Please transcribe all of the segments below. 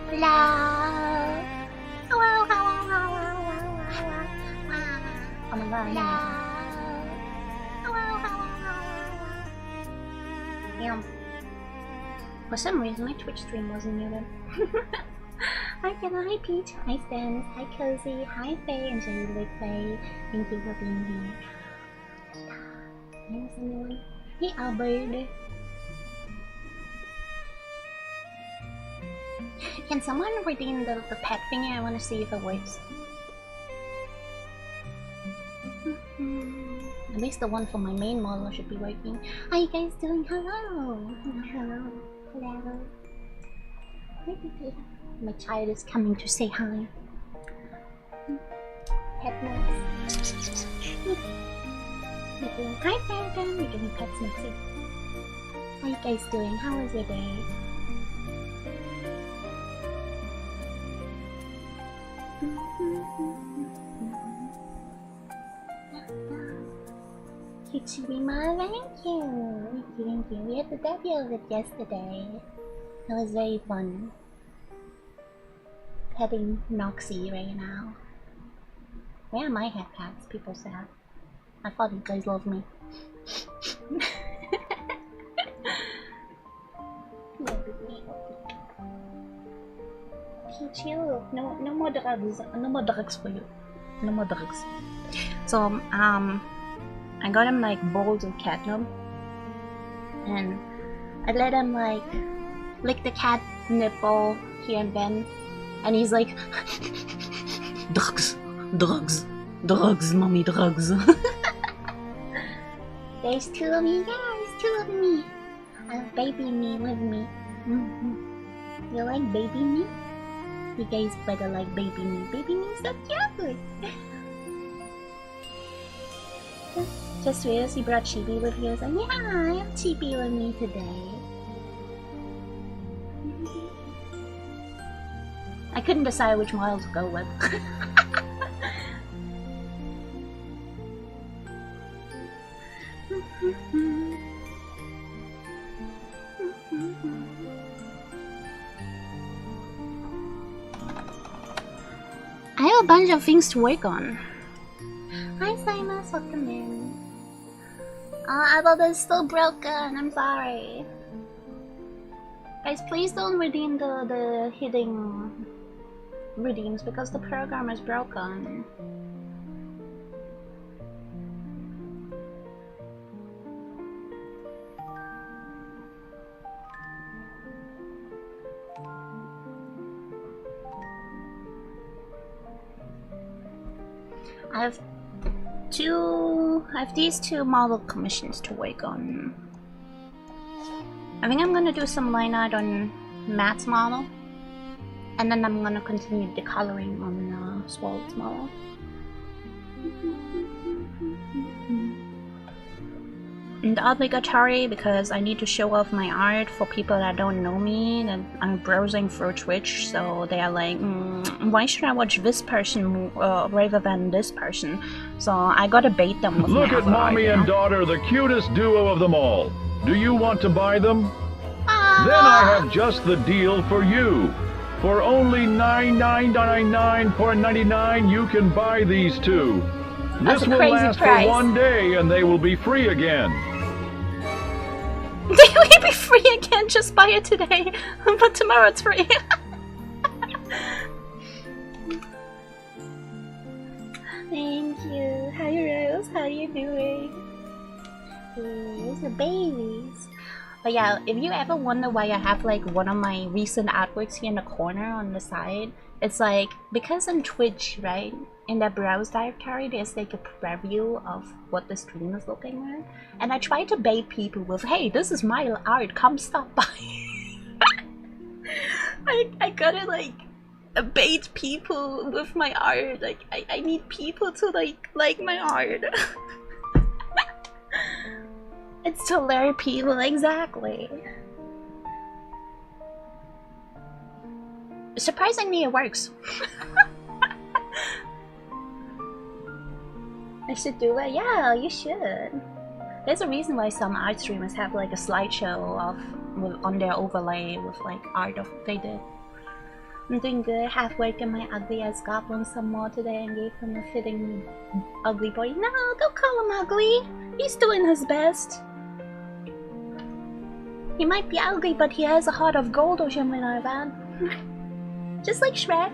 Hello. Hello, hello, hello, hello, hello. Oh my god, hello. Hello, hello, hello. Damn. For some reason, my Twitch stream wasn't muted. Hi, Jenna. Hi, Peach. Hi, Stans. Hi, Cozy. Hi, Faye. And Jenny Lick Faye. Thank you for being here. There's anyone. Hey, Albert. Can someone redeem the pet thingy? I want to see if it works. At least the one for my main model should be working. How you guys doing? Hello! Hello. Hello. My child is coming to say hi. Pet notes. Hi, Farrakhan. We're giving pets notes here. How you guys doing? How was your day? Kichirima, thank you! Thank you. We had the debut of it yesterday. It was very fun. Petting Noxie right now. Where are my head cats? People say. I thought you guys loved me. Chill. No more drugs. No more drugs for you. No more drugs. So I got him like bowls of catnip, and I let him like lick the cat nipple here and then, and he's like, drugs, drugs, drugs, mommy, drugs. There's two of me. Yeah, there's two of me. I have baby me with me. You like baby me? You guys better like baby me. Baby me's so cute. Just realized he brought Chibi with you. I was like, yeah, I have Chibi with me today. I couldn't decide which model to go with. I have a bunch of things to work on. Hi Simon, welcome in. I thought it's still broken, I'm sorry. Guys, please don't redeem the hidden redeems because the program is broken. I have these two model commissions to work on. I think I'm gonna do some line art on Matt's model, and then I'm gonna continue the coloring on Swald's model. And obligatory because I need to show off my art for people that don't know me, that I'm browsing through Twitch, so they are like, why should I watch this person rather than this person? So I gotta bait them with Look my at mommy art, and daughter, the cutest duo of them all. Do you want to buy them? Aww. Then I have just the deal for you. For only $9.99 you can buy these two. This will last for one day and they will be free again. They will be free again, just buy it today, but tomorrow it's free. Thank you. Hi Rose, how you doing? Here's the babies. But yeah, if you ever wonder why I have like one of my recent artworks here in the corner on the side, it's like because on Twitch, right? In the browse directory, there's like a preview of what the stream is looking like, and I try to bait people with, "Hey, this is my art. Come stop by." I gotta like bait people with my art. Like I need people to like my art. It's to lure people, exactly. Surprisingly, it works. I should do it. Yeah, you should. There's a reason why some art streamers have like a slideshow of on their overlay with like art of they did. I'm doing good. Halfway to my ugly ass goblin some more today and gave him a fitting ugly boy. No, don't call him ugly. He's doing his best. He might be ugly, but he has a heart of gold or something like that. Just like Shrek.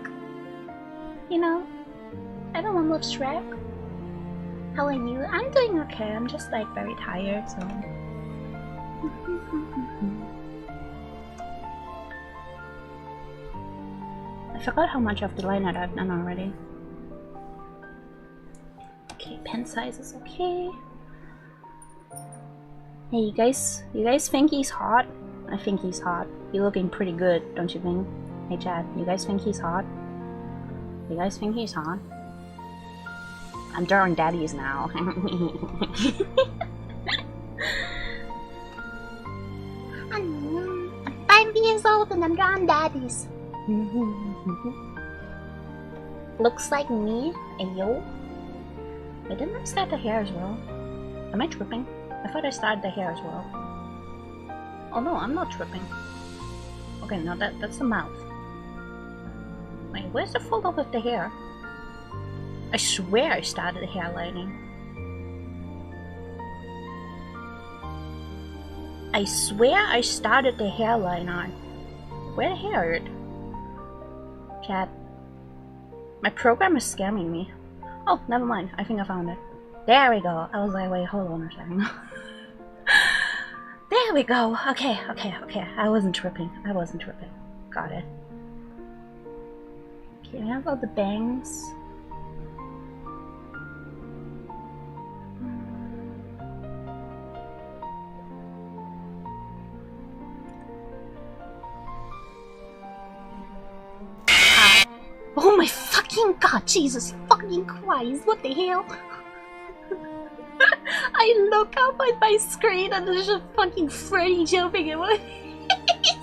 You know? Everyone loves Shrek. How are you? I'm doing okay. I'm just like very tired, so... I forgot how much of the lineup I've done already. Okay, pen size is okay. Hey, you guys think he's hot? I think he's hot. You're looking pretty good, don't you think? Hey Chad, you guys think he's hot? You guys think he's hot? I'm drawing daddies now. I'm 5 years old and I'm drawing daddies. Looks like me, ayo. Wait, didn't I start the hair as well? Am I tripping? I thought I started the hair as well. Oh no, I'm not tripping. Okay, no, that's the mouth. Wait, where's the photo with the hair? I swear I started the hairlining. I swear I started the hairline on. Where the hair? Chat. My program is scamming me. Oh, never mind. I think I found it. There we go. I was like, wait, hold on a second. There we go. Okay. I wasn't tripping. Got it. Okay, we have all the bangs. Oh my fucking god, Jesus fucking Christ, what the hell? I look up at my screen and there's a fucking Freddy jumping in my face.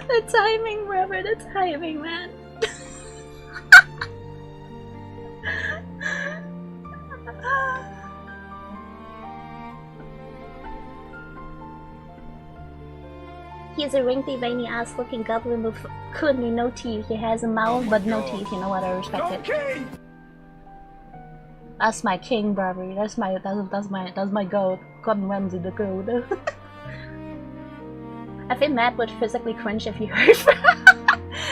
The timing, brother, the timing, man. He's a wrinkly, veiny ass looking goblin with currently no teeth. He has a mouth but no teeth, you know what, I respect it. That's my king, brother. That's my goat. Gordon Ramsay the goat. I think Matt would physically cringe if he heard from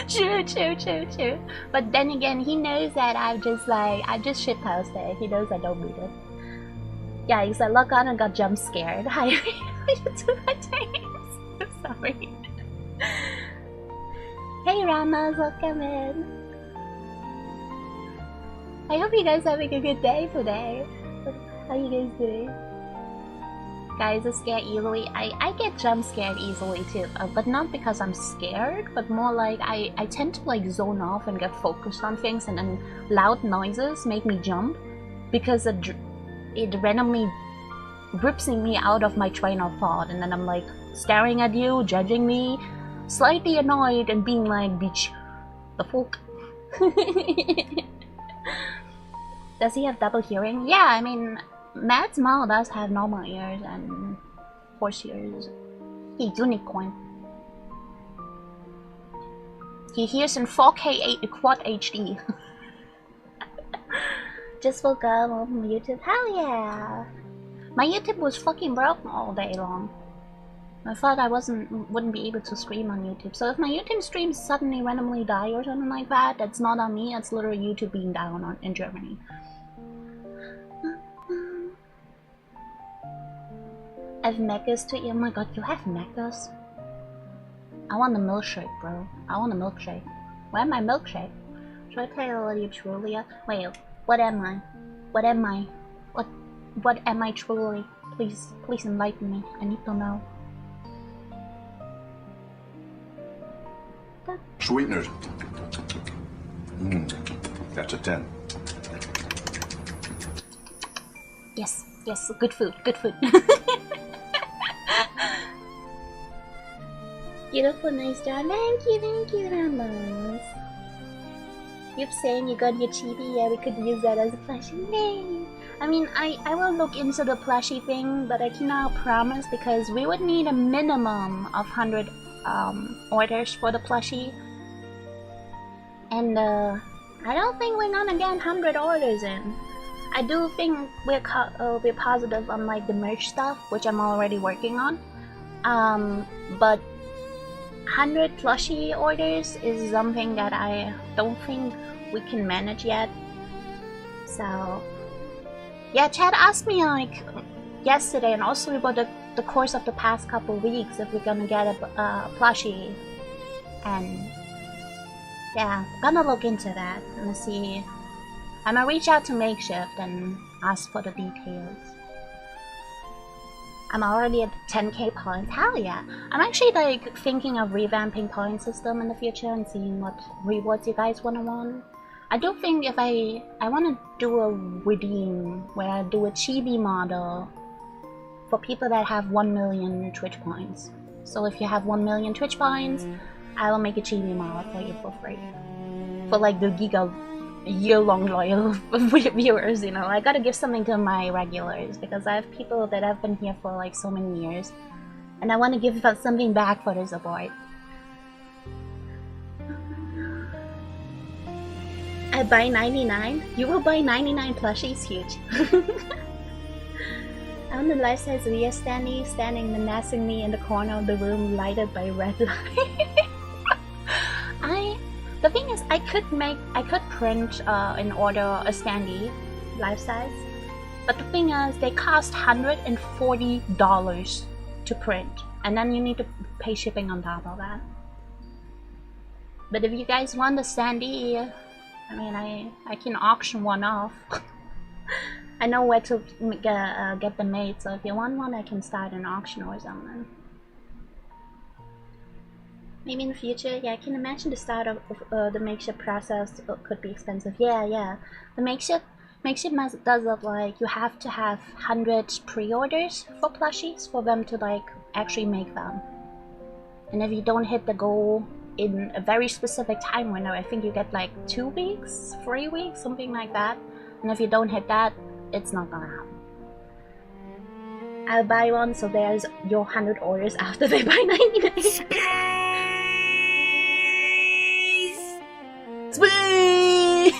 True. But then again, he knows that I just shitposted. He knows I don't mean it. Yeah, because I logged on and got jump scared. Hi, I'm sorry. Hey Ramas, welcome in. I hope you guys are having a good day today. How you guys doing? Guys are scared easily. I get jump scared easily too, but not because I'm scared, but more like I tend to like zone off and get focused on things, and then loud noises make me jump because it randomly rips me out of my train of thought, and then I'm like staring at you, judging me, slightly annoyed, and being like, bitch, the fuck. Does he have double hearing? Yeah, I mean, Matt's mom does have normal ears and horse ears. He's unicorn. He hears in 4K Quad HD. Just woke up on YouTube. Hell yeah! My YouTube was fucking broken all day long. I thought I wouldn't be able to stream on YouTube. So if my YouTube streams suddenly randomly die or something like that, that's not on me. It's literally YouTube being down in Germany. I have megas to eat. Oh my god, you have megas? I want a milkshake, bro. I want a milkshake. Where's my milkshake? Should I tell you truly? Wait, what am I? What am I? What am I truly? Please enlighten me. I need to know. Sweeteners. That's a 10. Yes, good food. Beautiful, nice job. Thank you, Ramos. You're saying you got your chibi? Yeah, we could use that as a plushie. Yay! I mean, I will look into the plushie thing, but I cannot promise because we would need a minimum of 100 orders for the plushie. And I don't think we're gonna get 100 orders in. I do think we're positive on like the merch stuff, which I'm already working on. But 100 plushie orders is something that I don't think we can manage yet. So yeah, Chad asked me like yesterday and also about the course of the past couple weeks if we're gonna get a plushie, and yeah, gonna look into that and see. I'm gonna reach out to Makeshift and ask for the details. I'm already at 10k points. Hell yeah! I'm actually like thinking of revamping point system in the future and seeing what rewards you guys want. I do think if I want to do a redeem where I do a chibi model for people that have 1 million Twitch points. So if you have 1 million Twitch points, I will make a chibi model for you for free. For like the giga year-long loyal viewers, you know. I gotta give something to my regulars because I have people that have been here for like so many years, and I want to give something back for the support. I buy 99? You will buy 99 plushies? Huge. I'm the life-size Ria standing menacing me in the corner of the room lighted by red light. The thing is, I could print and order a standee life-size, but the thing is, they cost $140 to print, and then you need to pay shipping on top of that. But if you guys want the standee, I mean, I can auction one off. I know where to get them made, so if you want one, I can start an auction or something. Maybe in the future, yeah, I can imagine the start of the makeshift process could be expensive. Yeah. The makeshift does it like you have to have 100 pre-orders for plushies for them to like actually make them. And if you don't hit the goal in a very specific time window, I think you get like 2 weeks, 3 weeks, something like that. And if you don't hit that, it's not gonna happen. I'll buy one, so there's your 100 orders after they buy 99. Sweet!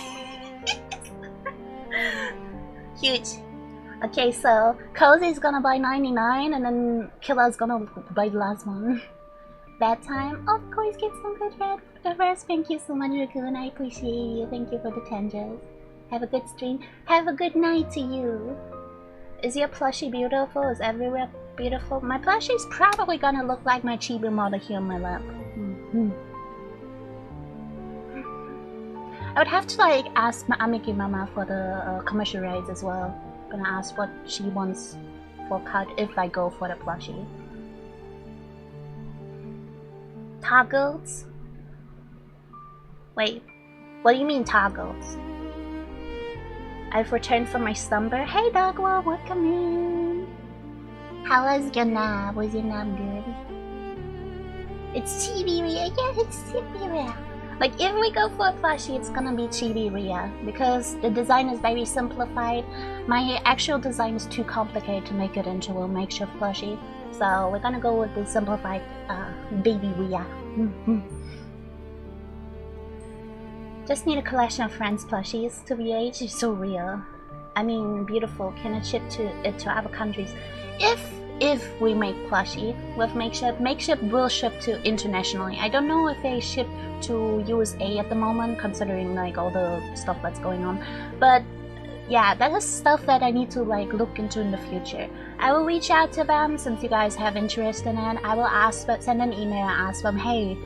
Huge. Okay, so Cozy's gonna buy 99 and then Killer's gonna buy the last one. That time, of course, get some good first. Thank you so much, Raccoon. I appreciate you. Thank you for the tendrils. Have a good stream. Have a good night to you. Is your plushie beautiful? Is everywhere beautiful? My plushie's probably gonna look like my chibi model here on my lap. I would have to like ask my Amiki Mama for the commercial rights as well. Gonna ask what she wants for cut if I go for the plushie. Toggles? Wait, what do you mean toggles? I've returned from my slumber. Hey Dogwa, welcome in. How was your nap? Was your nap good? It's Chibi Ria. Yeah, it's Chibi Ria. Like if we go for a plushie, it's gonna be Chibi Ria because the design is very simplified. My actual design is too complicated to make it into a makeshift plushie. So we're gonna go with the simplified baby Ria. Just need a collection of friends plushies to be aged. It's so real. I mean, beautiful. Can it ship to other countries? If we make plushie with makeshift will ship to internationally. I don't know if they ship to USA at the moment, considering like all the stuff that's going on. But yeah, that is stuff that I need to like look into in the future. I will reach out to them since you guys have interest in it. I will ask, but send an email and ask them, hey,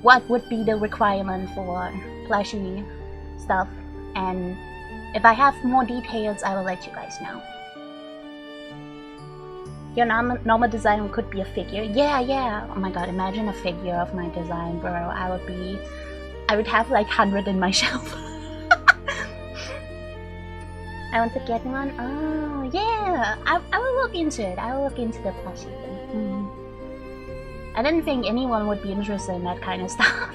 what would be the requirement for plushie stuff? And if I have more details, I will let you guys know. Your normal design could be a figure. Yeah. Oh my god, imagine a figure of my design, bro. I would have like 100 in my shelf. I want to get one. Oh yeah, I will look into it. I will look into the plushie thing. I didn't think anyone would be interested in that kind of stuff.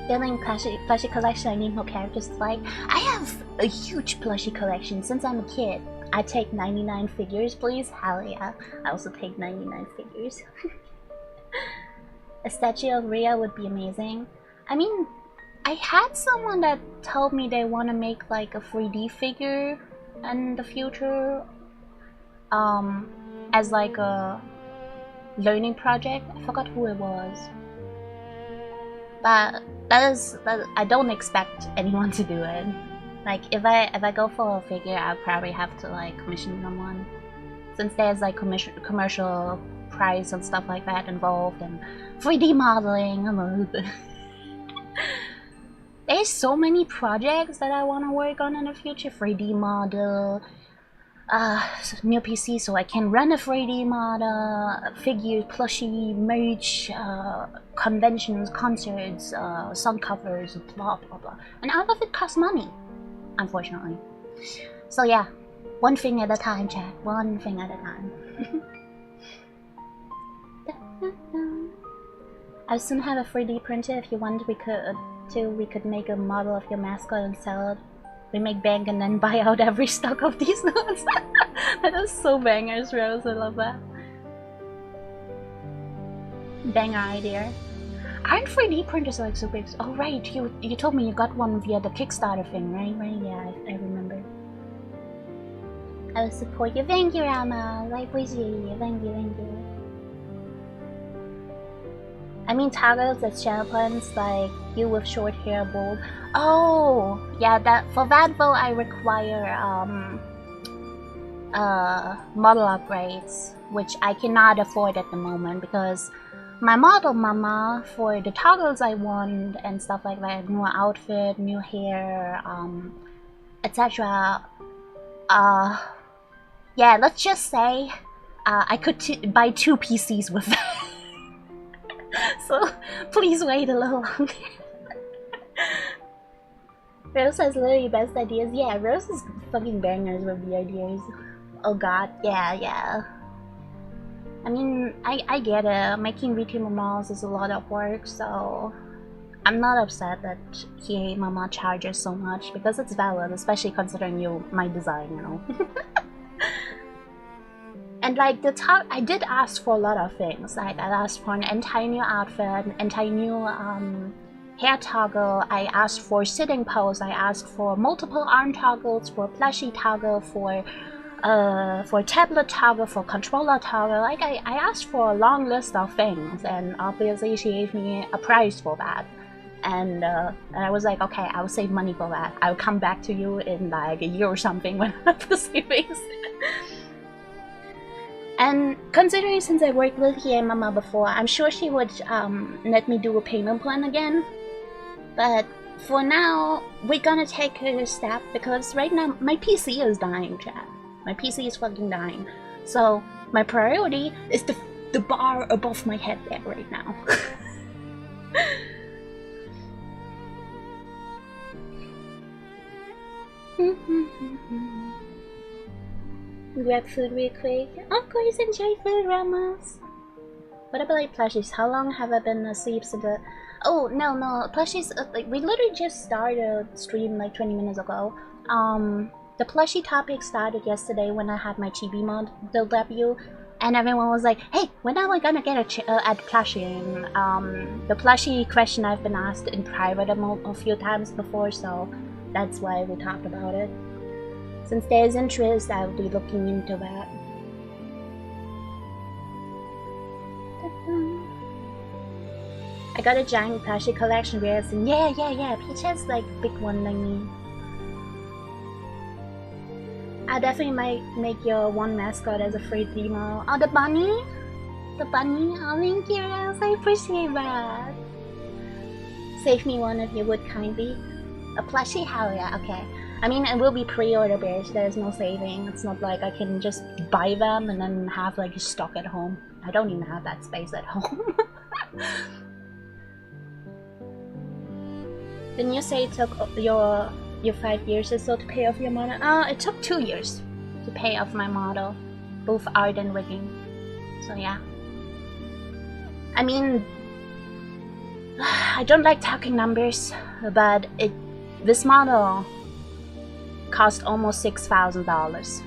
Building plushie collection, I need more characters to like. I have a huge plushie collection since I'm a kid. I take 99 figures, please. Hell yeah. I also take 99 figures. A statue of Rhea would be amazing. I mean, I had someone that told me they want to make like a 3D figure in the future, as like a learning project. I forgot who it was, but that I don't expect anyone to do it. Like if I go for a figure, I'll probably have to like commission someone, since there's like commercial price and stuff like that involved, and 3D modeling. There's so many projects that I want to work on in the future. 3D model, new PC so I can run a 3D model, figure, plushie, merch, conventions, concerts, song covers, blah blah blah. And all of it costs money, unfortunately. So yeah, one thing at a time, chat. One thing at a time. I'll soon have a 3D printer. If you want, we could make a model of your mascot and sell it. We make bank and then buy out every stock of these notes. That is so bangers, Rose. I love that. Banger idea. Aren't 3D printers like so big? Oh right, you told me you got one via the Kickstarter thing, right? Right? Yeah, I remember. I will support you. Thank you, Rama. I appreciate you. Thank you, thank you. I mean toggles as sharpens, like you with short hair, bold. Oh, yeah. For that though, I require model upgrades, which I cannot afford at the moment because my model mama for the toggles I want and stuff like that, new outfit, new hair, etc. Yeah, let's just say I could buy 2 PCs with that. So please wait a little longer. Rose has literally best ideas. Yeah, Rose is fucking bangers with the ideas. Oh god, yeah. I mean, I get it. Making VTuber models is a lot of work, so I'm not upset that Hiei Mama charges so much because it's valid, especially considering my design, you know. And like I did ask for a lot of things. Like I asked for an entire new outfit, entire new hair toggle. I asked for sitting pose. I asked for multiple arm toggles, for plushie toggle, for tablet toggle, for controller toggle. Like I asked for a long list of things, and obviously she gave me a price for that. And I was like, okay, I'll save money for that. I'll come back to you in like a year or something when I have the savings. And considering since I worked with Hiei Mama before, I'm sure she would let me do a payment plan again. But for now, we're gonna take her step because right now my PC is dying, chat. My PC is fucking dying. So my priority is the bar above my head there right now. Grab food real quick. Of course, enjoy food, Ramos. What about like plushies? How long have I been asleep since the... Oh, no, plushies, like, we literally just started stream like 20 minutes ago. The plushie topic started yesterday when I had my chibi mod debut, and everyone was like, hey, when are we gonna get a plushie? And the plushie question I've been asked in private a few times before, so that's why we talked about it. Since there's interest, I'll be looking into that. I got a giant plushie collection, Reyes, and yeah. Peach has like big one like me. I definitely might make your one mascot as a free demo. Oh, the bunny? The bunny? Oh, thank you, Reyes. I appreciate that. Save me one if you would kindly. A plushie? Hell yeah, okay. I mean, it will be pre-order based, there's no saving. It's not like I can just buy them and then have like stock at home. I don't even have that space at home. Didn't you say it took your 5 years or so to pay off your model? It took 2 years to pay off my model. Both art and rigging. So yeah. I mean, I don't like talking numbers, but this model cost almost $6,000.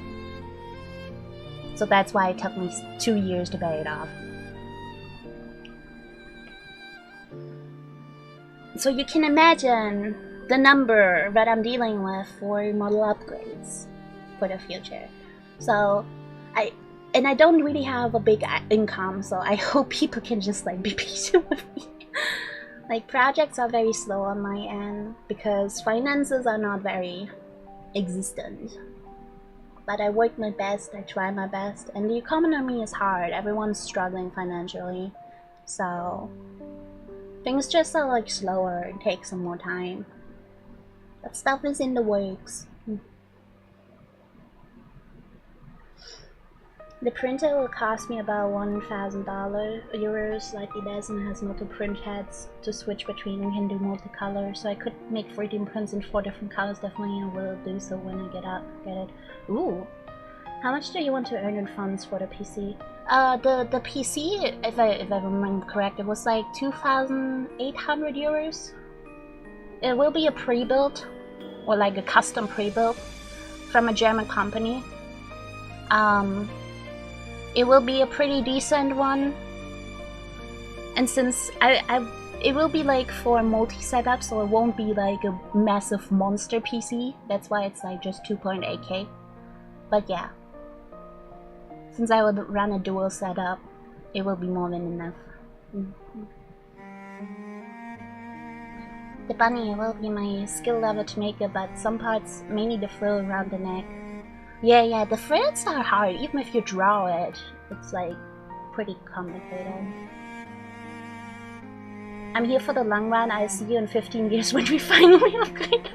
So that's why it took me 2 years to pay it off. So you can imagine the number that I'm dealing with for model upgrades for the future. So I don't really have a big income, so I hope people can just like be patient with me. Like, projects are very slow on my end because finances are not very existent. But I work my best, I try my best, and the economy is hard. Everyone's struggling financially, so things just are like slower and take some more time. But stuff is in the works. The printer will cost me about €1,000 like it does, and has multiple print heads to switch between and can do multicolor. So I could make 3D prints in 4 different colors definitely, and will do so when I get it. Ooh. How much do you want to earn in funds for the PC? The PC, if I remember correct, it was like €2,800. It will be a pre-built, or like a custom pre-built from a German company. It will be a pretty decent one, and since it will be like for multi-setup, so it won't be like a massive monster PC. That's why it's like just 2.8K. But yeah, since I would run a dual setup, it will be more than enough. The bunny will be my skill level to make it, but some parts, mainly the frill around the neck. Yeah, the frills are hard. Even if you draw it, it's like pretty complicated. I'm here for the long run. I'll see you in 15 years when we finally upgrade.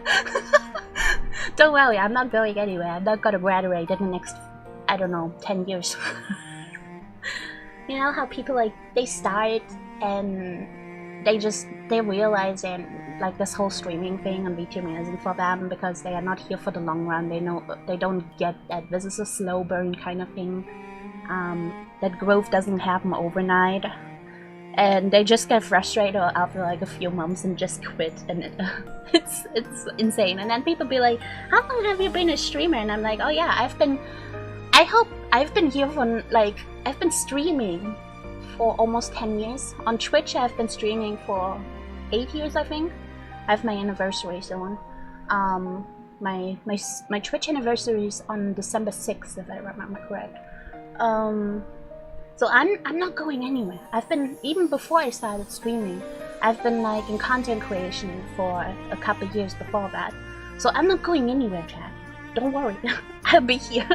Don't worry, I'm not going anywhere. I'm not gonna graduate in the next, I don't know, 10 years. You know how people like, they start and they realize and like this whole streaming thing on VTuber isn't for them because they are not here for the long run. They know they don't get that this is a slow burn kind of thing. That growth doesn't happen overnight, and they just get frustrated after like a few months and just quit, and it's insane. And then people be like, "How long have you been a streamer?" And I'm like, "Oh yeah, I've been here for like I've been streaming for almost 10 years. On Twitch, I've been streaming for 8 years, I think. I have my anniversary soon. My Twitch anniversary is on December 6th, if I remember correct. So I'm not going anywhere. I've been, even before I started streaming, I've been like in content creation for a couple years before that. So I'm not going anywhere, chat. Don't worry, I'll be here.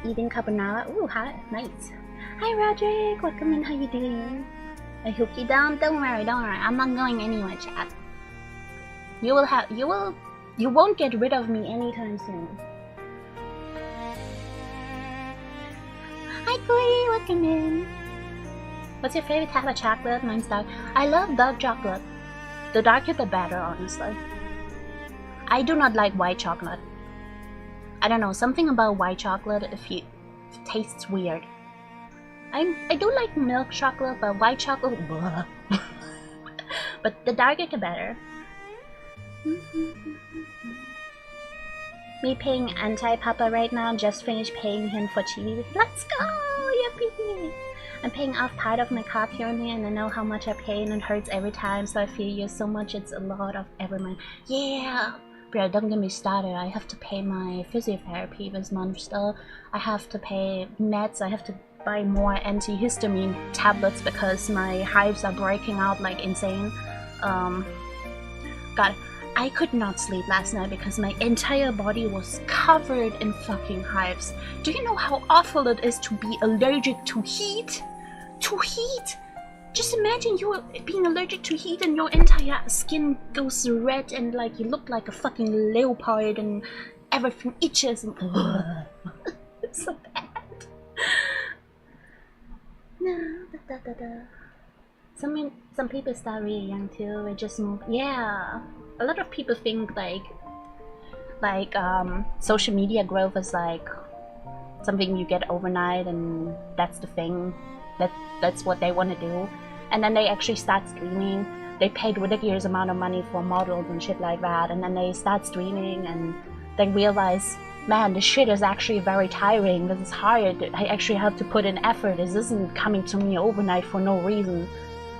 Eating carbonara. Ooh, hi, nice. Hi, Roderick. Welcome in. How you doing? I hook you down. Don't worry. I'm not going anywhere, chat. You won't get rid of me anytime soon. Hi, Corey. Welcome in. What's your favorite type of chocolate? Mine's dark. I love dark chocolate. The darker the better, honestly. I do not like white chocolate. I don't know, something about white chocolate, it tastes weird. I do like milk chocolate, but white chocolate, blah. But the darker the better. Me paying anti-papa right now, just finished paying him for TV. Let's go! Yippee! I'm paying off part of my car currently, and I know how much I pay, and it hurts every time, so I feel you so much. It's a lot of every month. Yeah! Bro, don't get me started. I have to pay my physiotherapy this month still. I have to pay meds. I have to buy more antihistamine tablets because my hives are breaking out like insane. God, I could not sleep last night because my entire body was covered in fucking hives. Do you know how awful it is to be allergic to heat? To heat! Just imagine you being allergic to heat and your entire skin goes red and like you look like a fucking leopard and everything itches and it's so bad. No, Some people start really young too. They just move. Yeah, a lot of people think like social media growth is like something you get overnight and that's the thing. That's what they want to do. And then they actually start streaming. They paid ridiculous amount of money for models and shit like that, and then they start streaming and then realize, man, this shit is actually very tiring. This is hard. I actually have to put in effort. This isn't coming to me overnight for no reason.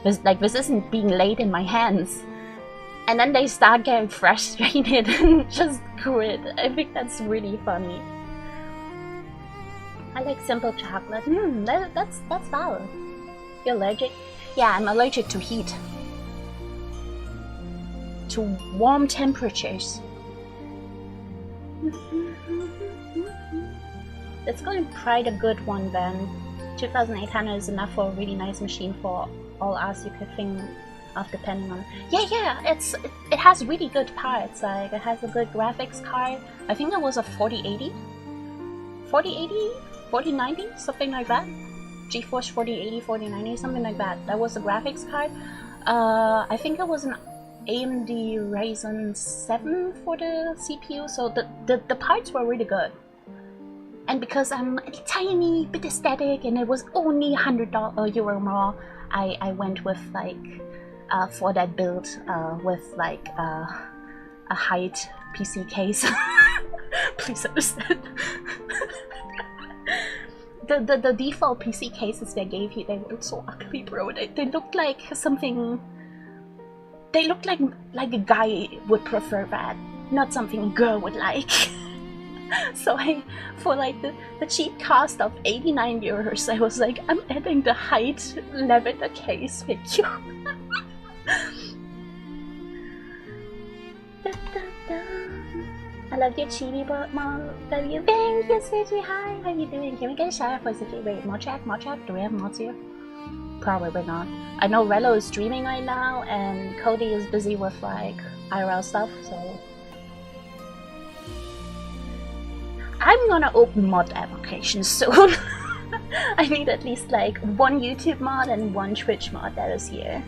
This isn't being laid in my hands. And then they start getting frustrated and just quit. I think that's really funny. I like simple chocolate. That's valid. You're allergic? Yeah, I'm allergic to heat. To warm temperatures. Let's go and try the good one then. 2,800 is enough for a really nice machine for all us you could think of, depending on. Yeah, it has really good parts. Like it has a good graphics card. I think it was a 4080, 4090, something like that. GeForce 4080, 4090, something like that. That was the graphics card. I think it was an AMD Ryzen 7 for the CPU. So the parts were really good. And because I'm a tiny bit aesthetic and it was only €100 more, I went with like for that build with like a height PC case. Please understand. The default PC cases they gave you, they look so ugly, bro. They look like something. They look like a guy would prefer that, not something a girl would like. So for like the cheap cost of €89, I was like, I'm adding the height lavender case. Thank you. I love your chibi mom. Love you. Thank you, Suji. Hi, how you doing? Can we get a shout out for Suji? Wait, mod chat? Do we have mods here? Probably not. I know Rello is streaming right now, and Cody is busy with like IRL stuff, so. I'm gonna open mod applications soon. I need at least like one YouTube mod and one Twitch mod that is here.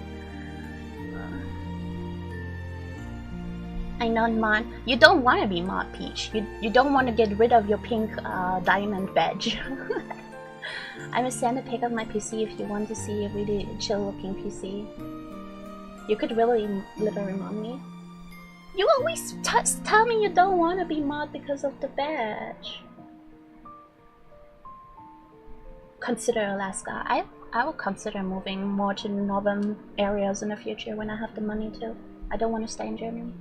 I know mod. You don't want to be mod, Peach. You don't want to get rid of your pink diamond badge. I'm a send a pic of my PC if you want to see a really chill looking PC. You could really literally mod me. You always tell me you don't want to be mod because of the badge. Consider Alaska. I will consider moving more to northern areas in the future when I have the money to. I don't want to stay in Germany.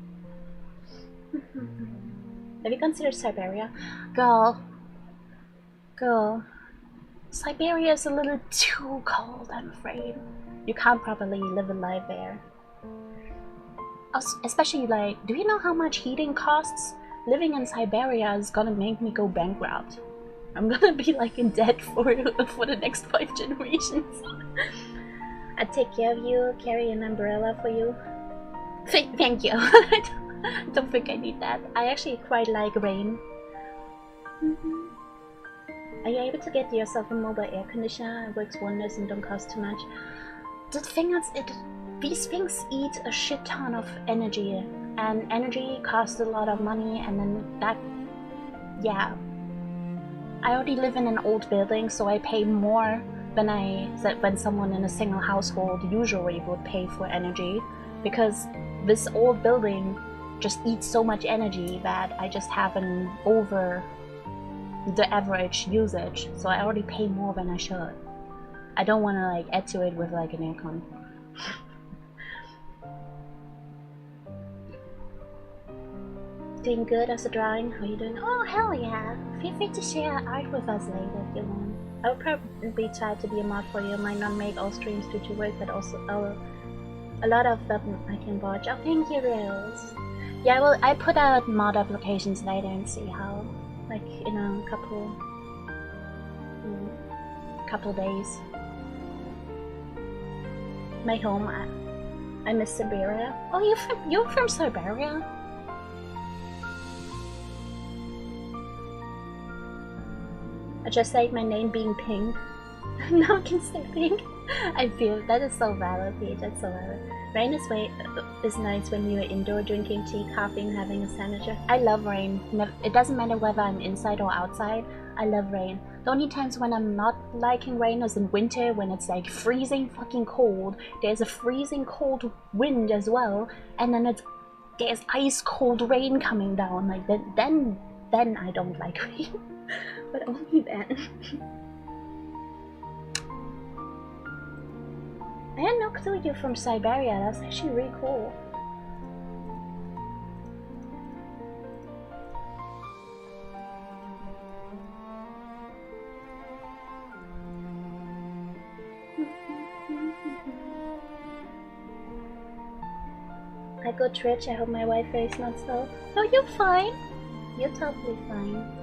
Have you considered Siberia? Girl. Siberia is a little too cold, I'm afraid. You can't properly live a life there. Especially like, do you know how much heating costs? Living in Siberia is gonna make me go bankrupt. I'm gonna be like in debt for the next 5 generations. I'd take care of you, carry an umbrella for you. Thank you. I don't think I need that. I actually quite like rain. Are you able to get yourself a mobile air conditioner? It works wonders and don't cost too much. The thing is, these things eat a shit ton of energy, and energy costs a lot of money, and then that, yeah. I already live in an old building, so I pay more than when someone in a single household usually would pay for energy, because this old building just eats so much energy that I just have an over the average usage, so I already pay more than I should. I don't want to like add to it with like an aircon. Doing good as a drawing? How are you doing? Oh hell yeah! Feel free to share art with us later if you want. I would probably try to be a mod for you. Might not make all streams due to work, but also a lot of them I can watch. Oh, thank you, Rose. Yeah, well, I put out mod applications later and see how, like in a couple days. My home. I miss Siberia. Oh, you're from Siberia? I just like my name being pink. Now I can say pink. I feel that is so valid, Pete. That's so valid. Rain is nice when you're indoor drinking tea, coffee, and having a sandwich. I love rain. It doesn't matter whether I'm inside or outside. I love rain. The only times when I'm not liking rain is in winter, when it's like freezing fucking cold. There's a freezing cold wind as well, and then it's there's ice cold rain coming down, like then I don't like rain. But only then. I had no clue you're from Siberia. That's actually really cool. I go Twitch. I hope my Wi-Fi is not slow. No, you're fine. You're totally fine.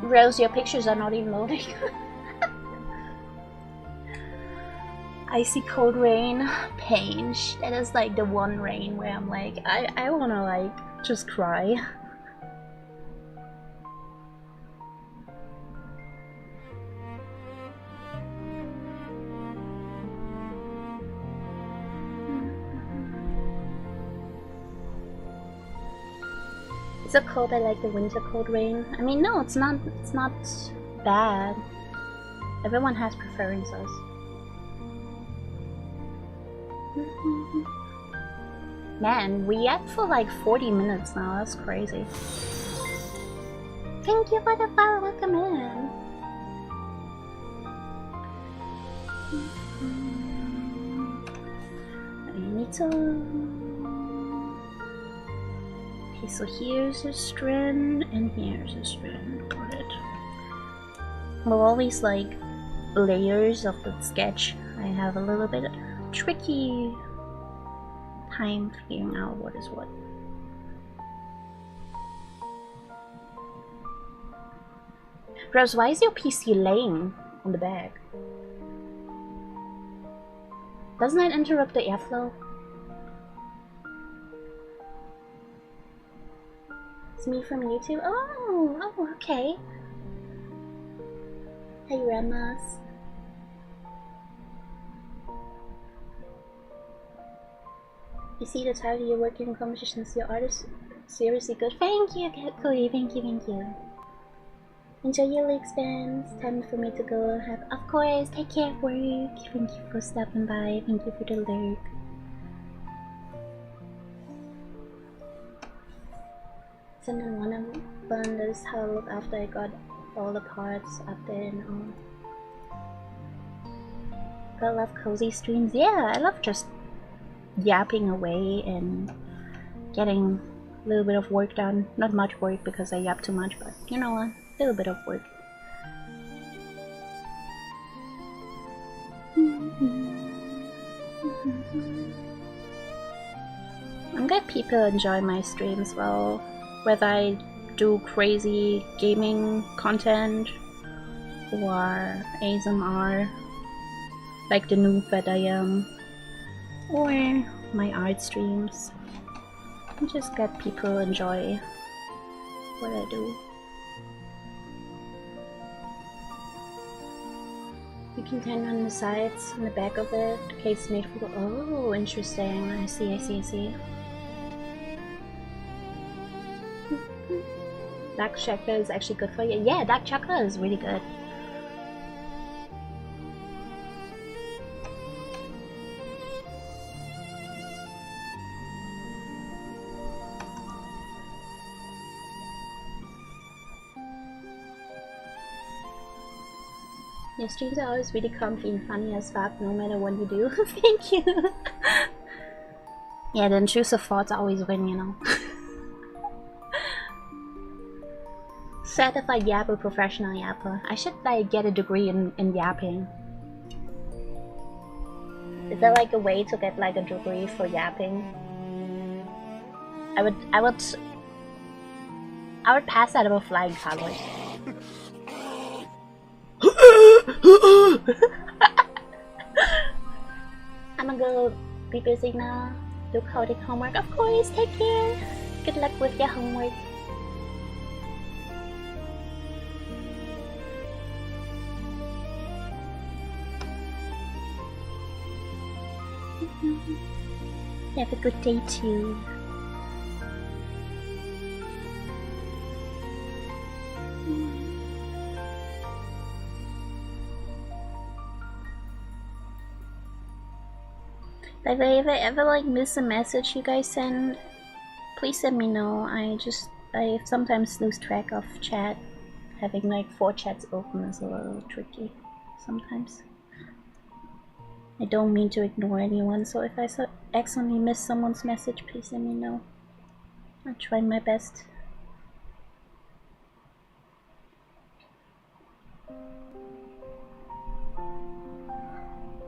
Rose, your pictures are not even loading. Icy cold rain, pain. That is like the one rain where I'm like, I wanna like just cry. It's so cold. I like the winter cold rain. I mean, no, it's not bad. Everyone has preferences. Man, we act for like 40 minutes now. That's crazy. Thank you for the follow. Welcome in. I need to. Okay, so here's a strand and here's a strand. Got it. With all these like layers of the sketch, I have a little bit tricky time figuring out what is what. Rose, why is your PC laying on the bag? Doesn't that interrupt the airflow? It's me from YouTube. Oh, okay. Hey, Ramas. You see the title of your working in competitions, your art is seriously good. Thank you, Cody. Thank you. Enjoy your league spans. Time for me to go. Of course, take care of work. Thank you for stopping by. Thank you for the lurk. And then one of them, this is how I look after I got all the parts up there and all. I love cozy streams. Yeah, I love just yapping away and getting a little bit of work done. Not much work because I yap too much, but you know what? A little bit of work. I'm glad people enjoy my streams well. Whether I do crazy gaming content or ASMR, like the noob that I am, or my art streams. I just glad people enjoy what I do. You can turn on the sides and the back of it. The case made for. Oh, interesting. I see. Dark chocolate is actually good for you. Yeah, dark chocolate is really good. Your streams are always really comfy and funny as fuck, no matter what you do. Thank you. Yeah, the intrusive thoughts always win, you know. Certified yapper, professional yapper. I should like get a degree in yapping. Is there like a way to get like a degree for yapping? I would pass that with flying colors. I'm gonna go be busy now. Do coding homework, of course. Take care. Good luck with your homework. Have a good day too. Like, if I ever like miss a message you guys send, please let me know. I sometimes lose track of chat. Having like 4 chats open is a little tricky sometimes. I don't mean to ignore anyone, so if I accidentally miss someone's message, please let me know. I'll try my best.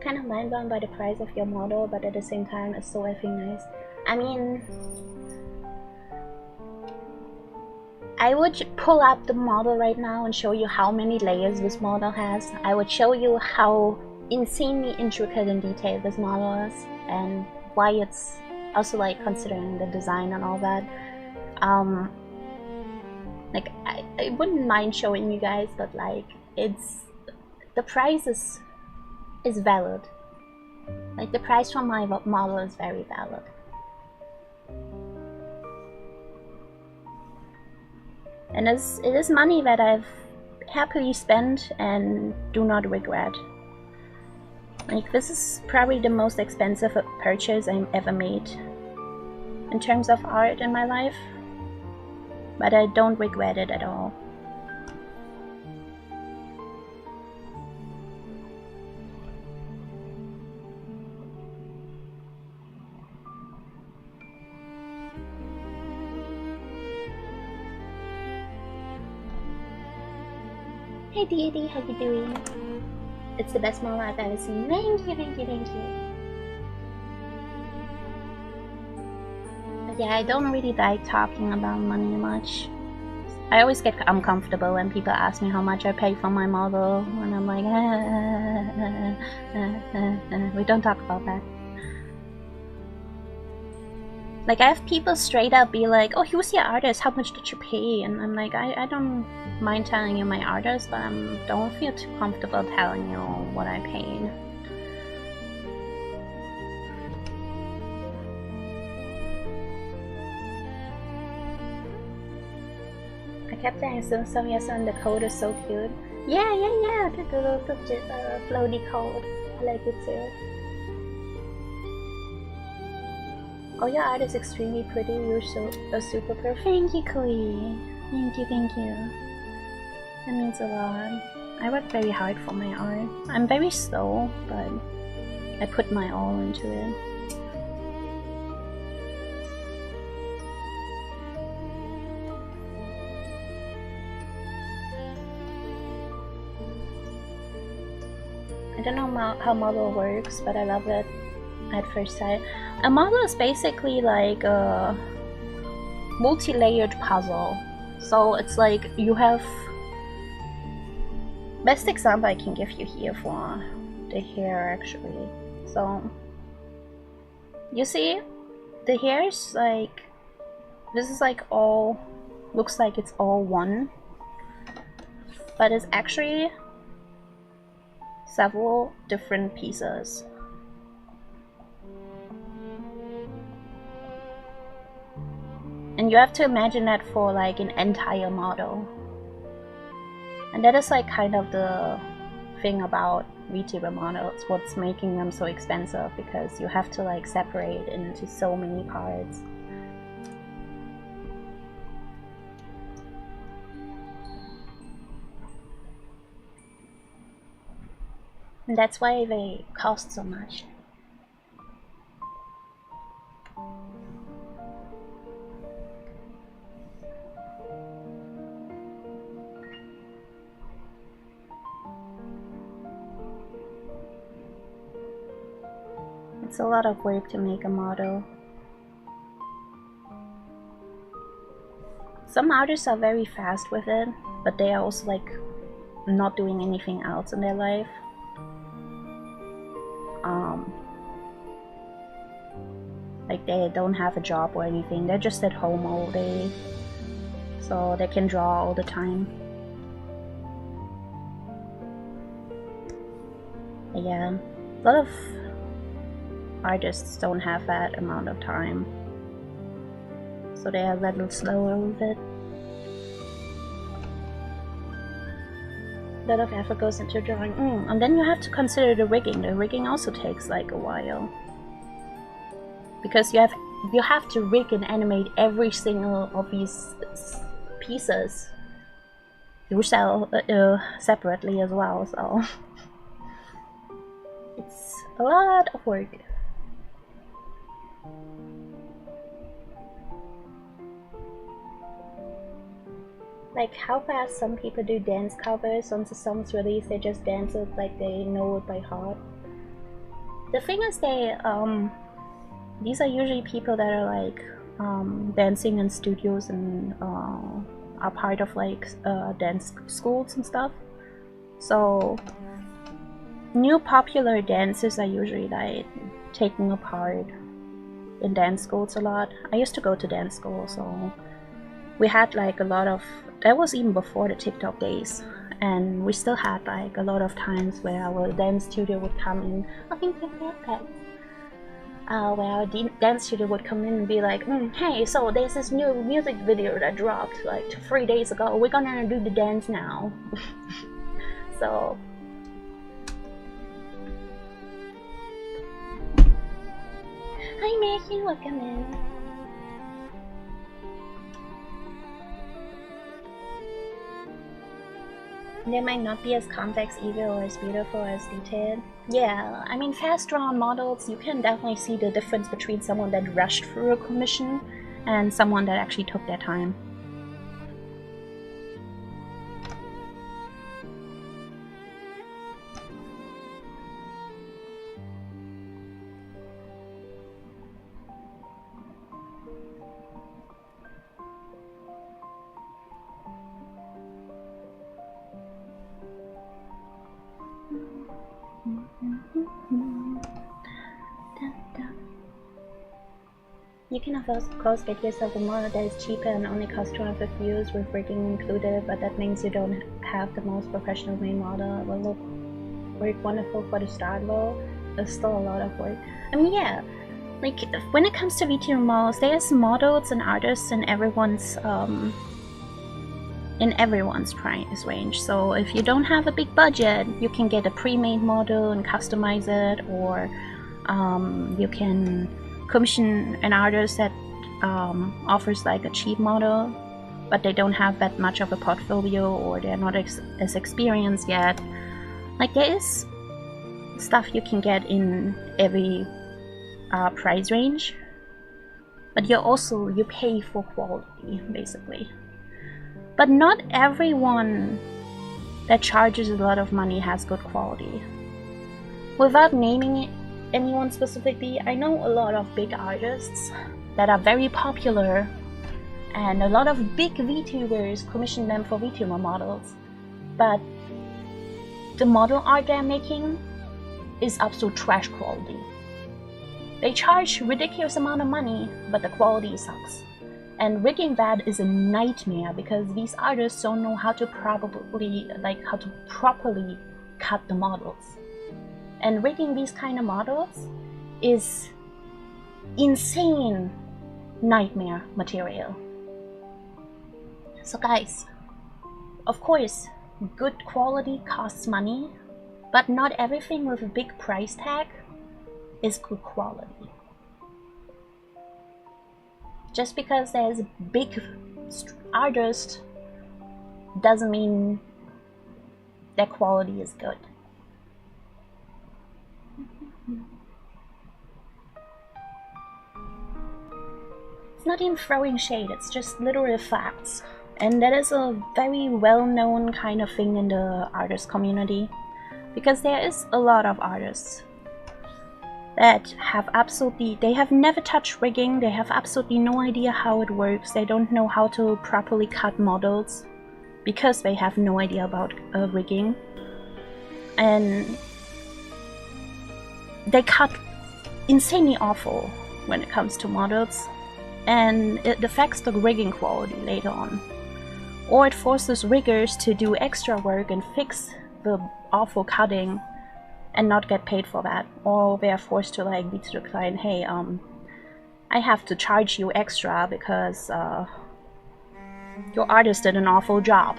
Kind of mind blown by the price of your model, but at the same time it's so effing nice. I mean, I would pull up the model right now and show you how many layers this model has. I would show you how insanely intricate and detailed this model is, and why it's also like considering the design and all that. Like I wouldn't mind showing you guys, but like the price is valid. Like the price for my model is very valid. And it is money that I've happily spent and do not regret. Like, this is probably the most expensive purchase I've ever made in terms of art in my life, but I don't regret it at all. Hey Deity, how you doing? It's the best model I've ever seen. Thank you, thank you, thank you. But yeah, I don't really like talking about money much. I always get uncomfortable when people ask me how much I pay for my model, and I'm like, we don't talk about that. Like, I have people straight up be like, oh, who's your artist? How much did you pay? And I'm like, I don't mind telling you my artist, but I don't feel too comfortable telling you what I paid. I kept saying, so yes, and the code is so cute. Yeah, the little floaty code. I like it too. Oh, your art is extremely pretty. You're super pro. Thank you, Koi. Thank you. That means a lot. I work very hard for my art. I'm very slow, but I put my all into it. I don't know how model works, but I love it at first sight. A model is basically like a multi-layered puzzle. So it's like you have... Best example I can give you here for the hair, actually. So you see, the hair is like... This is like all... Looks like it's all one. But it's actually several different pieces. And you have to imagine that for like an entire model. And that is like kind of the thing about VTuber models, what's making them so expensive, because you have to like separate into so many parts. And that's why they cost so much. It's a lot of work to make a model. Some artists are very fast with it, but they are also like not doing anything else in their life. Like they don't have a job or anything, they're just at home all day, so they can draw all the time. But yeah, a lot of artists don't have that amount of time, so they are a little slower with it. A lot of effort goes into drawing. And then you have to consider the rigging. The rigging also takes like a while. because you have to rig and animate every single of these pieces yourself separately as well, so it's a lot of work. Like how fast some people do dance covers. Once the song's released, they just dance it like they know it by heart. The thing is, these are usually people that are like dancing in studios and are part of like dance schools and stuff. So new popular dancers are usually like taking a part in dance schools a lot. I used to go to dance school, so we had like a lot of, that was even before the TikTok days, and we still had like a lot of times where our dance studio would come in. I think where our dance studio would come in and be like, hey, so there's this new music video that dropped like 3 days ago, we're gonna do the dance now. So hi Maggie, welcome in. They might not be as complex either or as beautiful or as detailed. Yeah, I mean, fast drawn models, you can definitely see the difference between someone that rushed through a commission and someone that actually took their time. You can of course get yourself a model that is cheaper and only costs 250 views with rigging included, but that means you don't have the most professional made model. It will work wonderful for the start though. There's still a lot of work. I mean, yeah, like when it comes to VTuber models, there's models and artists in everyone's price range. So if you don't have a big budget, you can get a pre-made model and customize it, or you can commission an artist that offers like a cheap model, but they don't have that much of a portfolio, or they're not as experienced yet. Like there is stuff you can get in every price range, but you pay for quality basically. But not everyone that charges a lot of money has good quality. Without naming anyone specifically, I know a lot of big artists that are very popular, and a lot of big VTubers commission them for VTuber models, but the model art they're making is absolute trash quality. They charge ridiculous amount of money, but the quality sucks. And rigging that is a nightmare because these artists don't know how to properly cut the models. And rigging these kind of models is insane nightmare material. So guys, of course, good quality costs money, but not everything with a big price tag is good quality. Just because there's a big artist doesn't mean their quality is good. It's not even throwing shade, it's just literal facts. And that is a very well-known kind of thing in the artist community, because there is a lot of artists that have they have never touched rigging, they have absolutely no idea how it works, they don't know how to properly cut models because they have no idea about rigging, and they cut insanely awful when it comes to models, and it affects the rigging quality later on, or it forces riggers to do extra work and fix the awful cutting and not get paid for that, or they are forced to like be to the client, hey, I have to charge you extra because your artist did an awful job.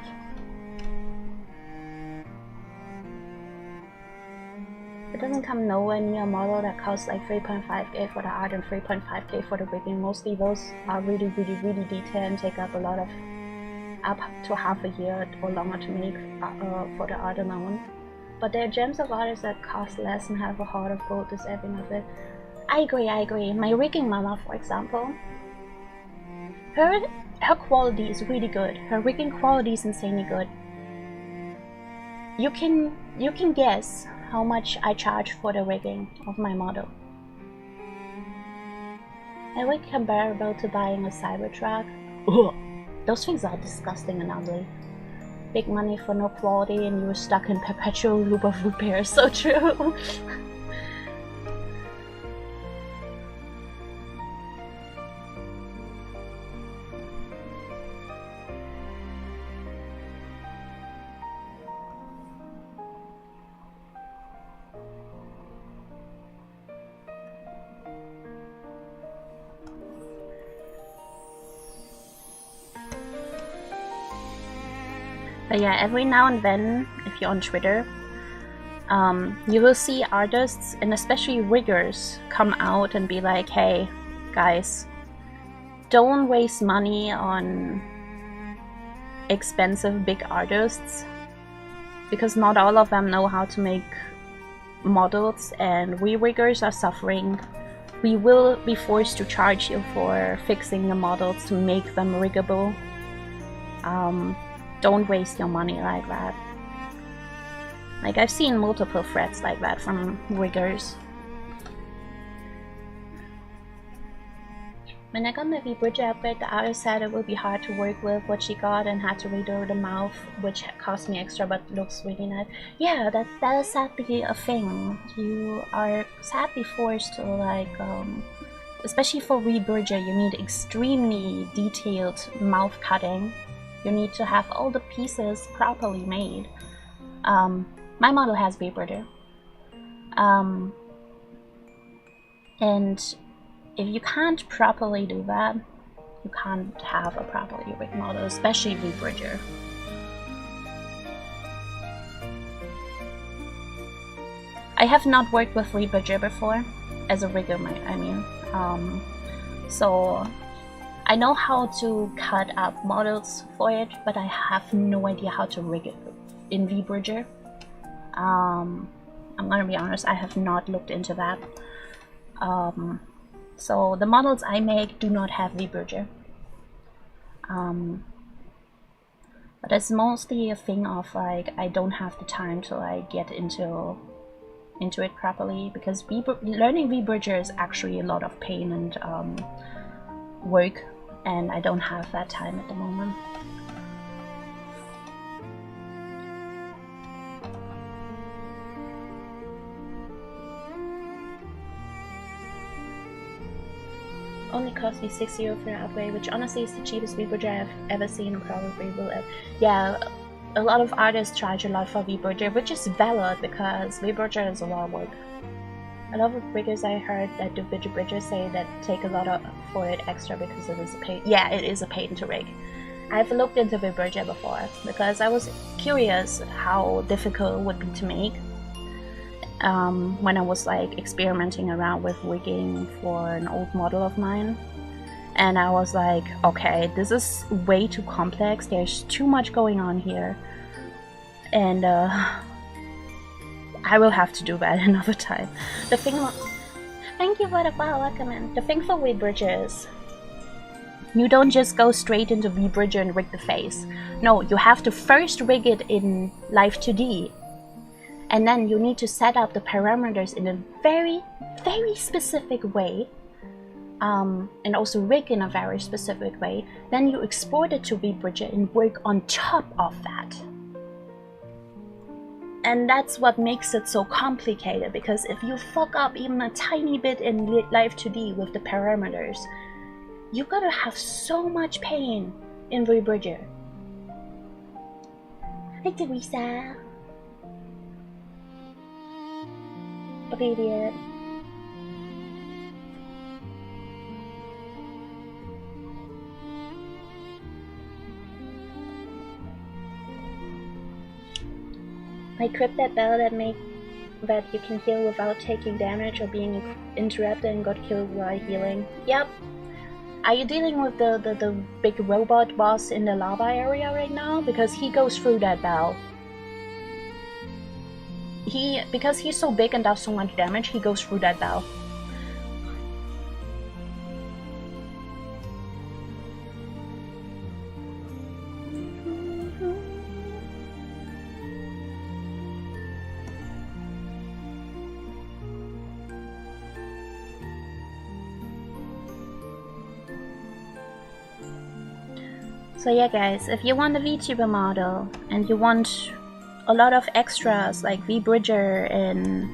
It doesn't come nowhere near a model that costs like 3.5k for the art and 3.5k for the rigging. Mostly those are really detailed and take up a lot of, up to half a year or longer to make for the art alone. But there are gems of artists that cost less and have a heart of gold deserving of it. I agree. My rigging mama, for example, her quality is really good. Her rigging quality is insanely good. You can guess how much I charge for the rigging of my model. I rig comparable to buying a Cybertruck. Ugh. Those things are disgusting and ugly. Big money for no quality and you're stuck in perpetual loop of repairs. So true. But yeah, every now and then, if you're on Twitter, you will see artists and especially riggers come out and be like, hey, guys, don't waste money on expensive big artists because not all of them know how to make models and we riggers are suffering. We will be forced to charge you for fixing the models to make them riggable. Don't waste your money like that. Like, I've seen multiple threats like that from riggers. When I got my VBridger upgrade, the artist said it would be hard to work with what she got and had to redo the mouth, which cost me extra but looks really nice. Yeah, that is sadly a thing. You are sadly forced to, like, especially for VBridger, you need extremely detailed mouth cutting. You need to have all the pieces properly made. My model has VBridger. And if you can't properly do that, you can't have a properly rigged model, especially VBridger. I have not worked with VBridger before, as a rigger, I mean. So I know how to cut up models for it, but I have no idea how to rig it in VBridger. I'm gonna be honest, I have not looked into that. So the models I make do not have VBridger. But it's mostly a thing of like I don't have the time to like get into it properly because learning VBridger is actually a lot of pain and work. And I don't have that time at the moment. Only cost me €6 for the upgrade, which honestly is the cheapest VBridger I've ever seen. Probably will. Yeah, a lot of artists charge a lot for VBridger, which is valid because VBridger is a lot of work. A lot of riggers I heard that do VBridger say that take a lot for it extra because it is a pain. Yeah, it is a pain to rig. I've looked into VBridger before because I was curious how difficult it would be to make when I was like experimenting around with rigging for an old model of mine. And I was like, okay, this is way too complex. There's too much going on here. And I will have to do that another time. The thing, thank you for the welcome. The thing for VBridger is, you don't just go straight into VBridger and rig the face. No, you have to first rig it in Live 2D, and then you need to set up the parameters in a very, very specific way, and also rig in a very specific way. Then you export it to VBridger and work on top of that. And that's what makes it so complicated, because if you fuck up even a tiny bit in Live 2D with the parameters, you gotta have so much pain in VBridger. Hi Teresa. Привет. My cryptid bell that made that you can heal without taking damage or being interrupted and got killed while healing. Yep. Are you dealing with the big robot boss in the lava area right now? Because he goes through that bell. Because he's so big and does so much damage, he goes through that bell. So yeah guys, if you want a VTuber model and you want a lot of extras like V-Bridger and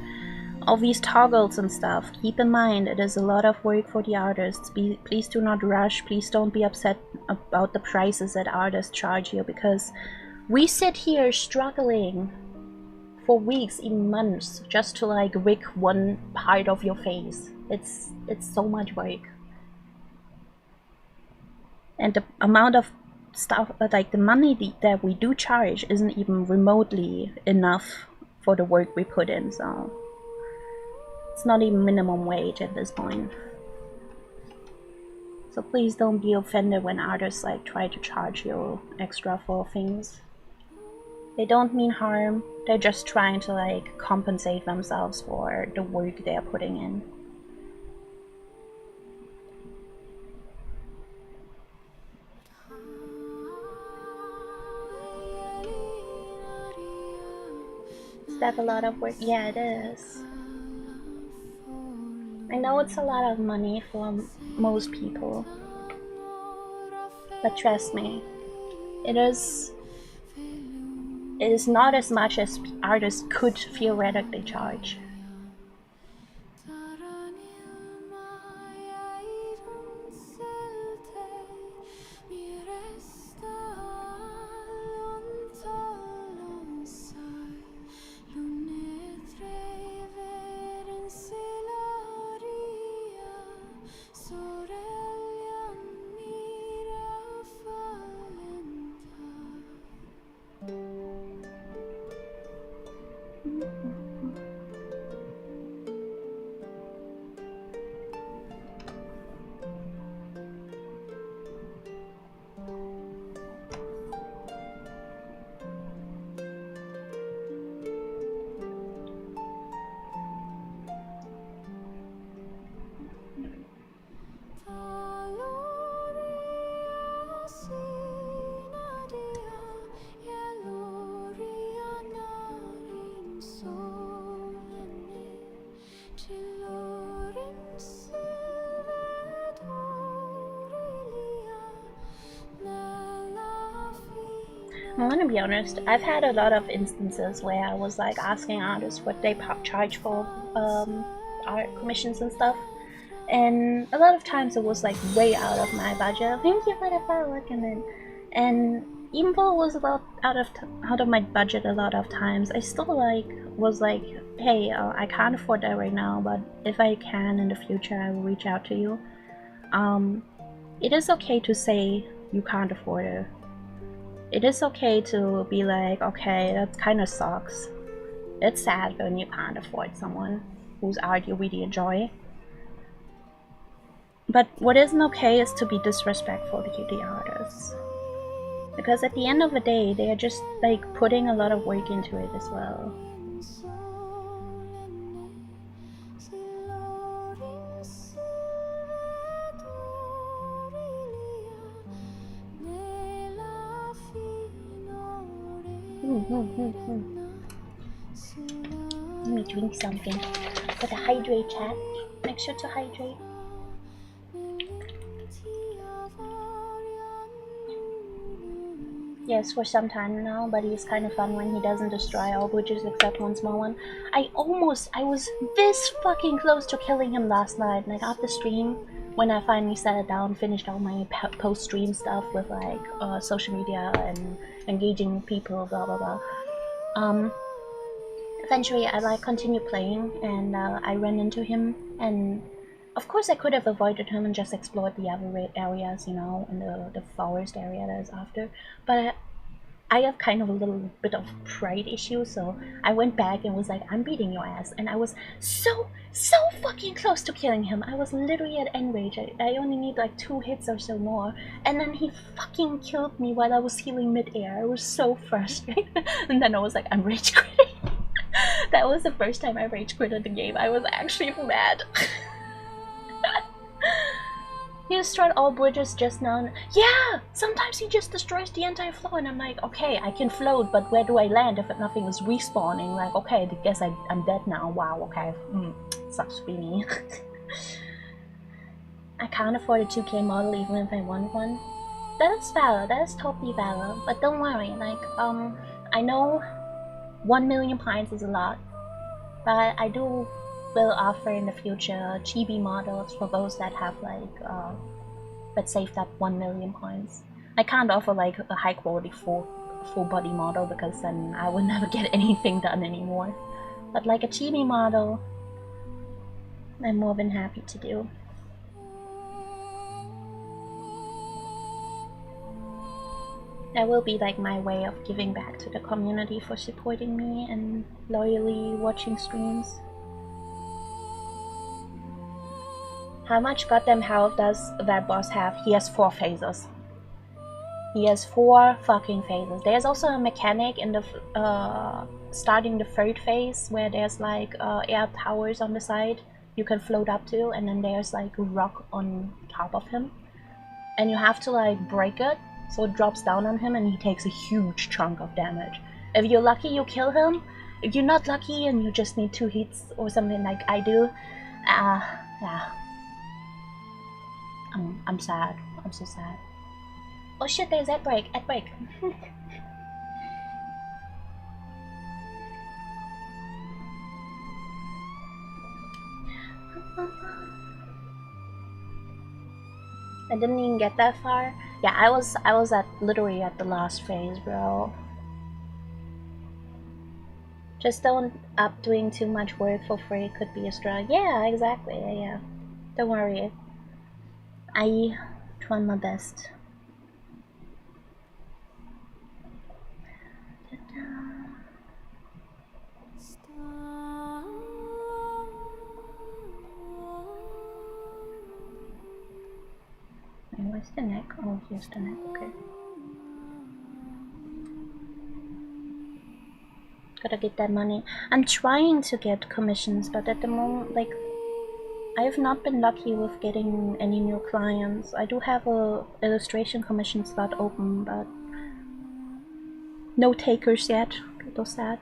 all these toggles and stuff, keep in mind it is a lot of work for the artists. Please do not rush, please don't be upset about the prices that artists charge you, because we sit here struggling for weeks, even months, just to like rig one part of your face. It's so much work. And the amount of stuff, like the money that we do charge isn't even remotely enough for the work we put in, so it's not even minimum wage at this point. So please don't be offended when artists like try to charge you extra for things. They don't mean harm, they're just trying to like compensate themselves for the work they're putting in. Is that a lot of work? Yeah, it is. I know it's a lot of money for most people, but trust me, it is not as much as artists could theoretically charge. I'm gonna be honest, I've had a lot of instances where I was like asking artists what they charge for art commissions and stuff, and a lot of times it was like way out of my budget. Thank you for the firework, and even though it was a lot out of my budget a lot of times, I still like was like, hey, I can't afford that right now, but if I can in the future, I will reach out to you. It is okay to say you can't afford it. It is okay to be like, okay, that kind of sucks. It's sad when you can't afford someone whose art you really enjoy. But what isn't okay is to be disrespectful to the artists. Because at the end of the day, they are just like putting a lot of work into it as well. Let me drink something. Gotta hydrate, chat. Make sure to hydrate. Yes, for some time now, but he's kind of fun when he doesn't destroy all bridges except one small one. I was this fucking close to killing him last night, like after stream, when I finally sat it down, finished all my post-stream stuff with like social media and engaging people, blah blah blah. Eventually I like continued playing, and I ran into him, and of course I could have avoided him and just explored the other areas, you know, in the forest area that is after, but I have kind of a little bit of pride issue, so I went back and was like, I'm beating your ass. And I was so fucking close to killing him. I was literally at enrage. I only need like 2 hits or so more. And then he fucking killed me while I was healing mid-air. I was so frustrated. And then I was like, I'm rage quitting. That was the first time I rage quitted the game. I was actually mad. He destroyed all bridges just now. Yeah! Sometimes he just destroys the entire floor and I'm like, okay, I can float, but where do I land if nothing is respawning? Like, okay, I guess I'm dead now. Wow, okay. Sucks to be me. I can't afford a 2K model even if I want one. That is valid, that is totally valid. But don't worry, like, I know 1 million points is a lot, but I do will offer in the future chibi models for those that have like that saved up 1 million points. I can't offer like a high quality full body model because then I would never get anything done anymore. But like a chibi model, I'm more than happy to do. That will be like my way of giving back to the community for supporting me and loyally watching streams. How much goddamn health does that boss have? He has 4 phases. He has 4 fucking phases. There's also a mechanic in the starting the 3rd phase where there's like air towers on the side you can float up to, and then there's like a rock on top of him. And you have to like break it so it drops down on him and he takes a huge chunk of damage. If you're lucky, you kill him. If you're not lucky and you just need 2 hits or something like I do, yeah. I'm sad. I'm so sad. Oh shit, there's ad break. Ad break. I didn't even get that far. Yeah, I was at literally at the last phase, bro. Just don't up doing too much work for free. Could be a struggle. Yeah, exactly. Yeah. Don't worry. I try my best. Wait, where's the neck? Oh, here's the neck. Okay. Gotta get that money. I'm trying to get commissions, but at the moment, like, I have not been lucky with getting any new clients. I do have a illustration commission slot open, but no takers yet. Little sad.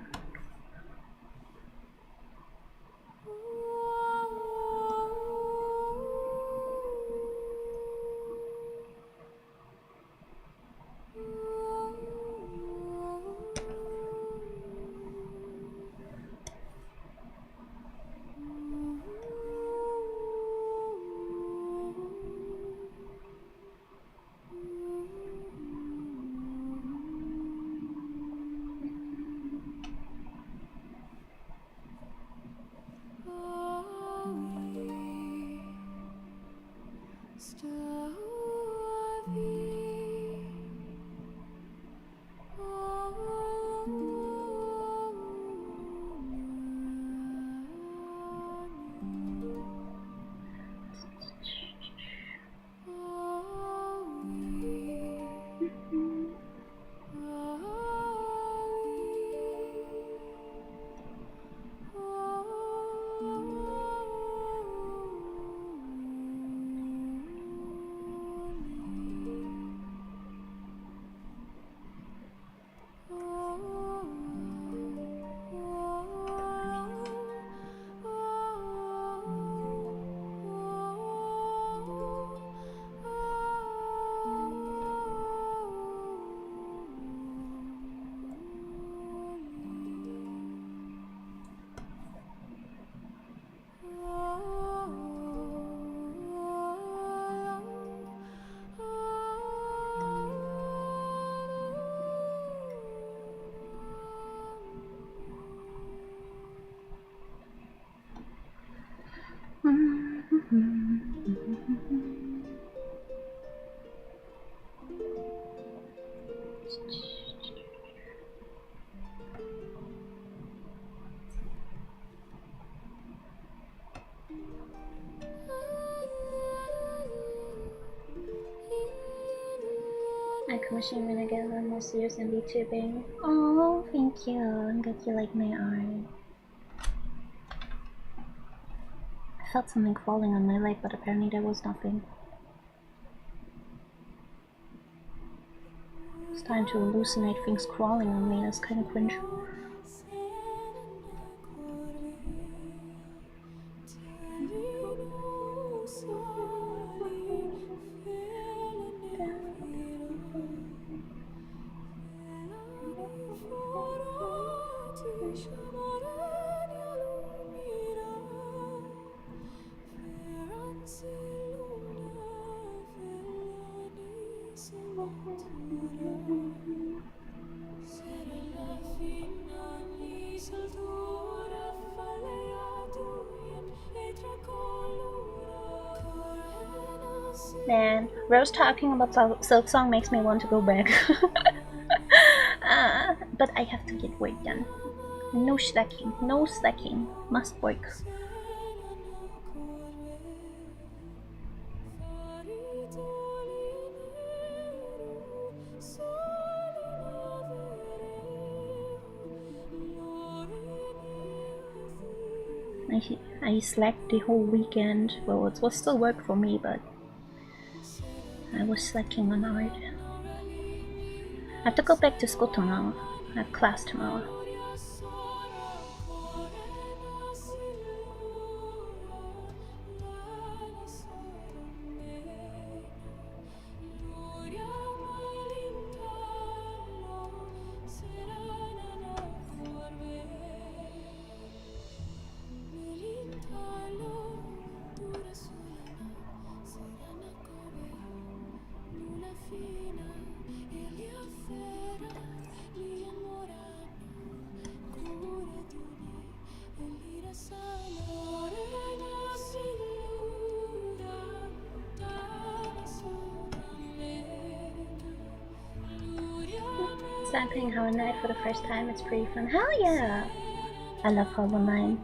machine when I get a little more serious in VTubing. Oh, thank you. I'm glad you like my art. I felt something falling on my leg, but apparently there was nothing. It's time to hallucinate things crawling on me. That's kind of cringe. Man, Rose talking about Silk Song makes me want to go back. But I have to get work done. No slacking, no slacking. Must work. I slacked the whole weekend. Well, it was still work for me, but I was slacking on art. I have to go back to school tomorrow. I have class tomorrow. Playing Hollow Knight for the first time, it's pretty fun. Hell yeah! I love Hollow Knight.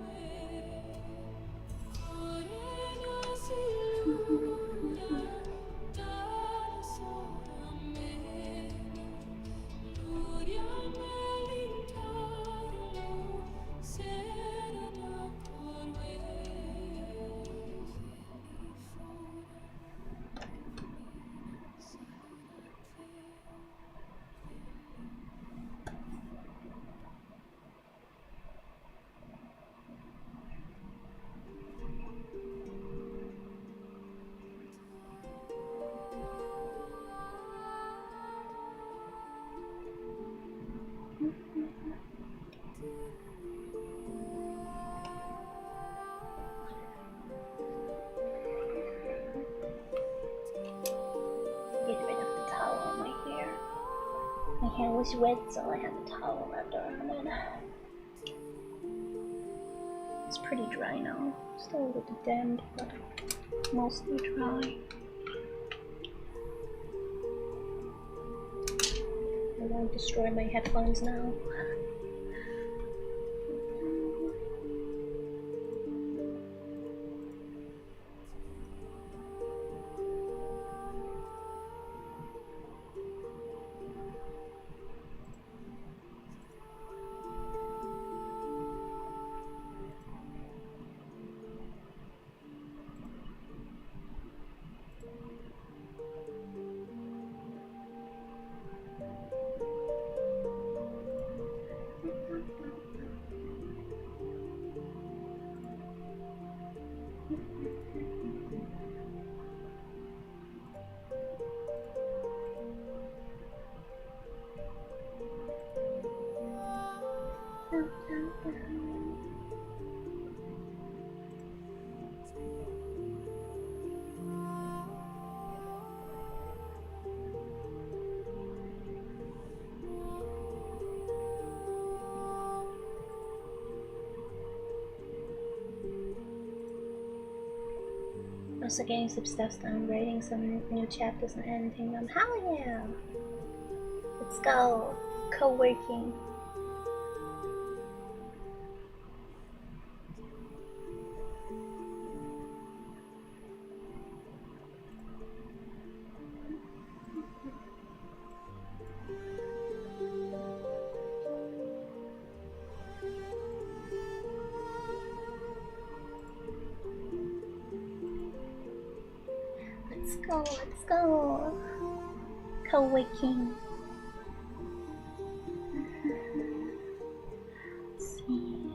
Was wet, so I had a towel wrapped around it. It's pretty dry now. Still a little damp, but mostly dry. I won't destroy my headphones now. Also getting some stuff done, writing some new chapters and editing them. Hell yeah! Let's go! Co-working. go, let's go. Co-waking. Let's see.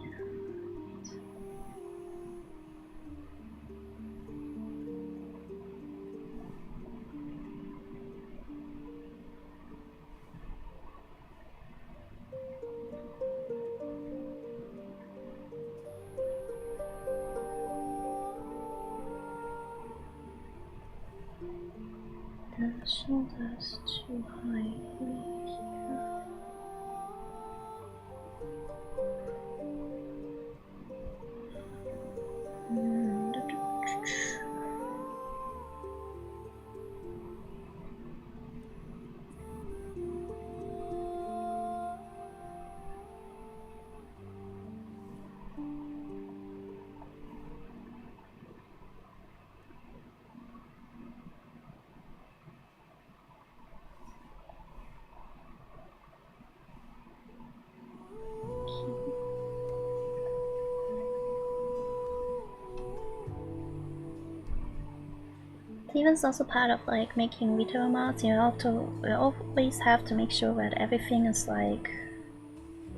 The shoulders too high here. Steven's also part of like making VTuber mods. You always have to make sure that everything is like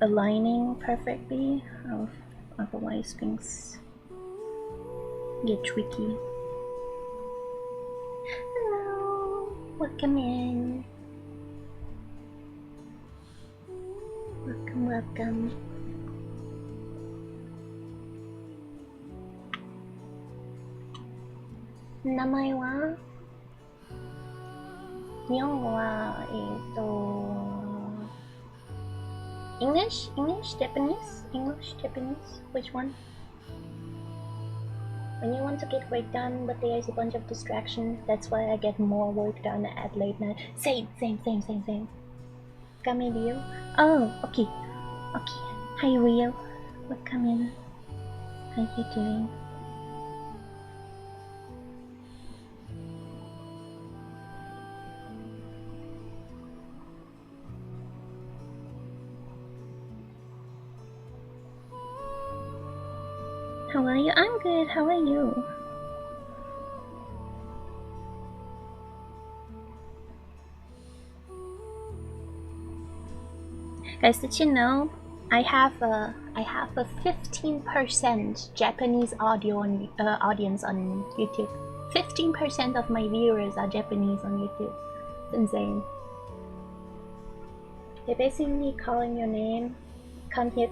aligning perfectly, otherwise things get tricky. Hello, welcome in. Welcome, welcome. Namae wa? Nihongo wa, English? English? Japanese? English? Japanese? Which one? When you want to get work done, but there's a bunch of distractions, that's why I get more work done at late night. Same. Come in, Rio. Oh, okay. Hi, Rio. Welcome in. How you doing? How are you? I'm good. How are you? Guys, did you know I have a 15% Japanese audience on YouTube. 15% of my viewers are Japanese on YouTube. It's insane. They're basically calling your name. Come here.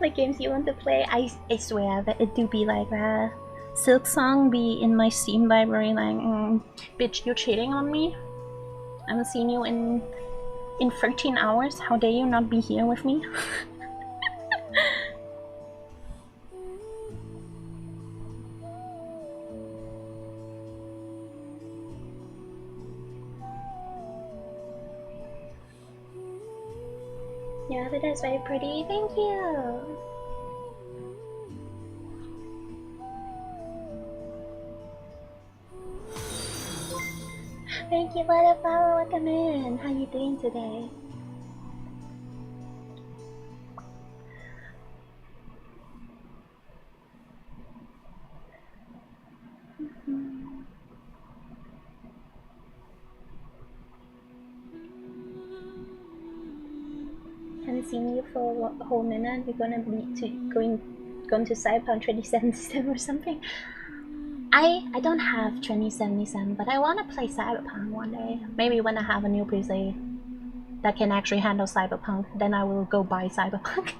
Like games you want to play, I swear that it do be like that. Silk Song be in my Steam library like, bitch, you're cheating on me? I haven't seen you in 13 hours, how dare you not be here with me? Yeah, but that's very pretty, thank you! Thank you for the follow, welcome in! How you doing today? Haven't seen you for a whole minute. We're gonna be going to Cyberpunk 2077 or something. I don't have 2077, but I wanna play Cyberpunk one day. Maybe when I have a new PC that can actually handle Cyberpunk, then I will go buy Cyberpunk.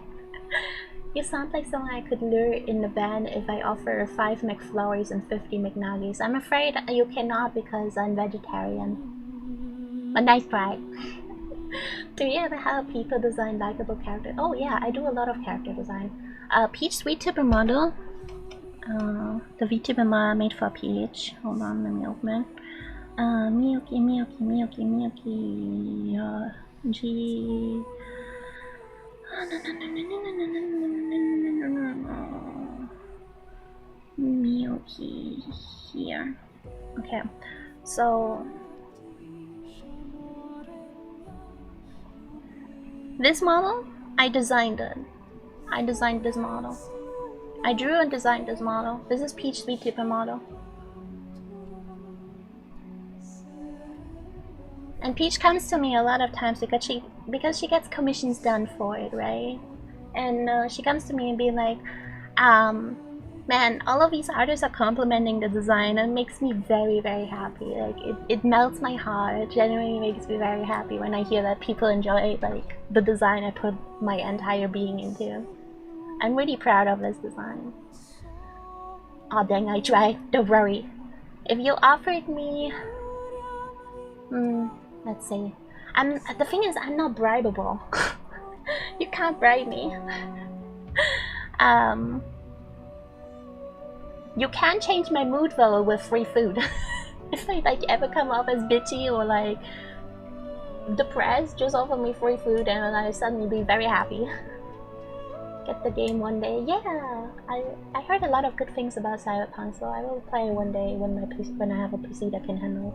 You sound like someone I could lure in the band if I offer 5 McFlurries and 50 McNuggets. I'm afraid you cannot because I'm vegetarian. But nice try. Do you ever have people design likable characters? Oh yeah, I do a lot of character design. Peach VTuber model. The VTuber model made for Peach. Hold on, let me open it. Miyoki. G. Miyoki here. Okay, so this model, I designed it. I designed this model. I drew and designed this model. This is Peach VTuber model. And Peach comes to me a lot of times because she gets commissions done for it, right? And she comes to me and be like, man, all of these artists are complimenting the design and it makes me very, very happy. Like it melts my heart. It genuinely makes me very happy when I hear that people enjoy like the design I put my entire being into. I'm really proud of this design. Oh dang, I tried. Don't worry. If you offered me, let's see. The thing is, I'm not bribable. You can't bribe me. You can change my mood though with free food. If I like ever come off as bitchy or like depressed, just offer me free food and I'll suddenly be very happy. Get the game one day. Yeah, I heard a lot of good things about Cyberpunk, so I will play one day when I have a PC that can handle it.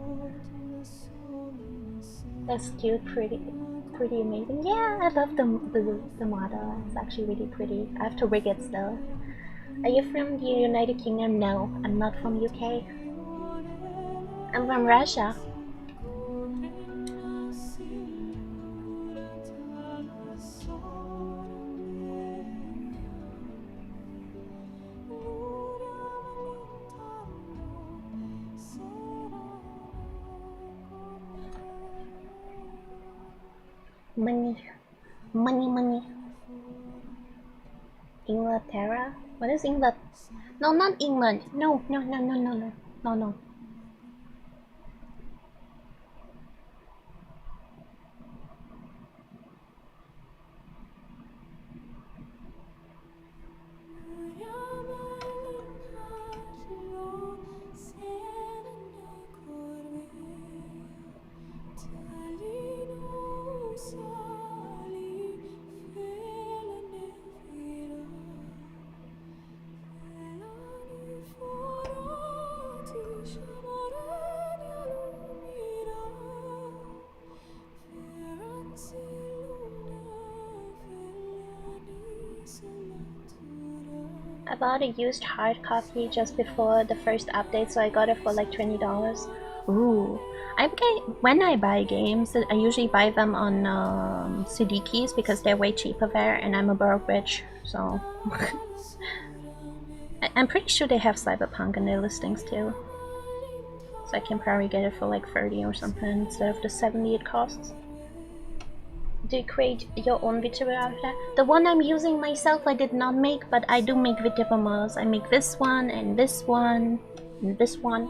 That's cute, pretty amazing. Yeah, I love the model. It's actually really pretty. I have to rig it still. Are you from the United Kingdom? No, I'm not from UK. I'm from Russia. Money. Inglaterra? What is England? No, not England. No. I bought a used hard copy just before the first update, so I got it for like $20. Ooh. When I buy games, I usually buy them on CD keys because they're way cheaper there, and I'm a broke bitch, so... I'm pretty sure they have Cyberpunk in their listings too. So I can probably get it for like 30 or something instead of the 70 it costs. Do you create your own VTuber avatar? The one I'm using myself I did not make, but I do make VTuber models. I make this one, and this one, and this one.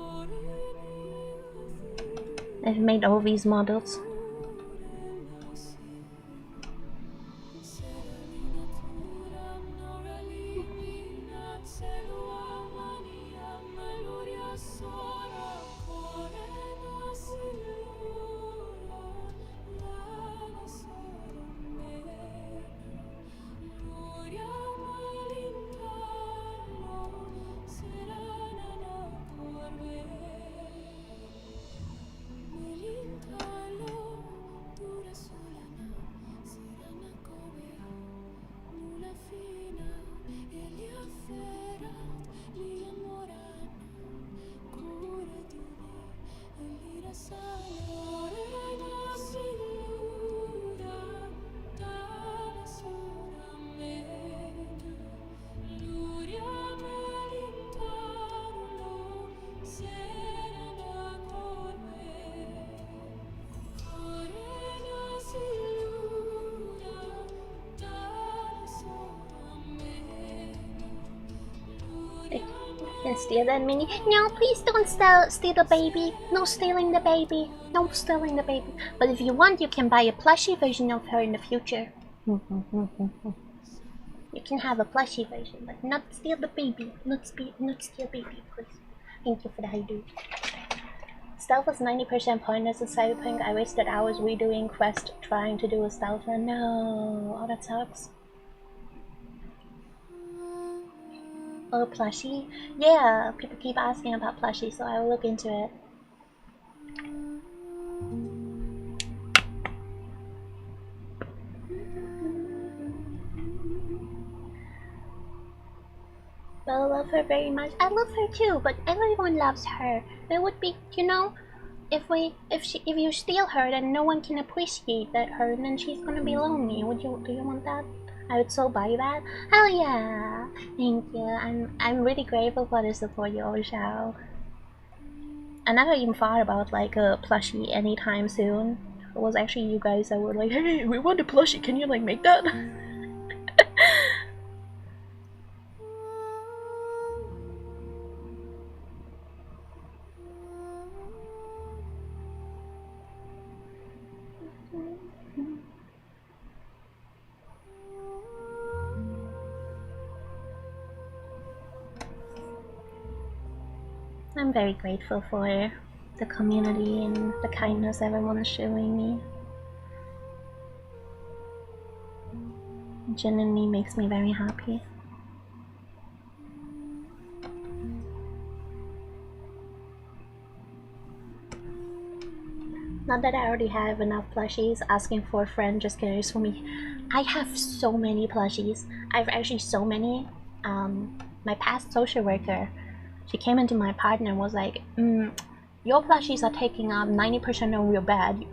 I've made all these models. Steal that mini. No, please don't steal the baby. No stealing the baby. No stealing the baby. But if you want, you can buy a plushie version of her in the future. You can have a plushie version, but not steal the baby. Not steal baby, please. Thank you for the hydrate. Stealth was 90% pointless in Cyberpunk. I wasted hours redoing quest trying to do a stealth run. No, oh that sucks. Oh, plushie? Yeah, people keep asking about plushie, so I will look into it. But I love her very much. I love her too, but everyone loves her. It would be, you know, if you steal her, then no one can appreciate that her, and then she's gonna be lonely. Do you want that? I would so buy that. Hell yeah! Thank you. I'm really grateful for the support, yo, Shao. I never even thought about like a plushie anytime soon. It was actually you guys that were like, hey, we want a plushie, can you like make that? I'm very grateful for the community and the kindness everyone is showing me. It genuinely makes me very happy. Not that I already have enough plushies, asking for a friend just cares for me. I have so many plushies. I've actually so many. My past social worker, she came into my apartment and was like, your plushies are taking up 90% of your bed.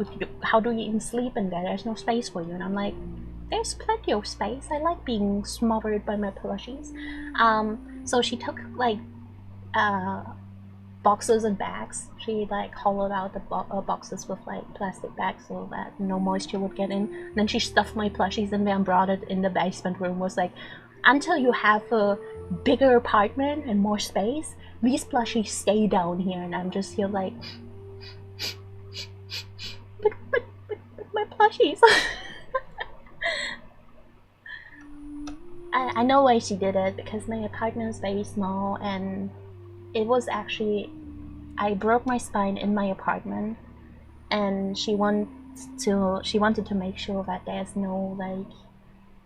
How do you even sleep in there? There's no space for you. And I'm like, there's plenty of space. I like being smothered by my plushies. So she took like boxes and bags. She like hollowed out the boxes with like plastic bags so that no moisture would get in. And then she stuffed my plushies in there and brought it in the basement room. Was like, until you have a bigger apartment and more space, these plushies stay down here. And I'm just here like, but my plushies. I know why she did it, because my apartment is very small, and it was actually, I broke my spine in my apartment, and she wanted to make sure that there's no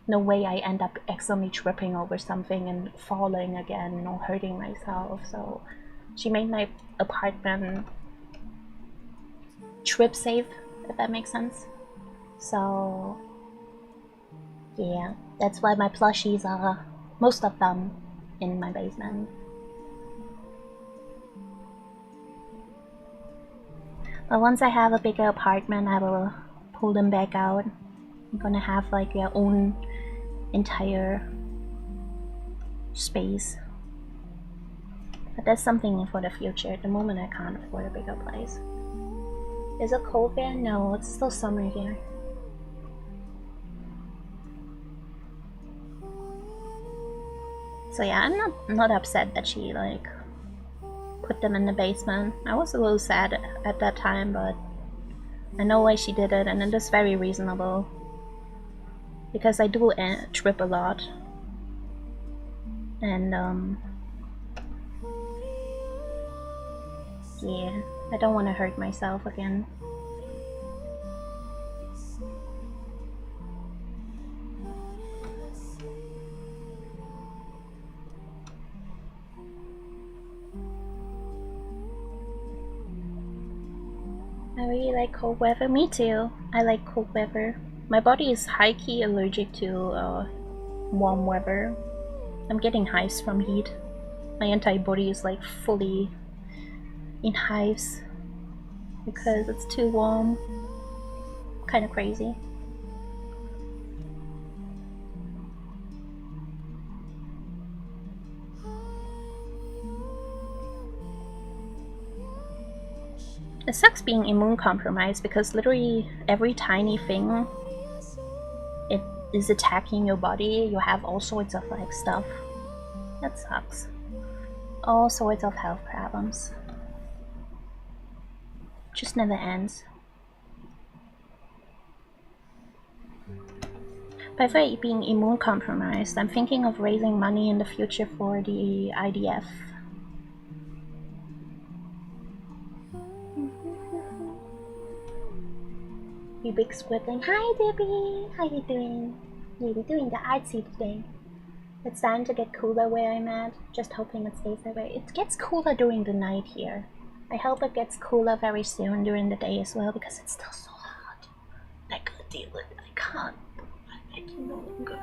way I end up accidentally tripping over something and falling again or hurting myself. So she made my apartment trip safe, if that makes sense. So yeah, that's why my plushies are, most of them, in my basement. But once I have a bigger apartment, I will pull them back out. I'm gonna have like their own entire space. But that's something for the future. At the moment I can't afford a bigger place. Is it cold there? No, it's still summer here. So yeah, I'm not upset that she like put them in the basement. I was a little sad at that time, but I know why she did it, and it is very reasonable. Because I do trip a lot. And yeah, I don't want to hurt myself again. I really like cold weather. Me too. I like cold weather. My body is high-key allergic to warm weather. I'm getting hives from heat. My entire body is like fully in hives because it's too warm. Kind of crazy. It sucks being immune compromised because literally every tiny thing it is attacking your body. You have all sorts of like stuff. That sucks. All sorts of health problems. Just never ends. By the way, being immune compromised, I'm thinking of raising money in the future for the IDF. You big squidling. Hi Debbie! How you doing? You're doing the artsy today. It's starting to get cooler where I'm at. Just hoping it stays that way. It gets cooler during the night here. I hope it gets cooler very soon during the day as well, because it's still so hot. I can't deal with it. I can't. I can no longer.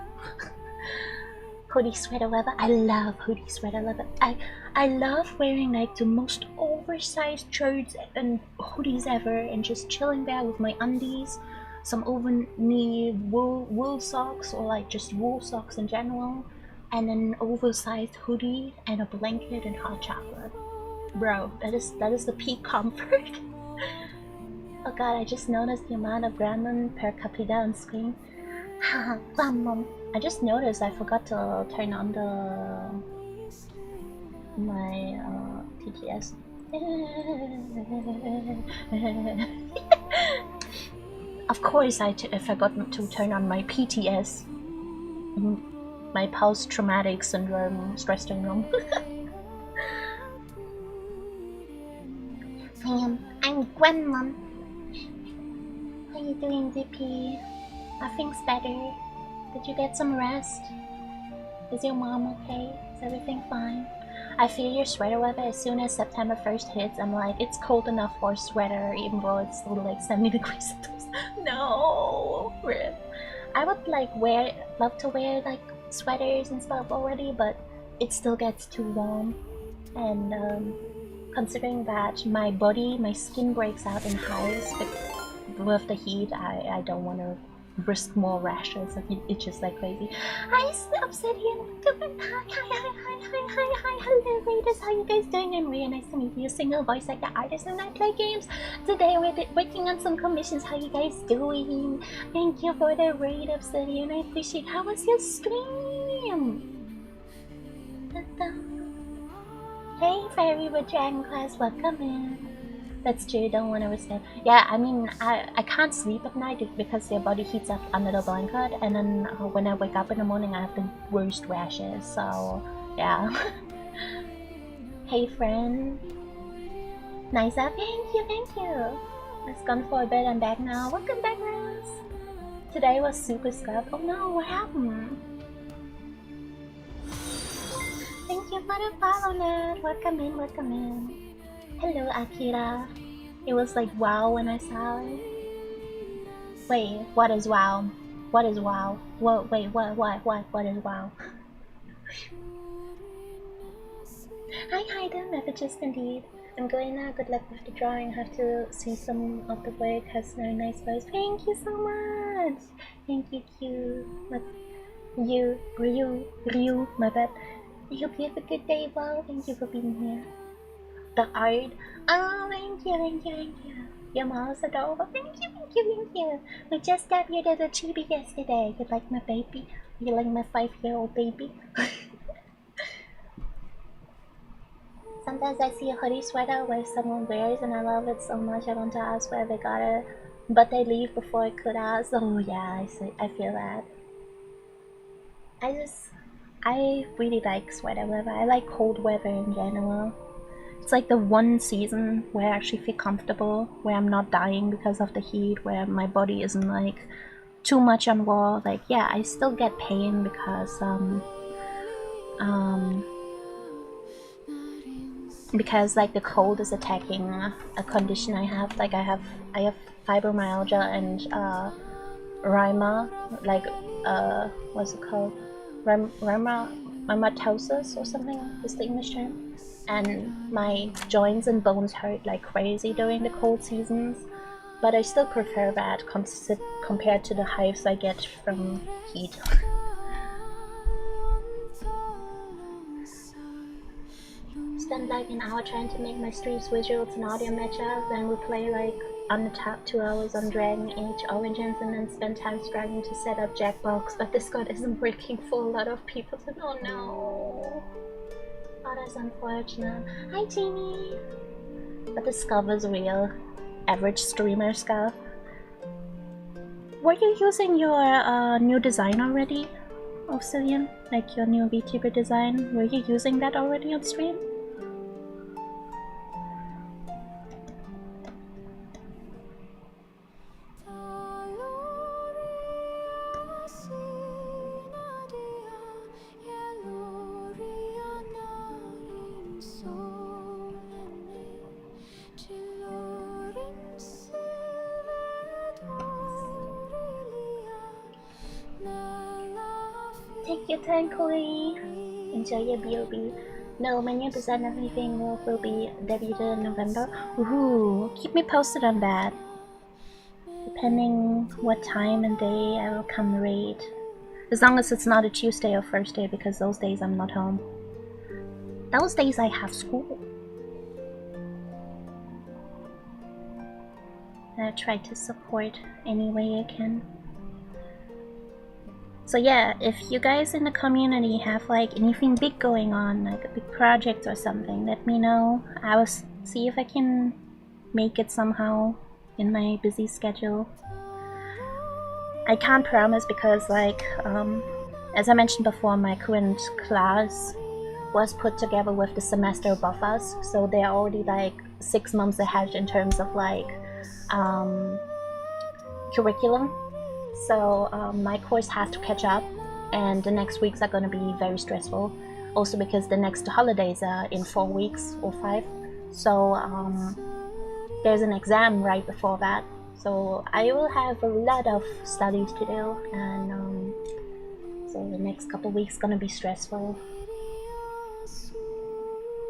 Hoodie sweater weather. I love hoodie sweater weather. I love wearing like the most oversized shirts and hoodies ever, and just chilling there with my undies, some over-knee wool socks, or like just wool socks in general, and an oversized hoodie and a blanket and hot chocolate. Bro, that is the peak comfort. Oh god, I just noticed the amount of gremlin per capita on screen. Haha, I just noticed I forgot to turn on my TTS. Of course I forgot to turn on my PTS. My post-traumatic syndrome, stress syndrome. I'm Gremlin. How you doing, DP? Are things better? Did you get some rest? Is your mom okay? Is everything fine? I feel your sweater weather. As soon as September 1st hits, I'm like, it's cold enough for a sweater, even though it's still like 70 degrees. No, rip. I would like love to wear like sweaters and stuff already, but it still gets too warm. And considering that my skin breaks out in hives with the heat, I don't want to risk more rashes. It's just like crazy. Hi, Obsidian. Hi, hello, Raiders. How you guys doing? I'm really nice to meet you. Single voice like the artist and I play games. Today we're working on some commissions. How you guys doing? Thank you for the raid, Obsidian. I appreciate. How was your stream? Hey, Fairy with Dragon Class. Welcome in. That's true, don't want to risk it. Yeah, I mean, I can't sleep at night because your body heats up under the blanket, and then when I wake up in the morning I have the worst rashes, so yeah. Hey friend. Nice up, thank you. I was gone for a bit, I'm back now. Welcome back, Rose. Today was super scuffed. Oh no, what happened? Thank you for the follow, Ned. Welcome in. Hello, Akira. It was like wow when I saw it. Wait, what is wow? What is wow? What? Wait, what is wow? Hi, the messages indeed. I'm going now. Good luck with the drawing. Have to see some of the work. Has very nice voice. Thank you so much. Thank you, Q. Ryu, my bad. I hope you have a good day, Wow. Thank you for being here. The art. Oh, thank you. Your mom's adorable. Thank you. We just debuted a chibi yesterday. You like my baby? You like my 5-year-old baby? Sometimes I see a hoodie sweater where someone wears and I love it so much I want to ask where they got it, but they leave before I could ask. Oh yeah, I feel that. I really like sweater weather. I like cold weather in general. It's like the one season where I actually feel comfortable, where I'm not dying because of the heat, where my body isn't like too much on wall. Like yeah, I still get pain because like the cold is attacking a condition I have. Like I have fibromyalgia and rheuma, like what's it called? Rheumatosis or something is the English term. And my joints and bones hurt like crazy during the cold seasons, but I still prefer that compared to the hives I get from heat. Spend like an hour trying to make my streams visuals and audio match up, then we play like on the top 2 hours on Dragon Age Origins, and then spend time struggling to set up Jackbox, but Discord isn't working for a lot of people, so oh no. Oh, that's unfortunate. Hi, Jamie! But the scuff is real. Average streamer scuff. Were you using your new design already, Obsidian? Like your new VTuber design? Were you using that already on stream? Take your time, Corey. Enjoy your BOB. No, my new design and everything will be debuted in November. Ooh, keep me posted on that. Depending what time and day I will come raid. As long as it's not a Tuesday or Thursday, because those days I'm not home. Those days I have school. I try to support any way I can. So yeah, if you guys in the community have like anything big going on, like a big project or something, let me know. I will see if I can make it somehow in my busy schedule. I can't promise because like, as I mentioned before, my current class was put together with the semester above us, so they're already like 6 months ahead in terms of like curriculum. So my course has to catch up, and the next weeks are going to be very stressful. Also because the next holidays are in 4 weeks or 5. So there's an exam right before that. So I will have a lot of studies to do, and so the next couple weeks gonna be stressful.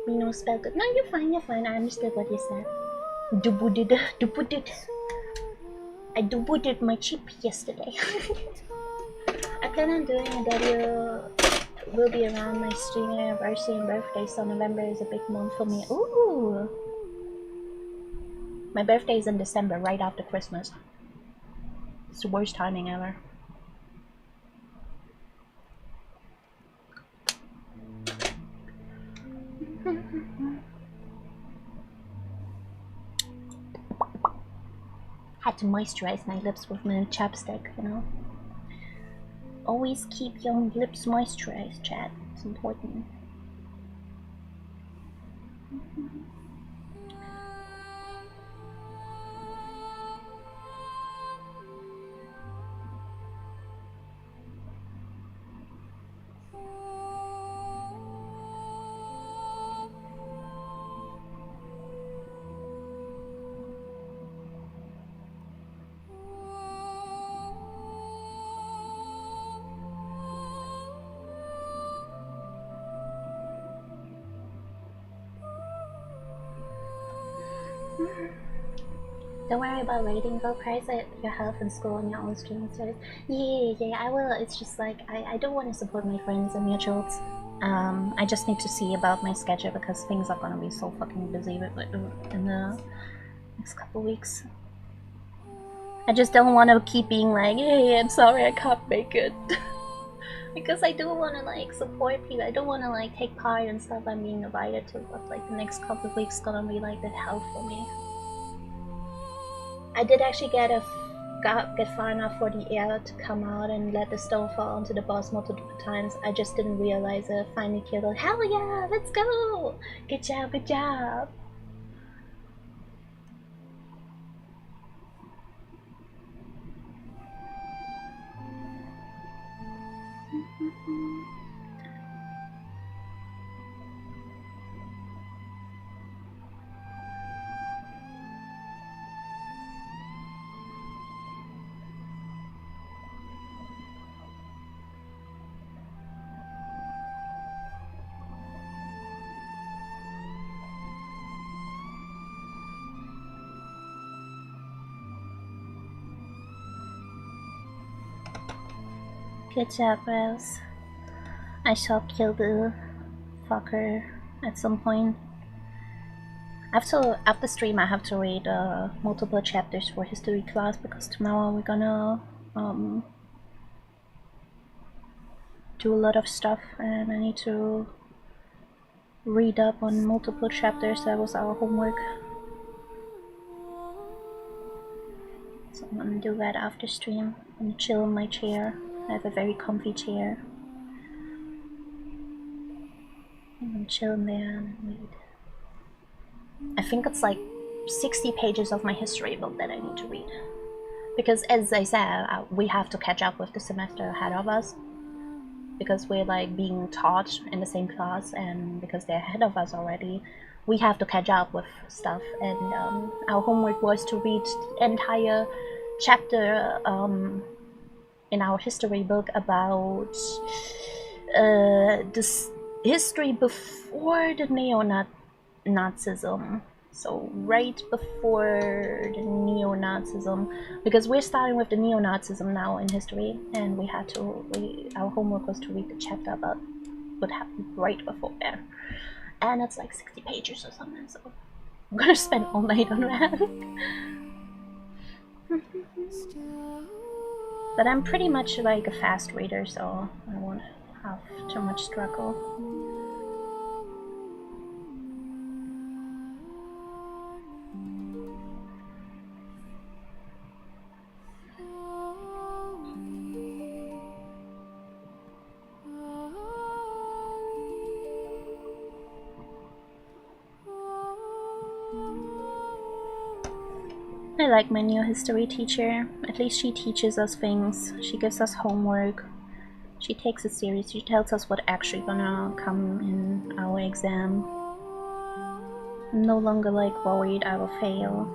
You know, spell good. No, you're fine. I understood what you said. Dubooted. I dubooted my chip yesterday. I plan on doing a W. Will be around my stream anniversary and birthday, so November is a big month for me. Ooh! My birthday is in December, right after Christmas. It's the worst timing ever. Had to moisturize my lips with my chapstick, you know. Always keep your lips moisturized, chat. It's important. Don't worry about rating, go prioritize your health and school on your own streaming service. Yeah, I will. It's just like, I don't want to support my friends and mutuals. I just need to see about my schedule because things are gonna be so fucking busy in the next couple weeks. I just don't want to keep being like, hey, I'm sorry I can't make it. Because I do want to like support people. I don't want to like take part in stuff I'm being invited to, but like the next couple of weeks gonna be like the hell for me. I did actually get far enough for the air to come out and let the stone fall onto the boss multiple times. I just didn't realize it. Finally killed it. Hell yeah, let's go! Good job, good job. Good job, Rose. I shall kill the fucker at some point. After stream, I have to read multiple chapters for history class because tomorrow we're gonna do a lot of stuff and I need to read up on multiple chapters. That was our homework. So I'm gonna do that after stream. I'm gonna chill in my chair. I have a very comfy chair. I'm gonna chill in there and read. I think it's like 60 pages of my history book that I need to read. Because as I said, we have to catch up with the semester ahead of us. Because we're like being taught in the same class and because they're ahead of us already, we have to catch up with stuff. And our homework was to read the entire chapter in our history book about this history before the neo-Nazism. So right before the neo-Nazism, because we're starting with the neo-Nazism now in history, and we had to, our homework was to read the chapter about what happened right before there. And it's like 60 pages or something, so I'm gonna spend all night on that. But I'm pretty much like a fast reader, so I won't have too much struggle. I like my new history teacher. At least she teaches us things. She gives us homework. She takes it serious. She tells us what actually gonna come in our exam. I'm no longer like worried I will fail.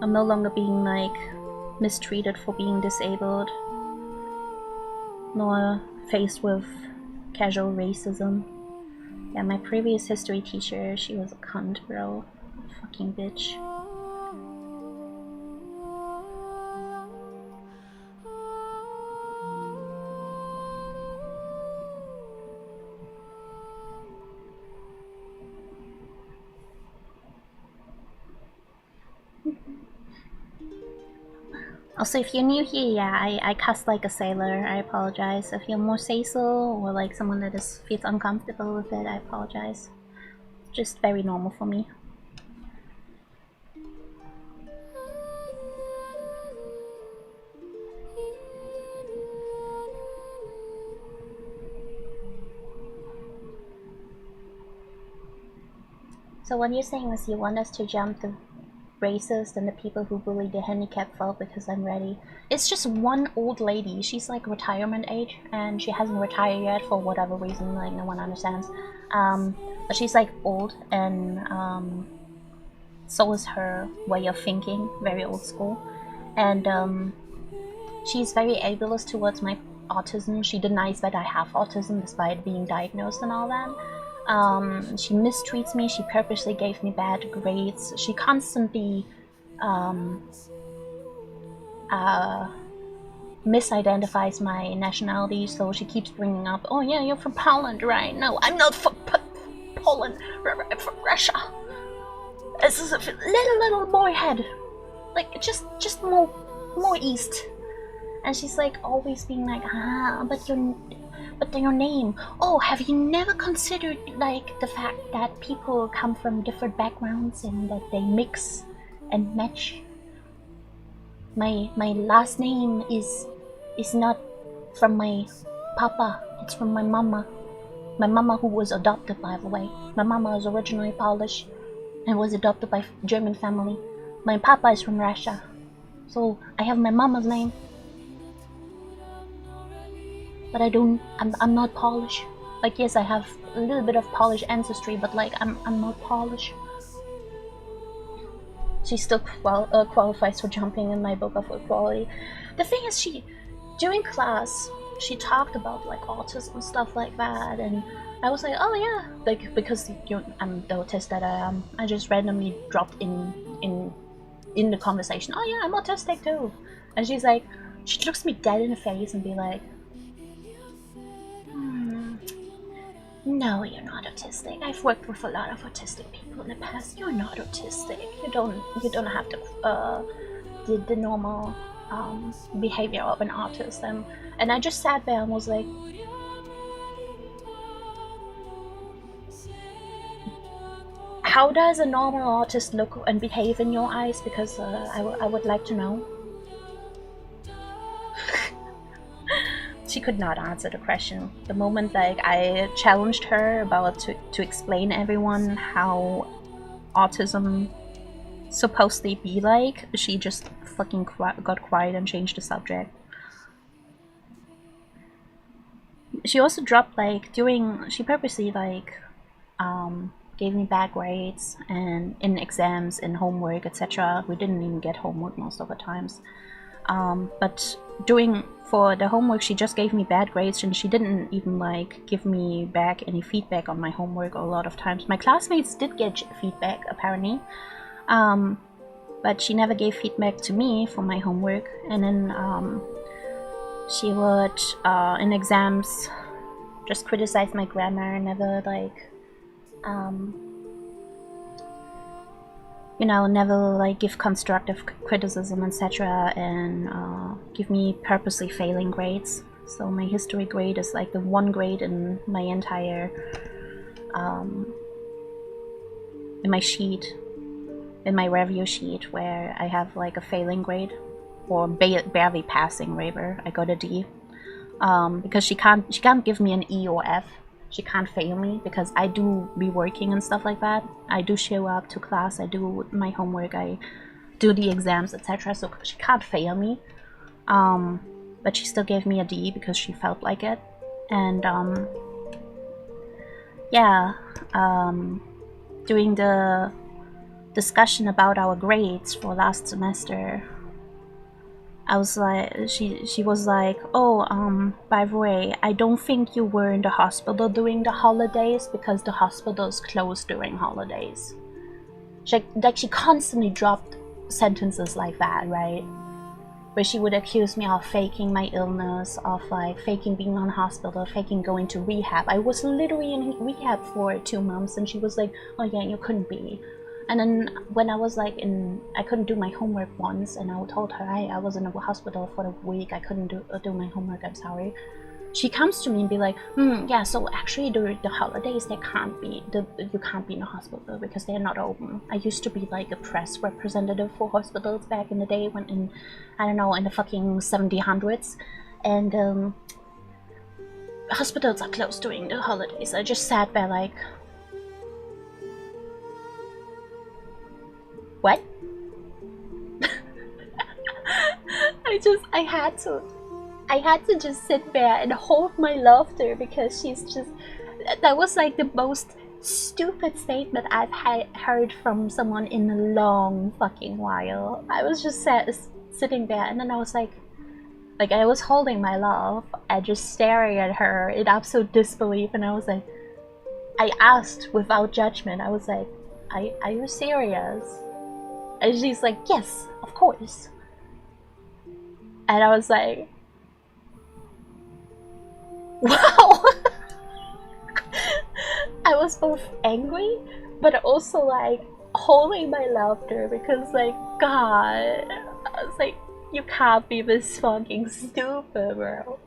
I'm no longer being like mistreated for being disabled, nor faced with casual racism. Yeah, my previous history teacher, she was a cunt, bro. Fucking bitch. Also, if you're new here, yeah, I cuss like a sailor. I apologize. If you're more say-so, or like someone that feels uncomfortable with it, I apologize. It's just very normal for me. So what you're saying is you want us to jump the racist and the people who bully the handicapped folk because I'm ready. It's just one old lady. She's like retirement age and she hasn't retired yet for whatever reason, like no one understands. But she's like old and so is her way of thinking, very old school. And she's very ableist towards my autism. She denies that I have autism despite being diagnosed and all that. She mistreats me. She purposely gave me bad grades. She constantly misidentifies my nationality, so she keeps bringing up, oh yeah, you're from Poland, right? No, I'm not from Poland. I'm from Russia. This is a little boy head, like just more east. And she's like always being like, but your name. Oh, have you never considered like the fact that people come from different backgrounds and that they mix and match? My last name is not from my papa. It's from my mama. My mama, who was adopted, by the way. My mama is originally Polish and was adopted by German family. My papa is from Russia, so I have my mama's name. But I'm not Polish. Like, yes, I have a little bit of Polish ancestry, but like, I'm not Polish. She still qualifies for jumping in my book of equality. The thing is, during class, she talked about like autism and stuff like that, and I was like, oh yeah, like, because I'm the autist that I just randomly dropped in the conversation. Oh yeah, I'm autistic too. And she's like, she looks me dead in the face and be like, no, you're not autistic. I've worked with a lot of autistic people in the past. You're not autistic. You don't have the normal behavior of an autist. And I just sat there and was like, how does a normal autist look and behave in your eyes? Because I would like to know. She could not answer the question. The moment like I challenged her about to explain everyone how autism supposedly be like, she just fucking got quiet and changed the subject. She also dropped like she purposely like gave me bad grades and in exams and homework, etc. We didn't even get homework most of the times. But for the homework, she just gave me bad grades, and she didn't even like give me back any feedback on my homework. A lot of times my classmates did get feedback apparently, but she never gave feedback to me for my homework. And then she would in exams just criticize my grammar, never like you know, never like give constructive criticism, etc., and give me purposely failing grades. So my history grade is like the one grade in my entire in my sheet, in my review sheet, where I have like a failing grade or barely passing, rather. I got a D, because she can't give me an E or F. She can't fail me because I do be working and stuff like that. I do show up to class, I do my homework, I do the exams, etc. So she can't fail me. But she still gave me a D because she felt like it. And yeah, during the discussion about our grades for last semester, I was like, she was like, oh, by the way, I don't think you were in the hospital during the holidays because the hospital is closed during holidays. She constantly dropped sentences like that, right? Where she would accuse me of faking my illness, of like faking being on hospital, faking going to rehab. I was literally in rehab for 2 months, and she was like, oh yeah, you couldn't be. And then when I was like I couldn't do my homework once, and I told her I was in a hospital for a week, I couldn't do my homework, I'm sorry. She comes to me and be like, yeah, so actually during the holidays you can't be in the hospital because they're not open. I used to be like a press representative for hospitals back in the day, when in, I don't know, in the fucking 1700s, and hospitals are closed during the holidays. I just sat there like, what? I had to just sit there and hold my laughter, because that was like the most stupid statement I've heard from someone in a long fucking while. I was just sitting there, and then I was like I was holding my laugh and just staring at her in absolute disbelief, and I was like, I asked without judgment, I was like, are you serious? And she's like, yes, of course. And I was like, wow. I was both angry, but also like holding my laughter, because like, God, I was like, you can't be this fucking stupid, bro.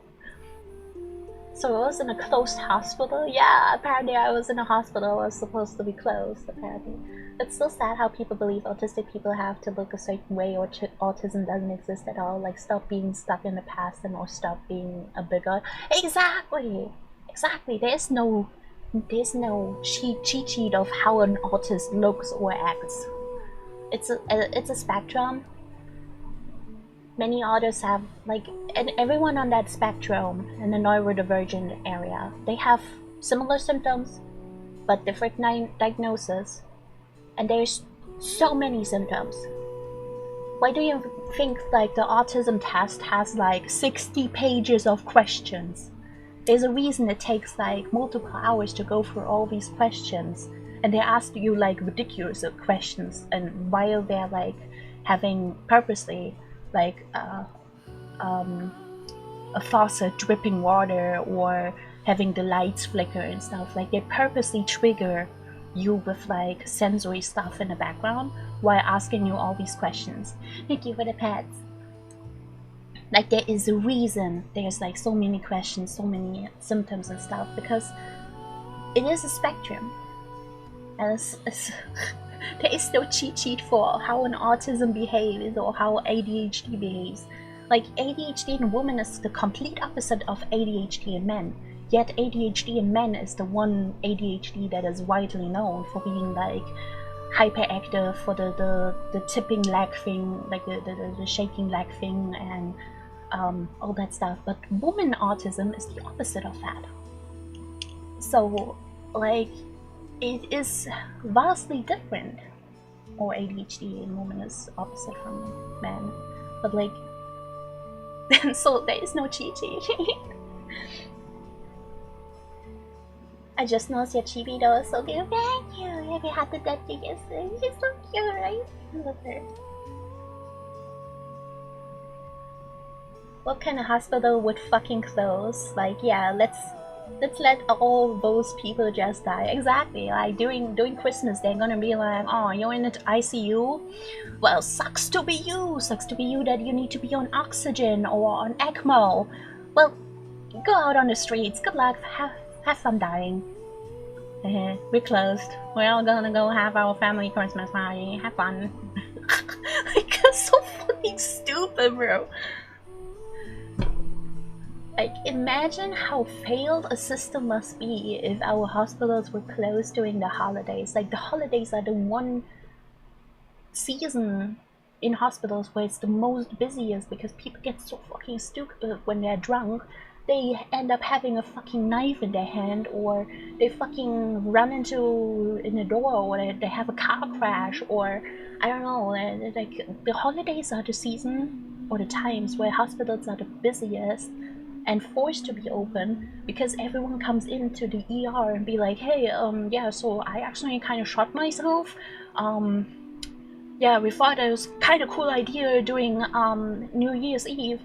So I was in a closed hospital? Yeah, apparently I was in a hospital. I was supposed to be closed, apparently. It's so sad how people believe autistic people have to look a certain way, or autism doesn't exist at all. Like, stop being stuck in the past, and or stop being a bigot. Exactly! Exactly. There's no cheat sheet of how an autist looks or acts. It's a spectrum. Many others have, like, and everyone on that spectrum in the neurodivergent area, they have similar symptoms but different diagnoses, and there's so many symptoms. Why do you think like the autism test has like 60 pages of questions? There's a reason it takes like multiple hours to go through all these questions, and they ask you like ridiculous questions, and while they're like having purposely like a faucet dripping water, or having the lights flicker and stuff, like they purposely trigger you with like sensory stuff in the background while asking you all these questions. Thank you for the pets. Like, there is a reason there's like so many questions, so many symptoms and stuff, because it is a spectrum, and there is no cheat sheet for how an autism behaves or how ADHD behaves. Like, ADHD in women is the complete opposite of ADHD in men. Yet ADHD in men is the one ADHD that is widely known for being like hyperactive, for the tipping leg thing, like the shaking leg thing, and all that stuff. But woman autism is the opposite of that. So like, it is vastly different. Or ADHD in women is opposite from men. But like, So there is no cheating. I just noticed your chibi though, so cute. Thank you. Have you had the dead yesterday? She's so cute, right? I love her. What kind of hospital would fucking close? Like, yeah, let's let all those people just die. Exactly. Like during Christmas, they're gonna be like, oh, you're in the ICU. Well, sucks to be you. Sucks to be you that you need to be on oxygen or on ECMO. Well, go out on the streets. Good luck. Have fun dying. We're closed. We're all gonna go have our family Christmas party. Have fun. Like, that's so fucking stupid, bro. Like, imagine how failed a system must be if our hospitals were closed during the holidays. Like, the holidays are the one season in hospitals where it's the most busiest because people get so fucking stupid when they're drunk. They end up having a fucking knife in their hand, or they fucking run in a door, or they have a car crash, or I don't know. Like, the holidays are the season or the times where hospitals are the busiest and forced to be open because everyone comes into the ER and be like, hey, yeah, so I actually kind of shot myself. Yeah, we thought it was kind of cool idea during New Year's Eve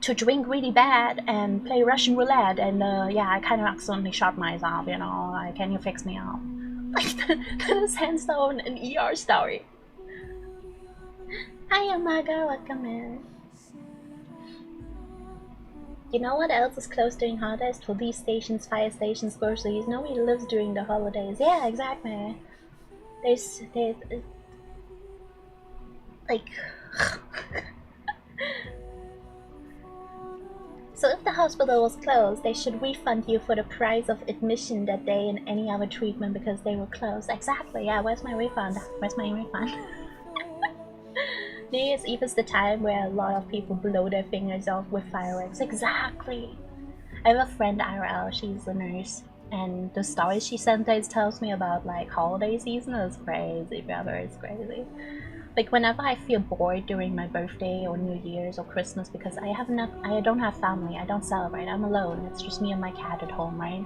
to drink really bad and play Russian roulette, and yeah, I kind of accidentally shot myself, you know, like, can you fix me up? Like, that is hands down an ER story. Hi, Amaga, welcome in. You know what else is closed during holidays? Police stations, fire stations, groceries. Nobody lives during the holidays. Yeah, exactly. There's like... So if the hospital was closed, they should refund you for the price of admission that day and any other treatment because they were closed. Exactly, yeah, where's my refund? Where's my refund? New Year's Eve is the time where a lot of people blow their fingers off with fireworks. Exactly. I have a friend IRL, she's a nurse, and the stories she sometimes tells me about like holiday season is crazy, brother, it's crazy. Like whenever I feel bored during my birthday or New Year's or Christmas, because I don't have family, I don't celebrate, I'm alone, it's just me and my cat at home, right?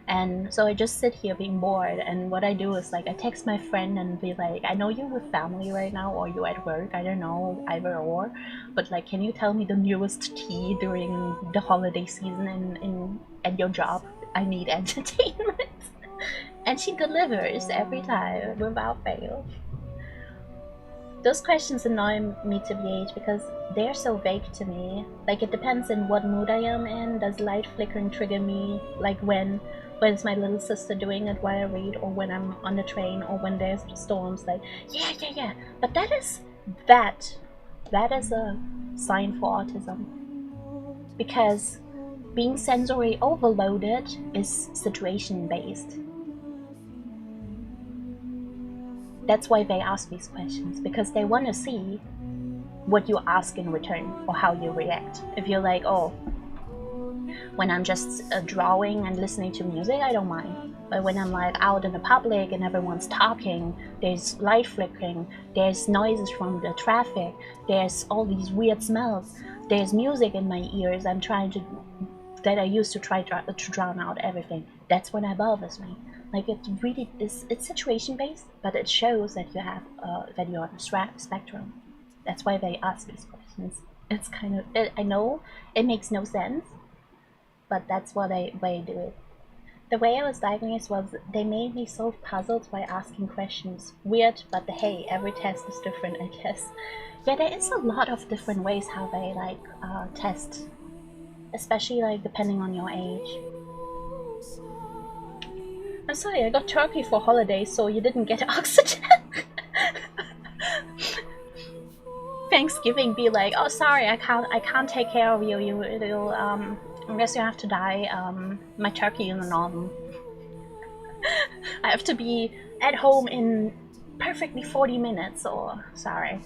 And so I just sit here being bored, and what I do is like I text my friend and be like, I know you're with family right now or you're at work, I don't know, either or, but like, can you tell me the newest tea during the holiday season at your job? I need entertainment. And she delivers every time without fail. Those questions annoy me to BH because they're so vague to me. Like, it depends in what mood I am in. Does light flickering trigger me? Like when's my little sister doing it while I read, or when I'm on the train, or when there's storms, like, yeah. But that is a sign for autism. Because being sensory overloaded is situation based. That's why they ask these questions, because they want to see what you ask in return or how you react. If you're like, oh, when I'm just drawing and listening to music, I don't mind. But when I'm like out in the public and everyone's talking, there's light flickering, there's noises from the traffic, there's all these weird smells, there's music in my ears that I used to try to drown out everything. That's when it bothers me. Like, it's situation based, but it shows that you have that you're on a spectrum. That's why they ask these questions. It's kind of, I know it makes no sense, but that's why they do it. The way I was diagnosed was they made me solve puzzles by asking questions. Weird, but hey, every test is different, I guess. Yeah, there is a lot of different ways how they like test, especially like depending on your age. I'm sorry, I got turkey for holidays, so you didn't get oxygen. Thanksgiving be like, oh sorry, I can't take care of you. You'll I guess you have to die. My turkey in the oven. I have to be at home in perfectly 40 minutes, or sorry.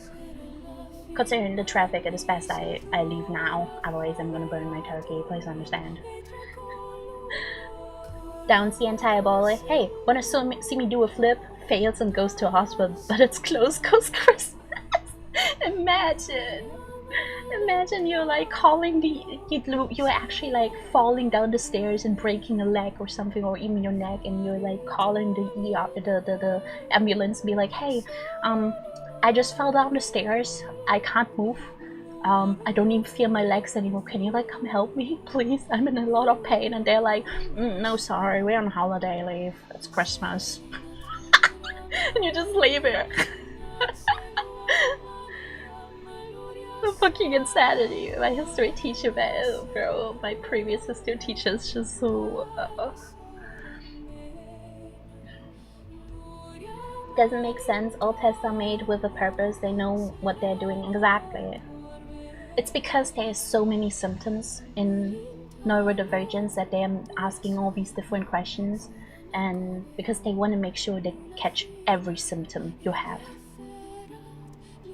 Considering the traffic, it is best I leave now, otherwise I'm gonna burn my turkey, please understand. Downs the entire ball. Hey, wanna see me do a flip? Fails and goes to a hospital, but it's closed, goes Christmas. Imagine. Imagine you're like calling you're actually like falling down the stairs and breaking a leg or something, or even your neck, and you're like calling the the ambulance, be like, hey, I just fell down the stairs, I can't move, I don't even feel my legs anymore, can you like come help me please, I'm in a lot of pain. And they're like, no sorry, we're on holiday leave, it's Christmas. And you just leave it. The fucking insanity. My history teacher, bro, my previous history teacher is just so doesn't make sense. All tests are made with a purpose, they know what they're doing exactly. It's because there's so many symptoms in neurodivergence that they're asking all these different questions, and because they want to make sure they catch every symptom you have.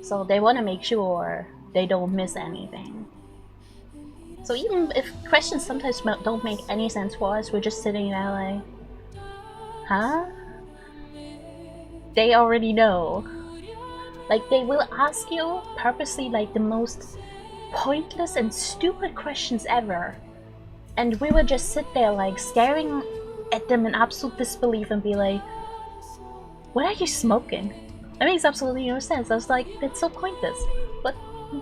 So they want to make sure they don't miss anything. So even if questions sometimes don't make any sense for us, we're just sitting there like, huh? They already know. Like, they will ask you purposely like the most pointless and stupid questions ever, and we would just sit there like staring at them in absolute disbelief and be like, what are you smoking? That makes absolutely no sense. I was like, it's so pointless, but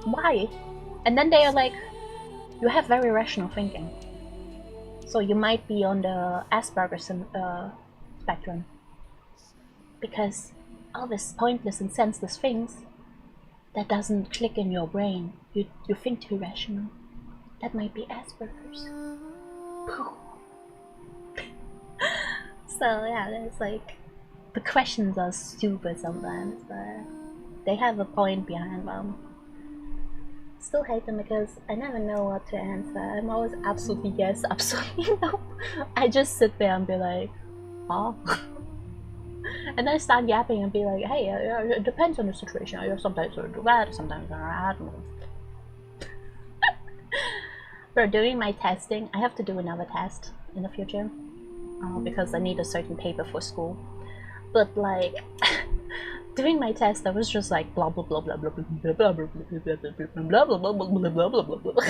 why? And then they are like, you have very rational thinking, so you might be on the Asperger's spectrum, because all this pointless and senseless things that doesn't click in your brain, you think too rational, that might be Asperger's. So yeah, there's like, the questions are stupid sometimes, but they have a point behind them. Still hate them because I never know what to answer. I'm always absolutely yes, absolutely no. I just sit there and be like, oh. And then I start yapping and be like, hey, it depends on the situation. Sometimes I do that, sometimes I don't know. For doing my testing, I have to do another test in the future because I need a certain paper for school. But like, doing my test, I was just like blah blah blah blah blah blah blah blah blah blah blah blah blah blah blah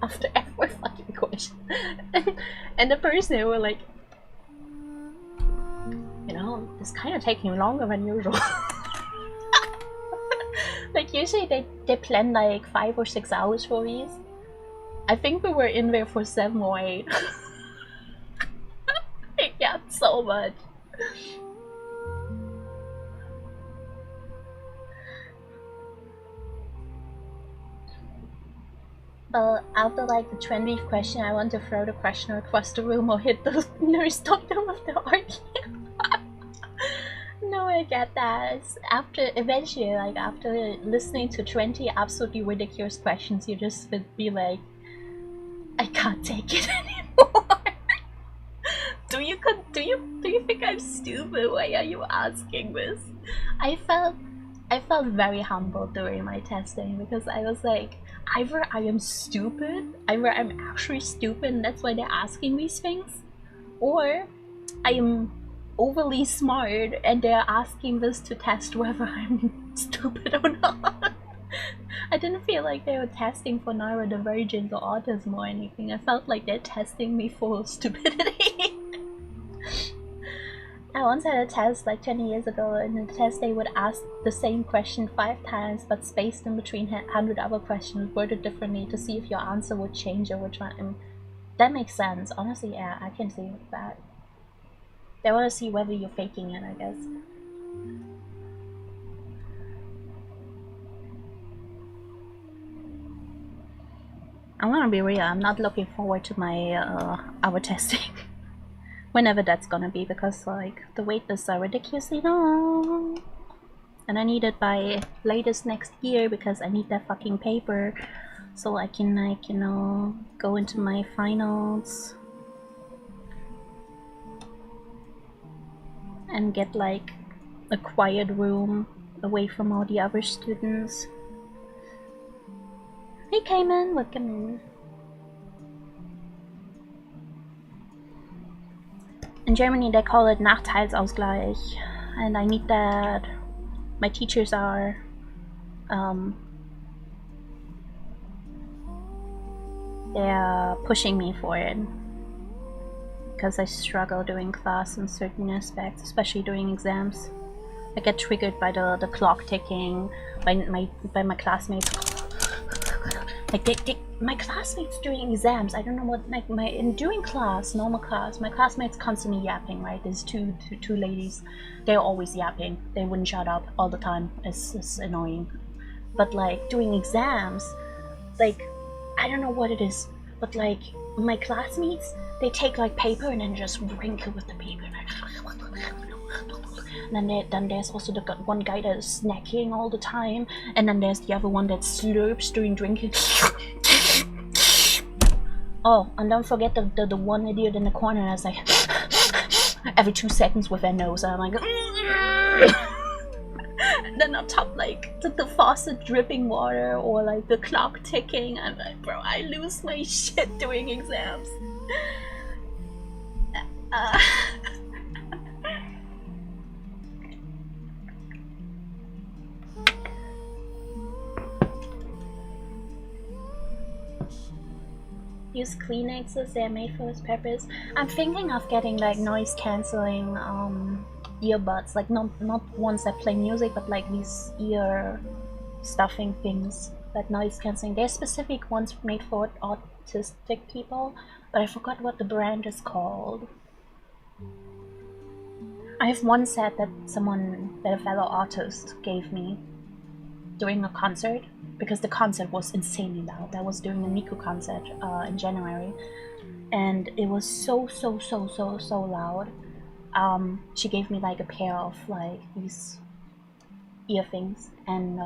after every fucking question, and the person they were like, you know, it's kind of taking longer than usual. Like usually they plan like 5 or 6 hours for these. I think we were in there for 7 or 8. It got so much. But after like the 20th question, I want to throw the questioner across the room or hit the nurse doctor with the RQ. No, I get that. It's after eventually, like after listening to 20 absolutely ridiculous questions, you just would be like, I can't take it anymore. Do you think I'm stupid? Why are you asking this? I felt very humbled during my testing because I was like, either I am stupid, either I'm actually stupid and that's why they're asking these things, or I am overly smart and they're asking this to test whether I'm stupid or not. I didn't feel like they were testing for neurodivergence or autism or anything. I felt like they're testing me for stupidity. I once had a test like 20 years ago, and in the test they would ask the same question 5 times but spaced in between 100 other questions worded differently to see if your answer would change over time. And that makes sense. Honestly, yeah, I can see that. They want to see whether you're faking it, I guess. I want to be real, I'm not looking forward to my hour testing. Whenever that's gonna be, because like the wait lists are ridiculously long. And I need it by latest next year because I need that fucking paper so I can, like, you know, go into my finals and get like a quiet room away from all the other students. Hey Cayman, welcome in. In Germany they call it Nachteilsausgleich, and I need that. My teachers are they're pushing me for it. Because I struggle doing class in certain aspects, especially during exams. I get triggered by the clock ticking, by my classmates. Like my classmates during exams, I don't know what, like during class, normal class, my classmates constantly yapping, right? There's two ladies, they're always yapping. They wouldn't shut up all the time. It's annoying. But like during exams, like I don't know what it is, but like my classmates, they take like paper and then just wrinkle with the paper. And then there's also the one guy that is snacking all the time, and then there's the other one that slurps during drinking. Oh, and don't forget the one idiot in the corner that's like every 2 seconds with their nose, and I'm like and then on top, like the faucet dripping water or like the clock ticking. I'm like, bro, I lose my shit doing exams. Use Kleenexes, they're made for this purpose. I'm thinking of getting like noise cancelling earbuds, like not ones that play music, but like these ear stuffing things that noise cancelling. There's specific ones made for autistic people, but I forgot what the brand is called. I have one set that a fellow artist gave me during a concert, because the concert was insanely loud. I was doing a Miku concert in January, and it was so loud. She gave me like a pair of like these ear things, and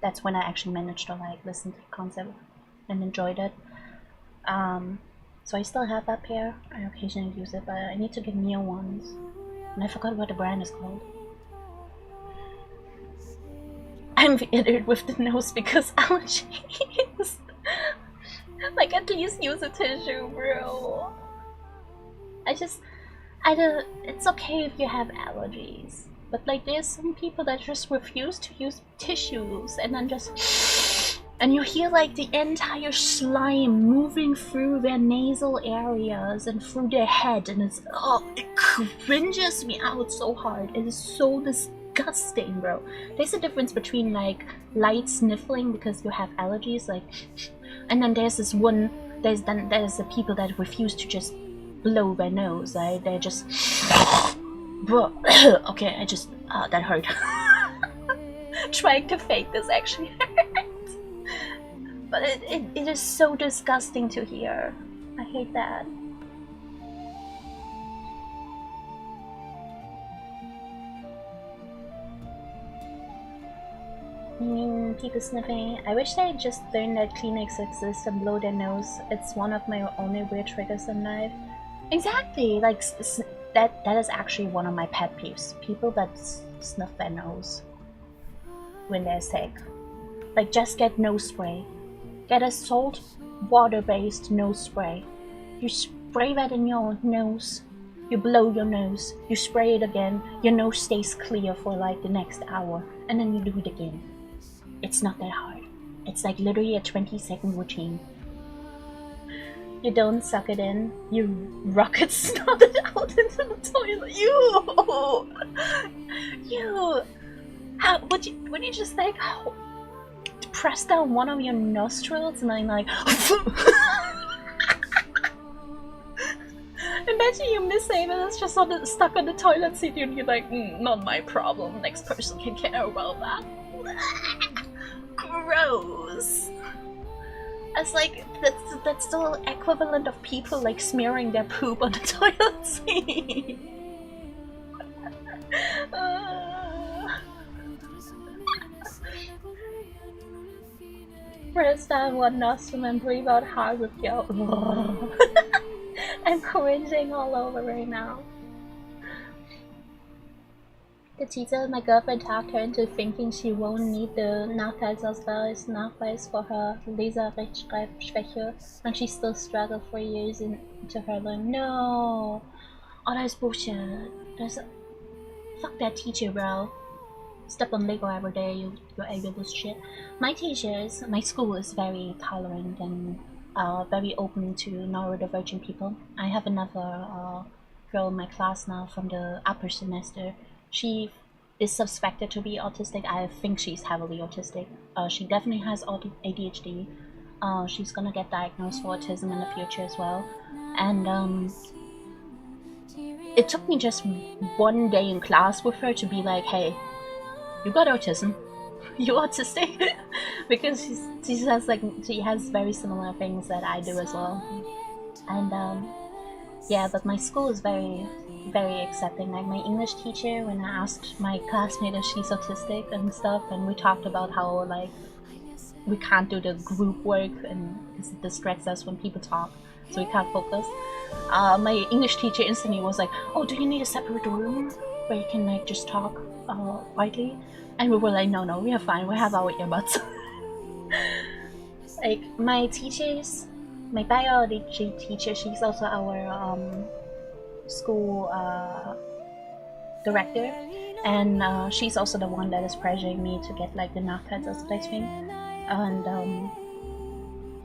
that's when I actually managed to like listen to the concert and enjoyed it. So I still have that pair. I occasionally use it, but I need to get new ones, and I forgot what the brand is called. I'm weird with the nose because allergies. Like, at least use a tissue, bro. It's okay if you have allergies, but like there's some people that just refuse to use tissues, and then and you hear like the entire slime moving through their nasal areas and through their head, and it cringes me out so hard. It is so disgusting, bro. There's a difference between like light sniffling because you have allergies, like, and then there's this one. There's the people that refuse to just blow their nose. Right? They're just, bro. Okay, I just that hurt. Trying to fake this actually hurts, but it is so disgusting to hear. I hate that. You mean people sniffing? I wish I just learned that Kleenex exists and blow their nose. It's one of my only weird triggers in life. Exactly, like that is actually one of my pet peeves. People that snuff their nose when they're sick. Like, just get nose spray. Get a salt water-based nose spray. You spray that in your nose. You blow your nose. You spray it again. Your nose stays clear for like the next hour, and then you do it again. It's not that hard. It's like literally a 20-second routine. You don't suck it in. You rocket snort it out into the toilet. You. How would you just like press down one of your nostrils and then like? Imagine you miss it and it's just stuck on the toilet seat and you're like, not my problem. Next person can care about that. Gross. It's like that's the equivalent of people like smearing their poop on the toilet seat. Press down one nostril and breathe out hard with your. I'm cringing all over right now. The teacher, my girlfriend, talked her into thinking she won't need the Nachweis for her Leserechtschreibschwäche, and she still struggled for years into her learning. No! Oh, that's bullshit. Fuck that teacher, bro. Step on Lego every day, you're able to shit. My teachers, my school is very tolerant and very open to neurodivergent people. I have another girl in my class now from the upper semester. She is suspected to be autistic. I think she's heavily autistic. She definitely has ADHD. She's gonna get diagnosed for autism in the future as well. And it took me just one day in class with her to be like, hey, you got autism. You're autistic. Because she has very similar things that I do as well. And yeah, but my school is very, very accepting. Like my English teacher, when I asked my classmate if she's autistic and stuff, and we talked about how like we can't do the group work and it distracts us when people talk, so we can't focus. My English teacher instantly was like, oh, do you need a separate room where you can like just talk quietly? And we were like, no, we are fine, we have our earbuds. Like my teachers, my biology teacher, she's also our school director, and she's also the one that is pressuring me to get like the knock pads as a thing. And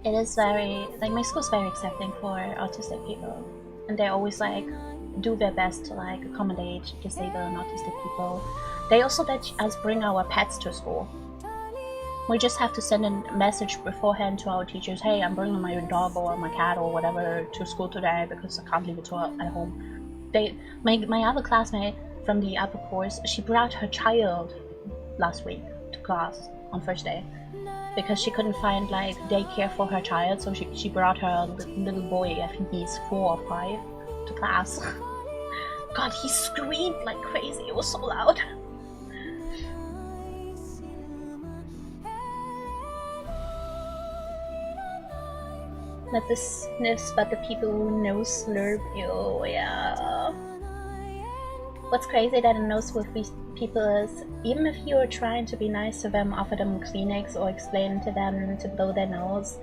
it is very, like my school's very accepting for autistic people, and they always like do their best to like accommodate disabled and autistic people. They also let us bring our pets to school. We just have to send a message beforehand to our teachers, hey, I'm bringing my dog or my cat or whatever to school today because I can't leave it at home. My other classmate from the upper course, she brought her child last week to class on first day because she couldn't find like daycare for her child, so she brought her little boy, I think he's 4 or 5, to class. God, he screamed like crazy, it was so loud. Not the sniffs, but the people who know slurp you, yeah. What's crazy that I notice with these people is, even if you're trying to be nice to them, offer them Kleenex or explain to them to blow their nose,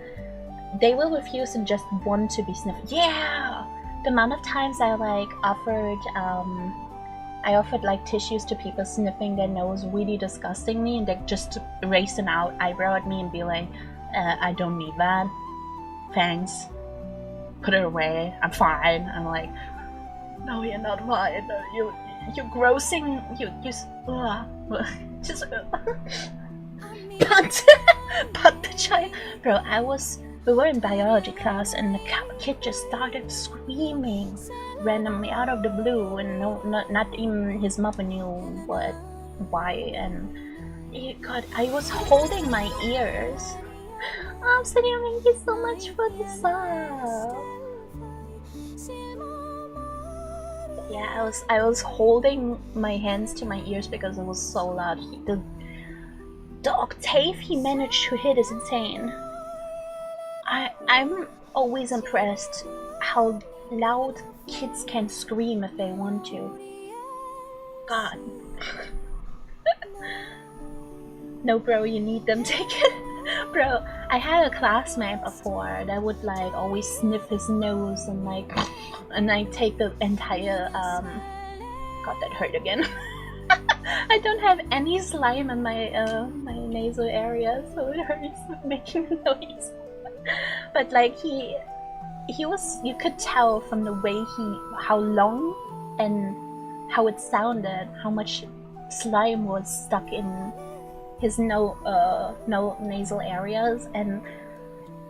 they will refuse and just want to be sniffed. Yeah! The amount of times I like offered like tissues to people sniffing their nose really disgustingly, and they just raise an eyebrow at me and be like, I don't need that. Thanks. Put it away. I'm fine. I'm like, no, you're not fine. No, you're grossing. You just but the child, bro. We were in biology class, and the kid just started screaming randomly out of the blue, and not even his mother knew why. And God, I was holding my ears. I'm sitting here, thank you so much for the sub. Yeah, I was holding my hands to my ears because it was so loud. The octave he managed to hit is insane. I'm always impressed how loud kids can scream if they want to. God. No, bro, you need them. Take it. Bro, I had a classmate before that would like always sniff his nose and like take the entire God, that hurt again. I don't have any slime in my my nasal area, so it hurts making noise. But like he was, you could tell from the way how long and how it sounded, how much slime was stuck in his no nasal areas. And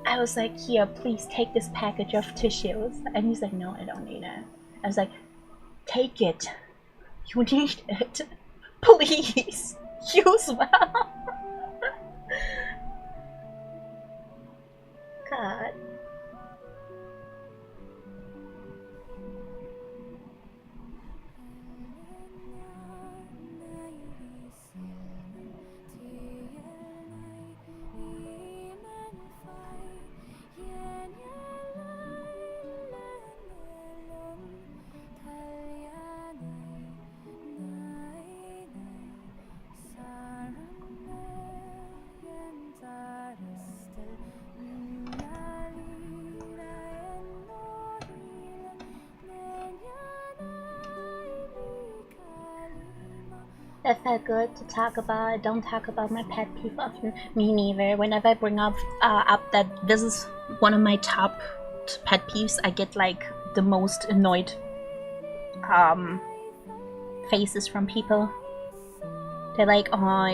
I was like, here, please take this package of tissues. And he's like, no, I don't need it. I was like, take it. You need it. Please. Use well. God. It felt good to talk about. I don't talk about my pet peeve often. Me neither. Whenever I bring up that this is one of my top pet peeves, I get like the most annoyed faces from people. They're like, oh,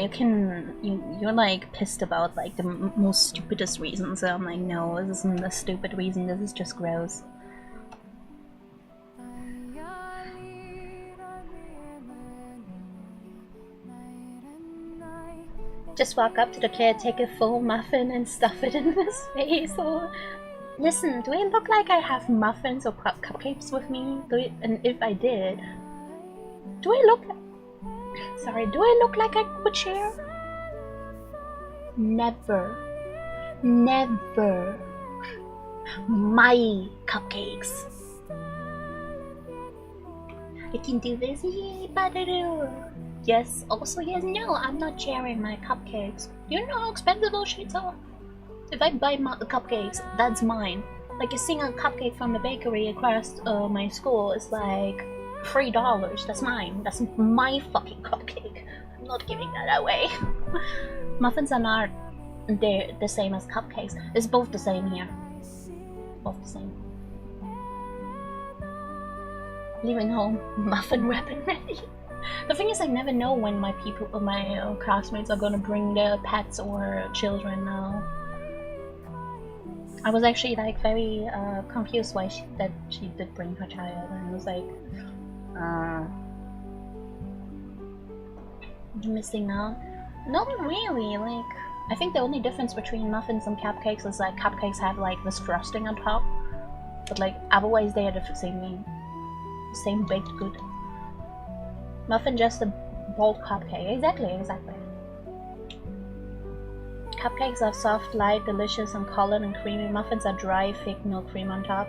you're like pissed about like the most stupidest reasons. So I'm like, no, this isn't a stupid reason, this is just gross. Just walk up to the kid, take a full muffin and stuff it in his face. Or listen, do I look like I have muffins or cupcakes with me? And if I did, do I look like I would share? Never. Never. My cupcakes. I can do this. Yes, also yes, no, I'm not sharing my cupcakes. Do you know how expensive those shits are? If I buy my cupcakes, that's mine. Like a single cupcake from the bakery across my school is like $3. That's mine. That's my fucking cupcake. I'm not giving that away. Muffins are not the same as cupcakes. It's both the same here. Both the same. Leaving home, muffin wrapping ready. The thing is, I never know when my classmates are gonna bring their pets or children now. I was actually like very confused why she did bring her child, and I was like, missing out? Not really. Like, I think the only difference between muffins and cupcakes is like cupcakes have like this frosting on top, but like otherwise they are the same baked good. Muffin just a bold cupcake. Exactly. Cupcakes are soft, light, delicious, and colored and creamy. Muffins are dry, thick milk cream on top.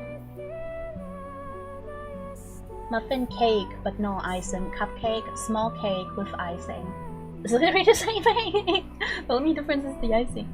Muffin cake, but no icing. Cupcake, small cake with icing. It's literally the same thing. The only difference is the icing.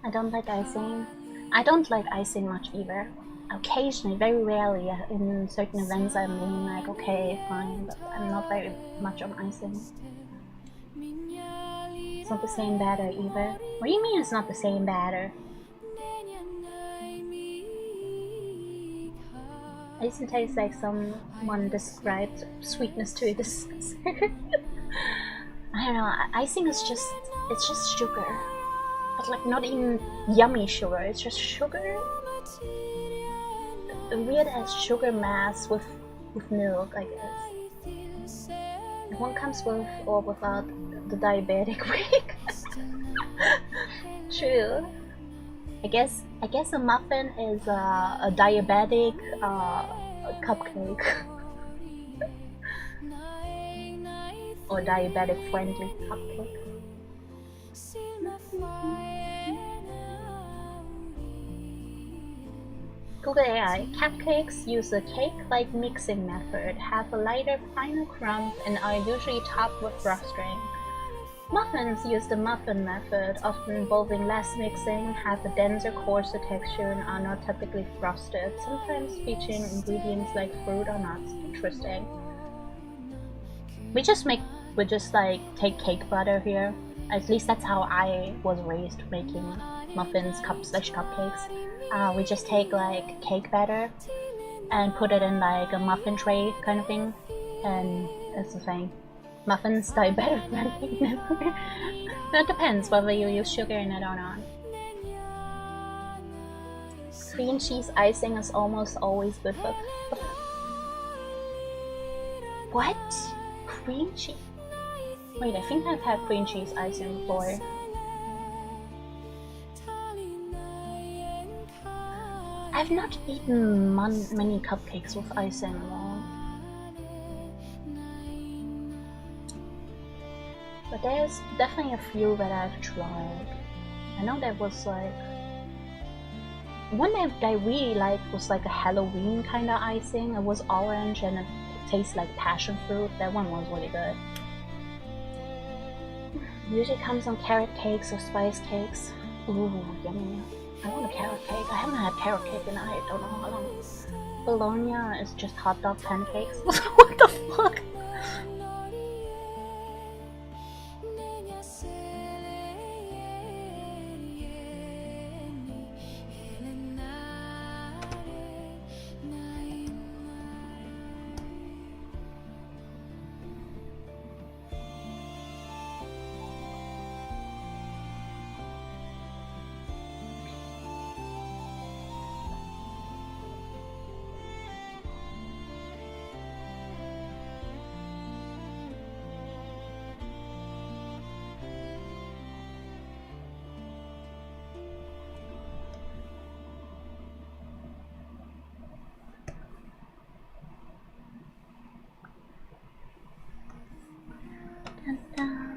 I don't like icing. I don't like icing much either. Occasionally, very rarely, in certain events I'm being like, okay, fine, but I'm not very much on icing. It's not the same batter either. What do you mean it's not the same batter? Icing tastes like someone described sweetness to a disgustor. I don't know, icing is just, it's just sugar. But like not even yummy sugar, it's just sugar. A weird ass sugar mass with milk, I guess. One comes with or without the diabetic week. True. I guess a muffin is a diabetic cupcake. Or diabetic friendly cupcake. Google AI. Cupcakes use a cake-like mixing method, have a lighter, finer crumb, and are usually topped with frosting. Muffins use the muffin method, often involving less mixing, have a denser, coarser texture, and are not typically frosted, sometimes featuring ingredients like fruit or nuts. Interesting. We just like take cake butter here. At least that's how I was raised making muffins, cupcakes. We just take like cake batter and put it in like a muffin tray kind of thing, and it's the same. Muffins diabetic friendly. It depends whether you use sugar in it or not. Cream cheese icing is almost always good for What? Cream cheese? Wait, I think I've had cream cheese icing before. I've not eaten many cupcakes with icing though. But there's definitely a few that I've tried. I know there was like one that I really liked was like a Halloween kind of icing. It was orange and it tastes like passion fruit. That one was really good. Usually comes on carrot cakes or spice cakes. Ooh, yummy. I want a carrot cake. I haven't had carrot cake in I don't know how long. Bologna is just hot dog pancakes. What the fuck? Dun, dun.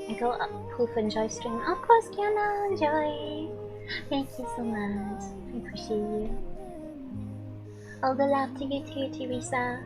I go up, Poof, enjoy stream. Of course, Diana, enjoy. Thank you so much. I appreciate you. All the love to you too, Teresa.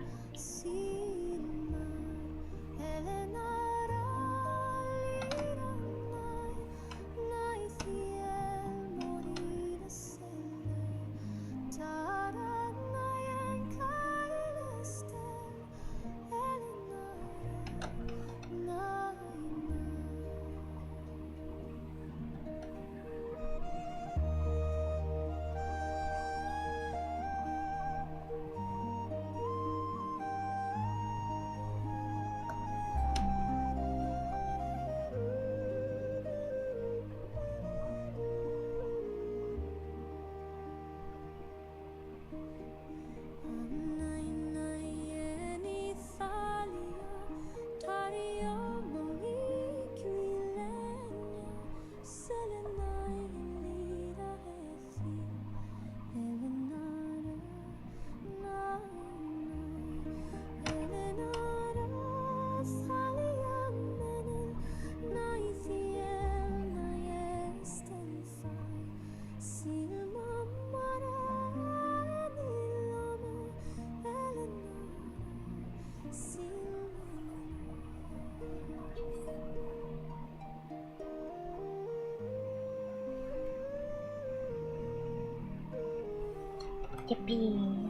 Yippee.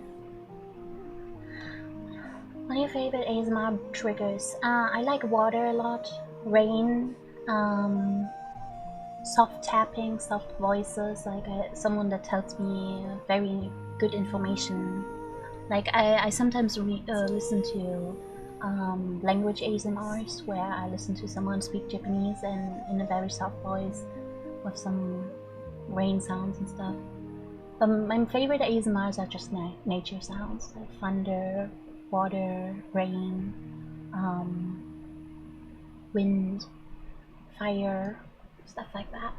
What are your favorite ASMR triggers? I like water a lot, rain, soft tapping, soft voices, like someone that tells me very good information. Like I sometimes listen to language ASMRs where I listen to someone speak Japanese and in a very soft voice with some rain sounds and stuff. But my favorite ASMRs are just nature sounds, like thunder, water, rain, wind, fire, stuff like that.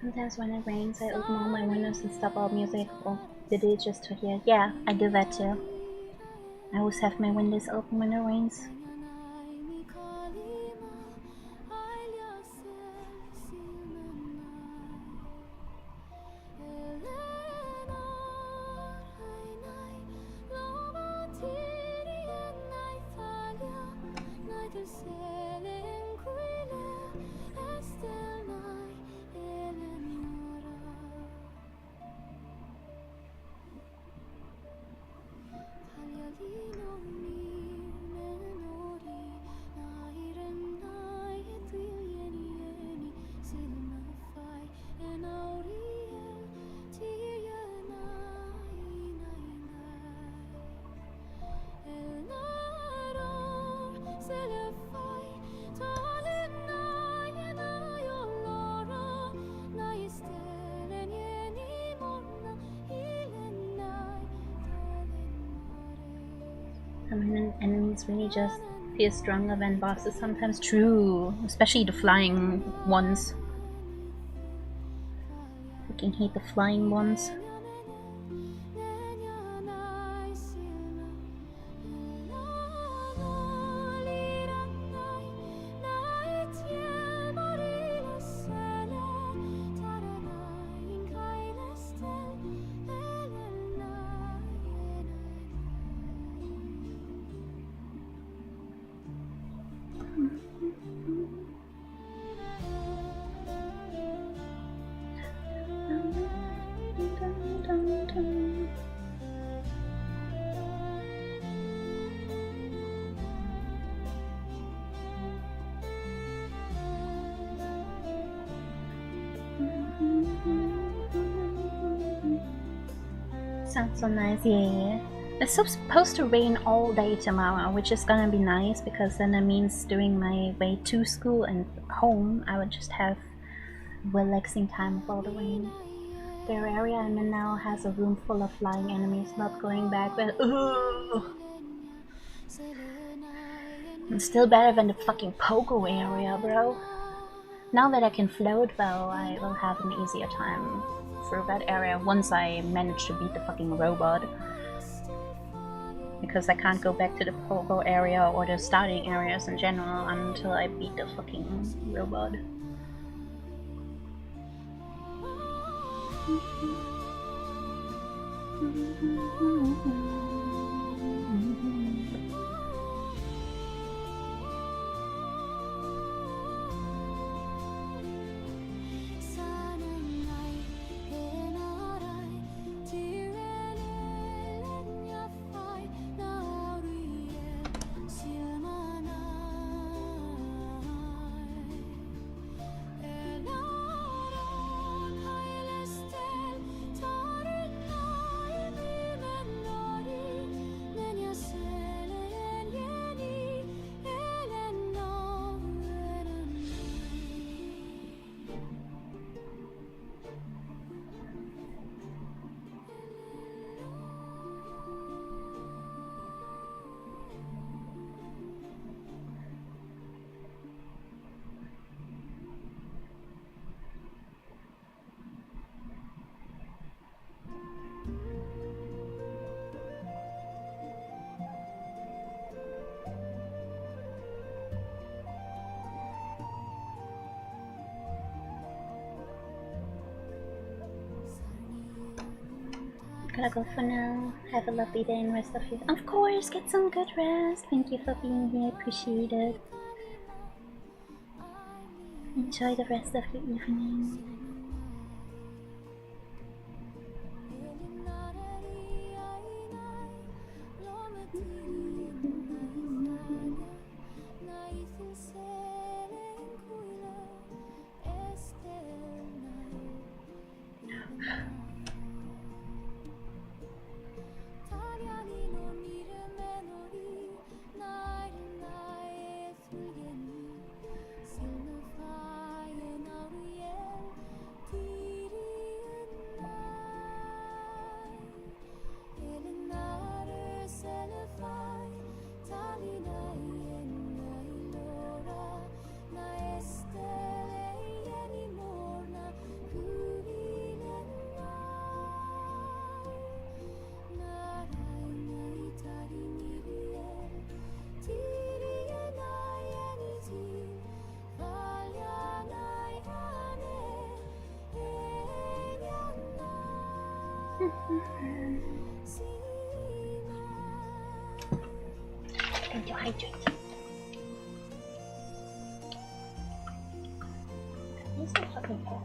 Sometimes when it rains, I open all my windows and stop all music or video just to hear. Yeah, I do that too. I always have my windows open when it rains. Some enemies really just feel stronger than bosses sometimes. True, especially the flying ones. Fucking hate the flying ones. Sounds so nice, yeah. It's supposed to rain all day tomorrow, which is gonna be nice because then that means during my way to school and home I would just have relaxing time with all the rain. The area I'm in now has a room full of flying enemies, not going back, but it's still better than the fucking Pogo area, bro. Now that I can float though, I will have an easier time through that area once I manage to beat the fucking robot. Because I can't go back to the Pogo area or the starting areas in general until I beat the fucking robot. Gotta go for now. Have a lovely day and rest of your... Of course, get some good rest. Thank you for being here. Appreciate it. Enjoy the rest of your evening. Going to hydrate. He's so fucking cold.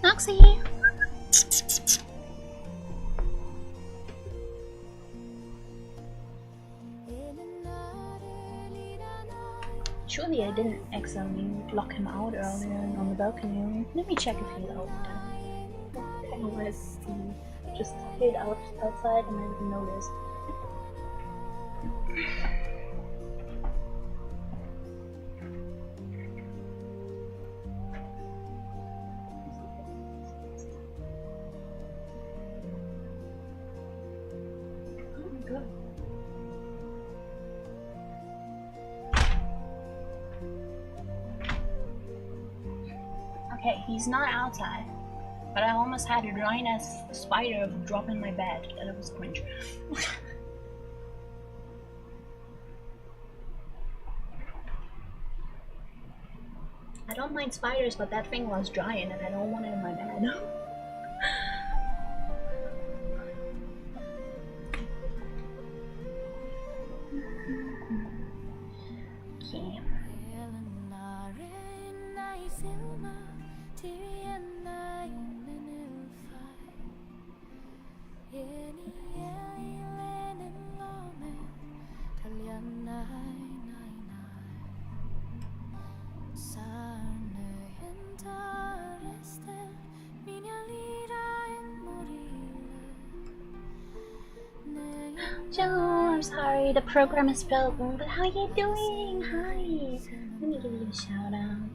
Noxie! Surely I didn't accidentally lock him out earlier on the balcony. Let me check if he's out. Kind of weird. Just hid outside and I didn't notice. Oh my god. Okay, he's not outside. But I almost had a giant ass spider drop in my bed. That was cringe. I don't mind spiders, but that thing was giant and I don't want it in my bed. Okay. Joe, I'm sorry, the program is broken, but how you doing? Hi! Let me give you a shout out.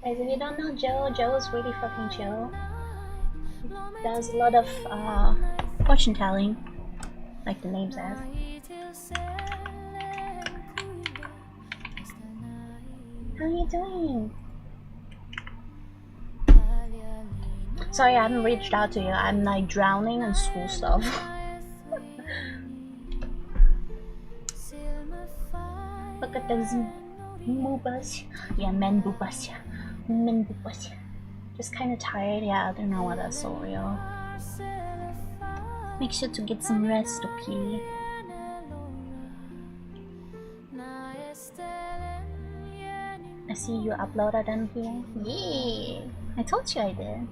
Guys, if you don't know Joe, Joe is really fucking chill. He does a lot of fortune telling, like the name says. How are you doing? Sorry, I haven't reached out to you. I'm like drowning in school stuff. Look at those boobas. Yeah, men boobas. Men boobas. Just kind of tired. Yeah, I don't know what that's so real. Make sure to get some rest, okay? I see you uploaded them here. Yeah, I told you I did.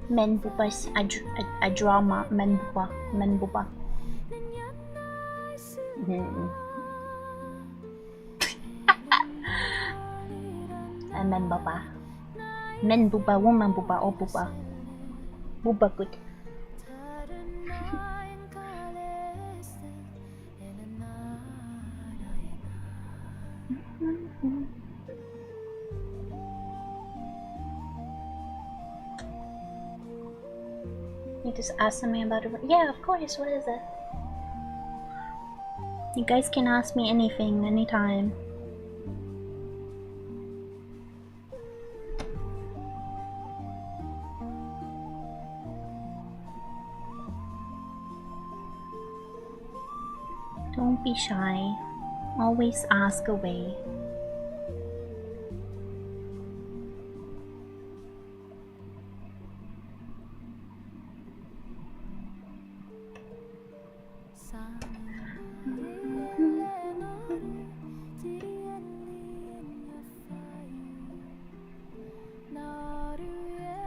Men boobas. I draw my men booba. Men booba. Men booba. Men booba. Woman booba. Oh booba. Booba good. You just ask something about it. Yeah, of course. What is it? You guys can ask me anything, anytime. Don't be shy. Always ask away.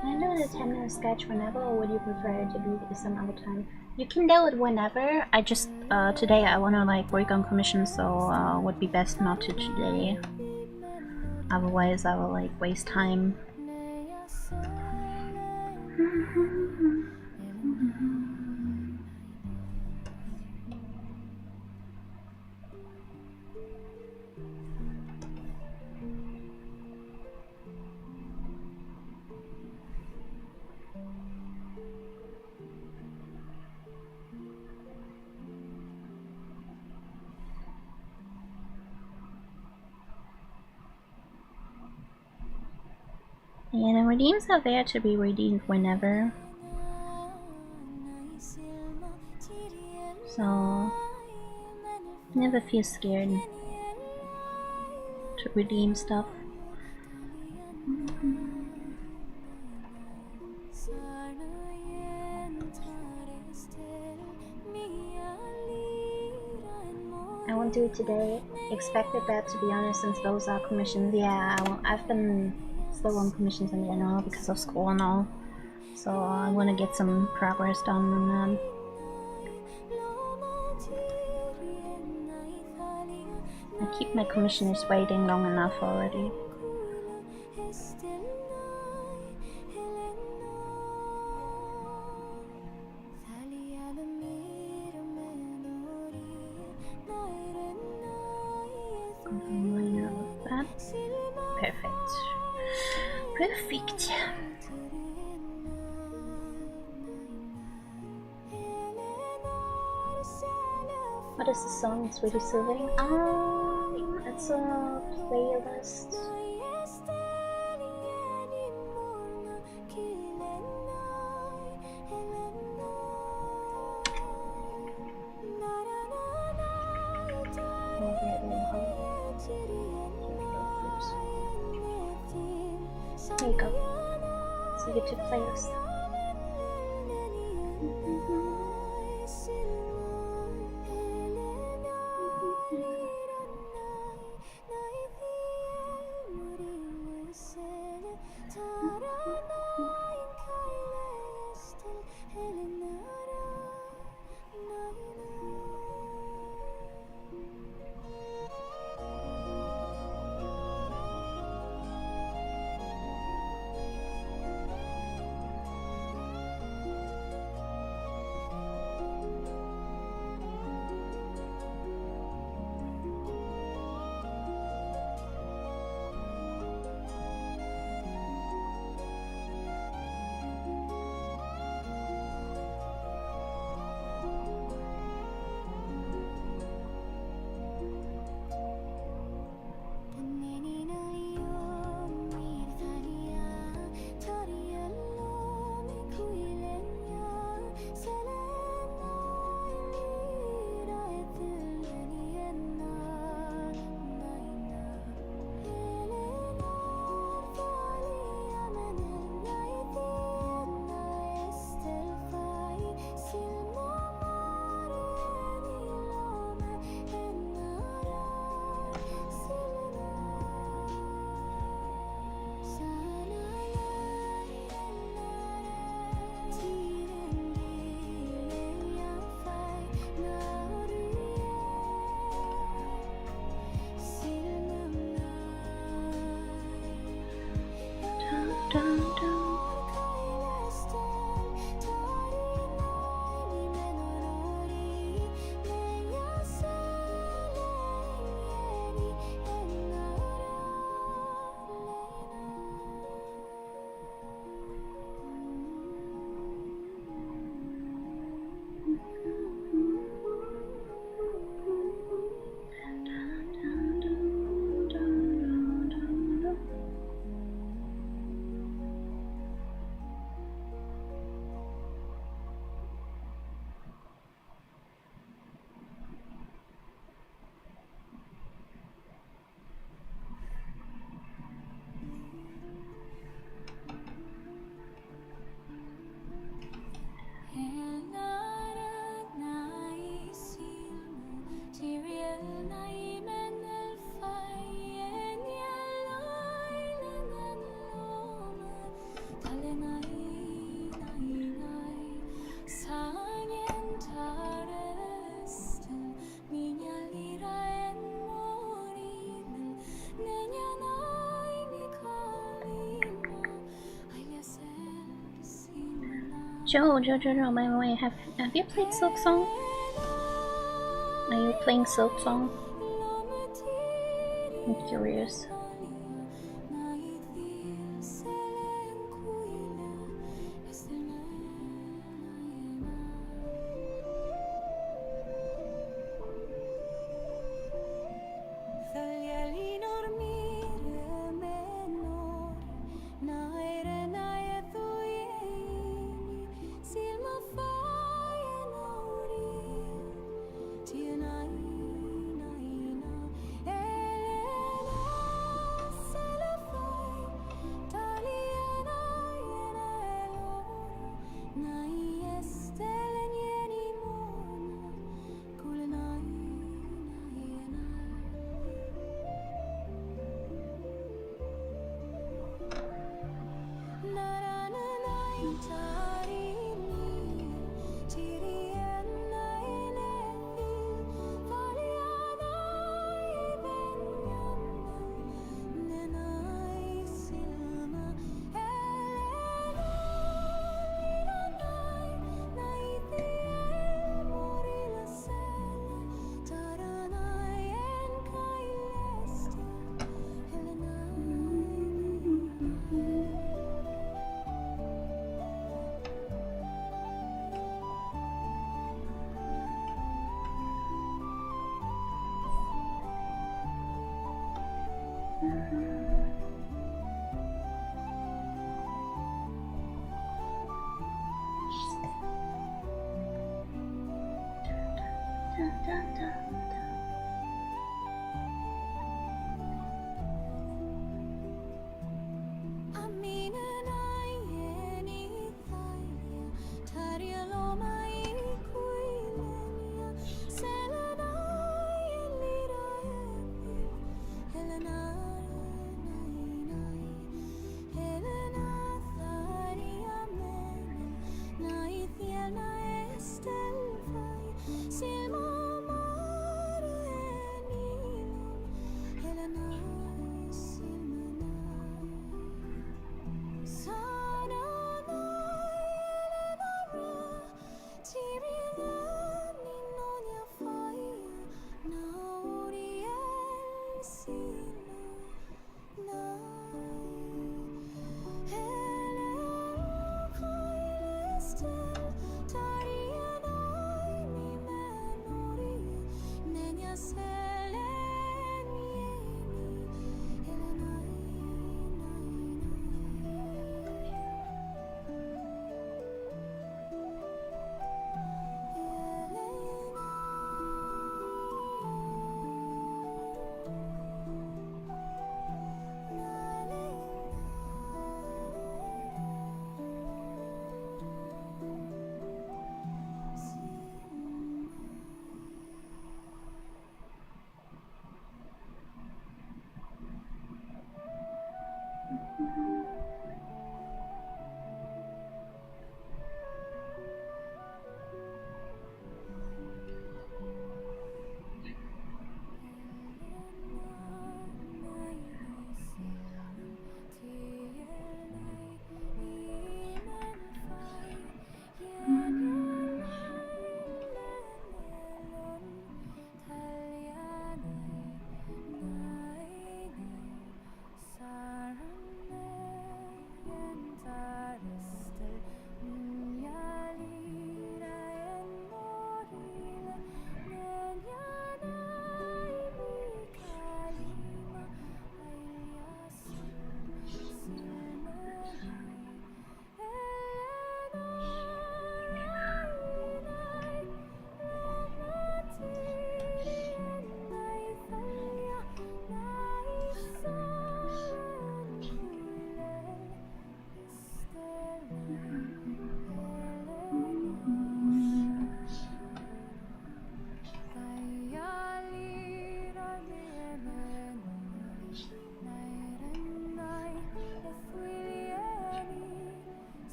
Can I do the 10-minute sketch whenever, or would you prefer it to be some other time? You can do it whenever. I just today I wanna like work on commission, so would be best not to today. Otherwise, I will like waste time. Yeah, the redeems are there to be redeemed whenever. So never feel scared to redeem stuff. I won't do it today. Expected that, to be honest, since those are commissions. Yeah, I've been slow on commissions in general because of school and all. So I want to get some progress done on that. I keep my commissioners waiting long enough already. Line out with that. Perfect. Perfect. What is the song? It's really soothing. It's a playlist. There you go. It's a YouTube playlist. Joe, wait, have you played Silk Song? Are you playing Silk Song? I'm curious.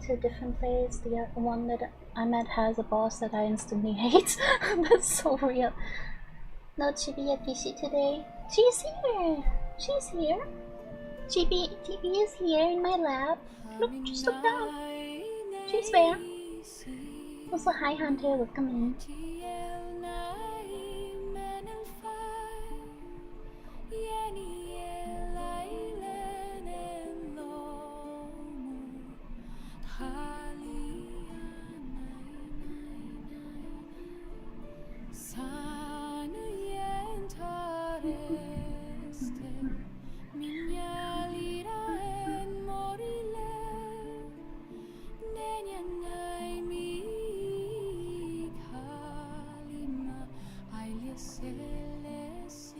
to a different place. The one that I met has a boss that I instantly hate. That's so real. No Chibi today. She's here! She's here! Chibi is here in my lab. Look, just look down. She's there. Also, hi Hunter, welcome in.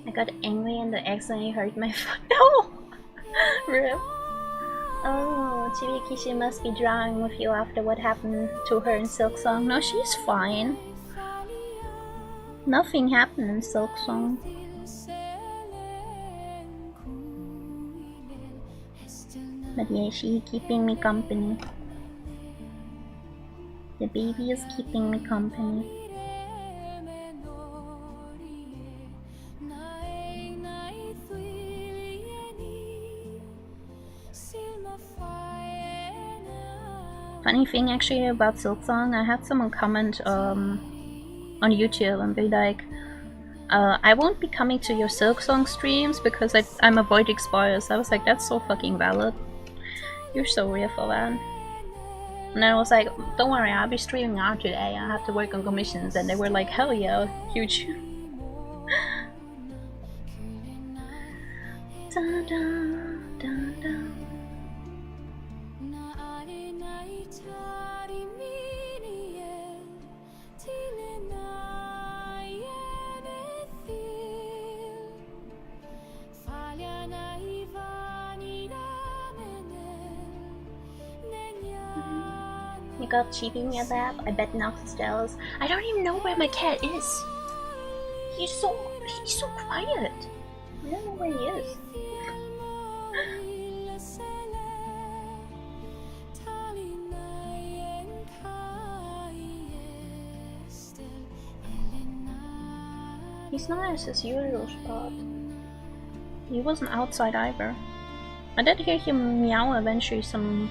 I got angry and the accidentally hurt my foot. No! Rip. Oh, Chibi must be drawing with you after what happened to her in Silk Song. No, she's fine. Nothing happened in Silk Song. But yeah, she's keeping me company. The baby is keeping me company. Funny thing actually about Silksong, I had someone comment on YouTube and be like, I won't be coming to your Silksong streams because I'm avoiding spoilers. I was like, that's so fucking valid. You're so real for that. And then I was like, don't worry, I'll be streaming out today. I have to work on commissions. And they were like, hell yeah, huge. Da, da, da, da. You got cheating me at that? I bet Nox is jealous. I don't even know where my cat is. He's so quiet. I don't know where he is. He's not at his usual spot. He wasn't outside either. I did hear him meow eventually some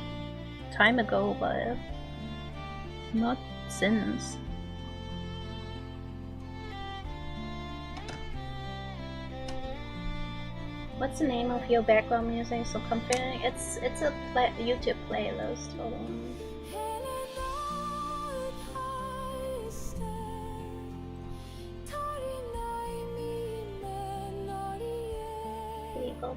time ago, but not since. What's the name of your background music? So comparing, it's a YouTube playlist. Hold on. Here you go.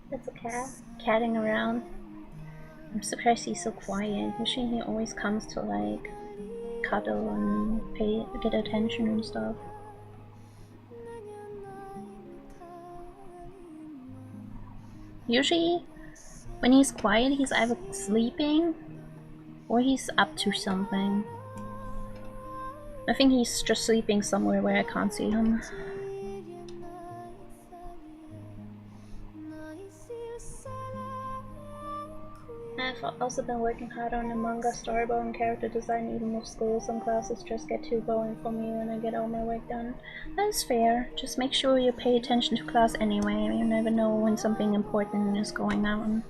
That's a cat catting around. I'm surprised he's so quiet. Usually he always comes to like cuddle and get attention and stuff. Usually when he's quiet he's either sleeping or he's up to something. I think he's just sleeping somewhere where I can't see him. I've also been working hard on the manga storyboard and character design even with school. Some classes just get too boring for me when I get all my work done. That's fair. Just make sure you pay attention to class anyway. You never know when something important is going on.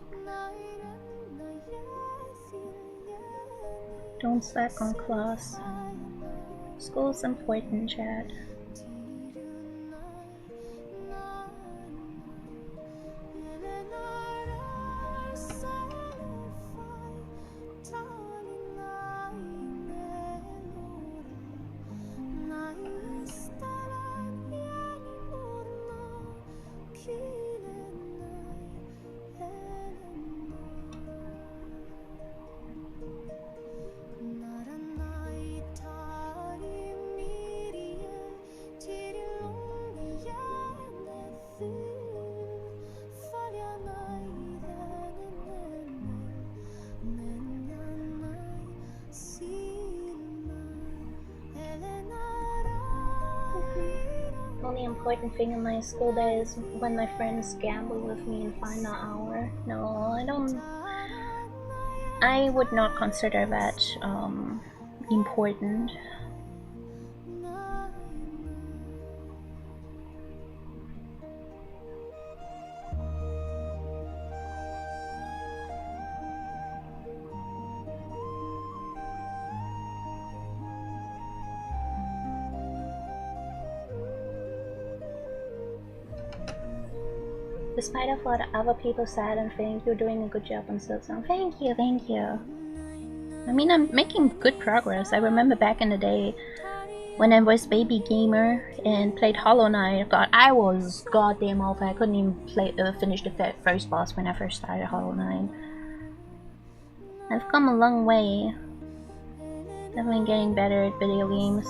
Don't slack on class. School's important, Chad. Only important thing in my school day is when my friends gamble with me in final hour. No, I don't. I would not consider that important. Despite of what other people said and think, you're doing a good job on Silksong. Thank you, thank you. I mean, I'm making good progress. I remember back in the day when I was baby gamer and played Hollow Knight. God, I was goddamn awful. I couldn't even finish the first boss when I first started Hollow Knight. I've come a long way. Definitely getting better at video games.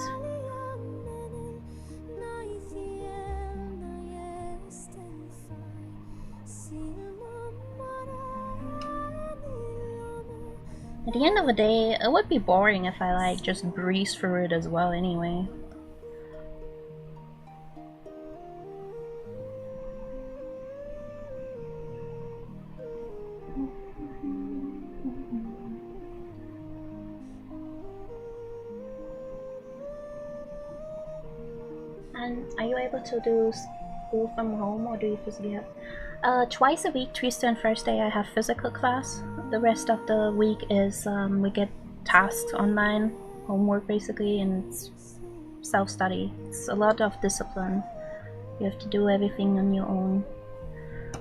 At the end of the day, it would be boring if I like just breeze through it as well anyway. And are you able to do school from home or do you physically have? Twice a week, Tuesday and Thursday, I have physical class. The rest of the week is we get tasks online, homework basically, and self-study. It's a lot of discipline. You have to do everything on your own.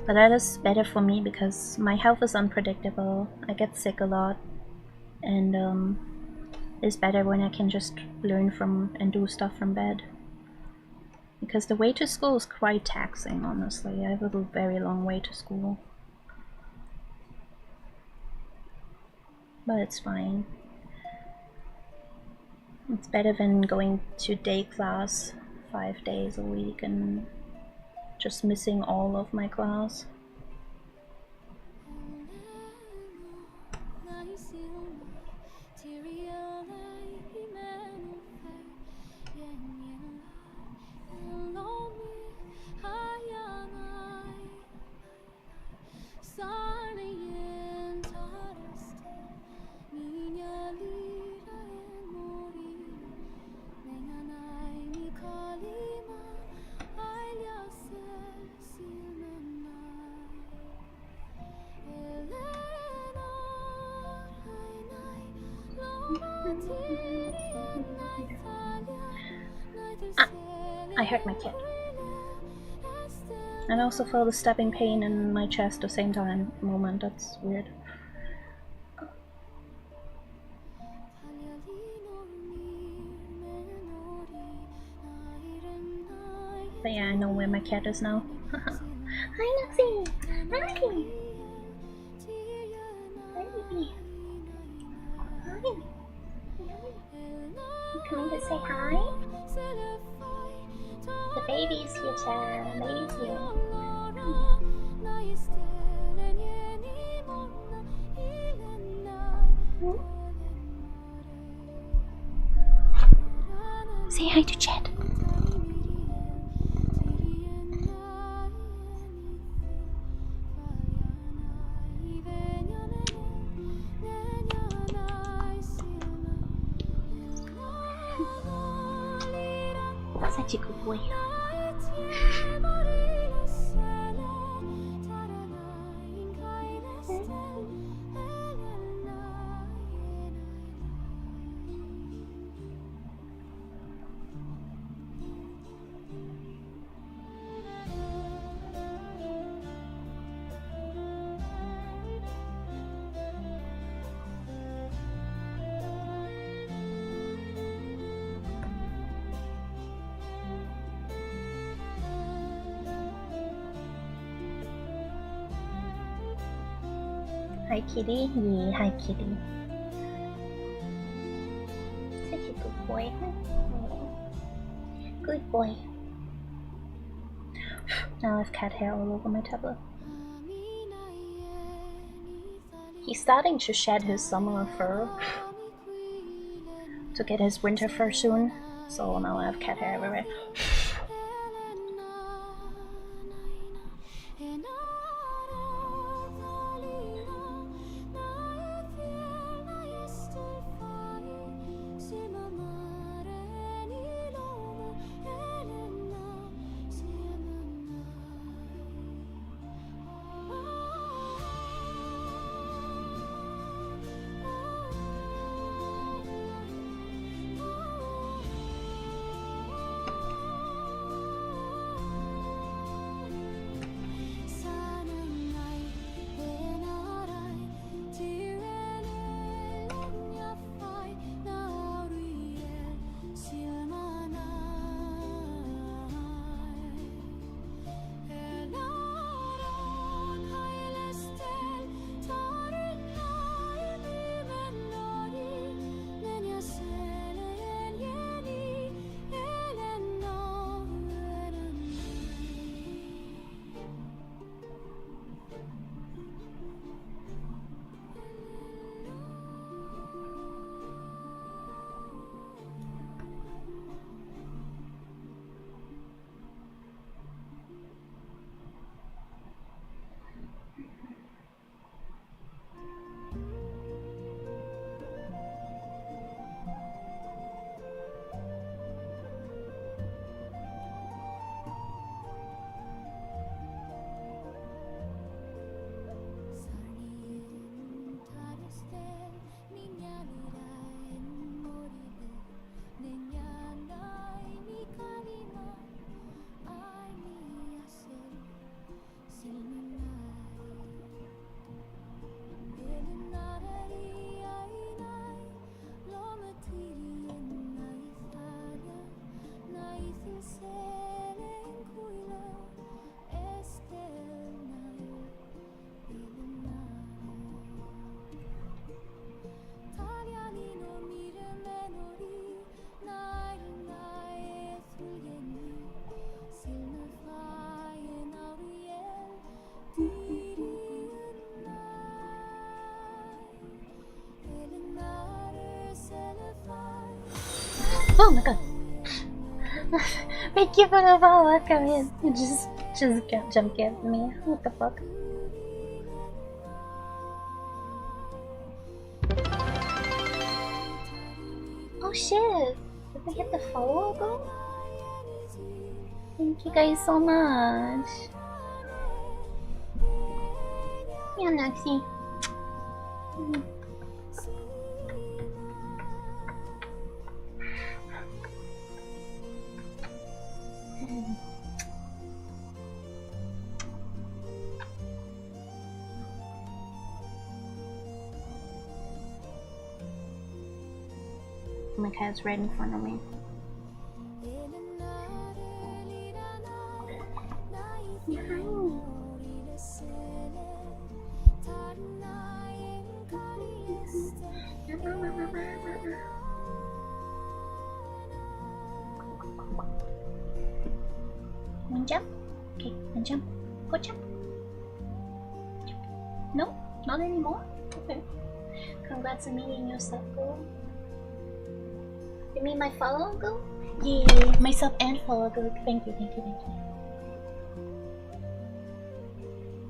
But that is better for me because my health is unpredictable. I get sick a lot, and it's better when I can just learn from and do stuff from bed. Because the way to school is quite taxing, honestly. I have a very long way to school. But it's fine. It's better than going to day class 5 days a week and just missing all of my class. I hurt my kid. And I also feel the stabbing pain in my chest at the same time moment. That's weird. But yeah, I know where my cat is now. Hi, Luxie! Hi! Baby! Hi! You coming to say hi? The baby's here, child. The baby's here. Say hi to Chet. Such a good boy. Hi kitty, yeah, hi kitty. Such a good boy, huh? Good boy. Now I have cat hair all over my tablet. He's starting to shed his summer fur to get his winter fur soon, so now I have cat hair everywhere. Oh my god. Thank you for the follow. Come in. You just jump at me. What the fuck? Oh shit. Did we hit the follow goal? Thank you guys so much. Yeah, Noxie. My cat's right in front of me. One jump? Okay, one jump. Go jump. No? Not anymore? Okay. Congrats on meeting your sub goal. You mean my follow goal? Yeah, my sub and follow goal. Thank you, thank you, thank you.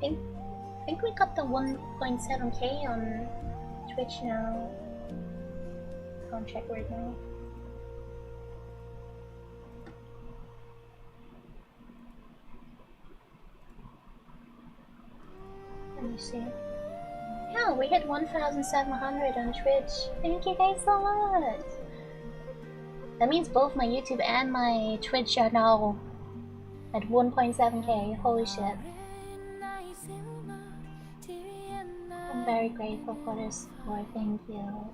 I think we got the 1.7k on Twitch now. Can't check right now. me see. Yeah, we hit 1,700 on Twitch. Thank you guys so much. That means both my YouTube and my Twitch are now at 1.7k. Holy shit. I'm very grateful for this support. Thank you.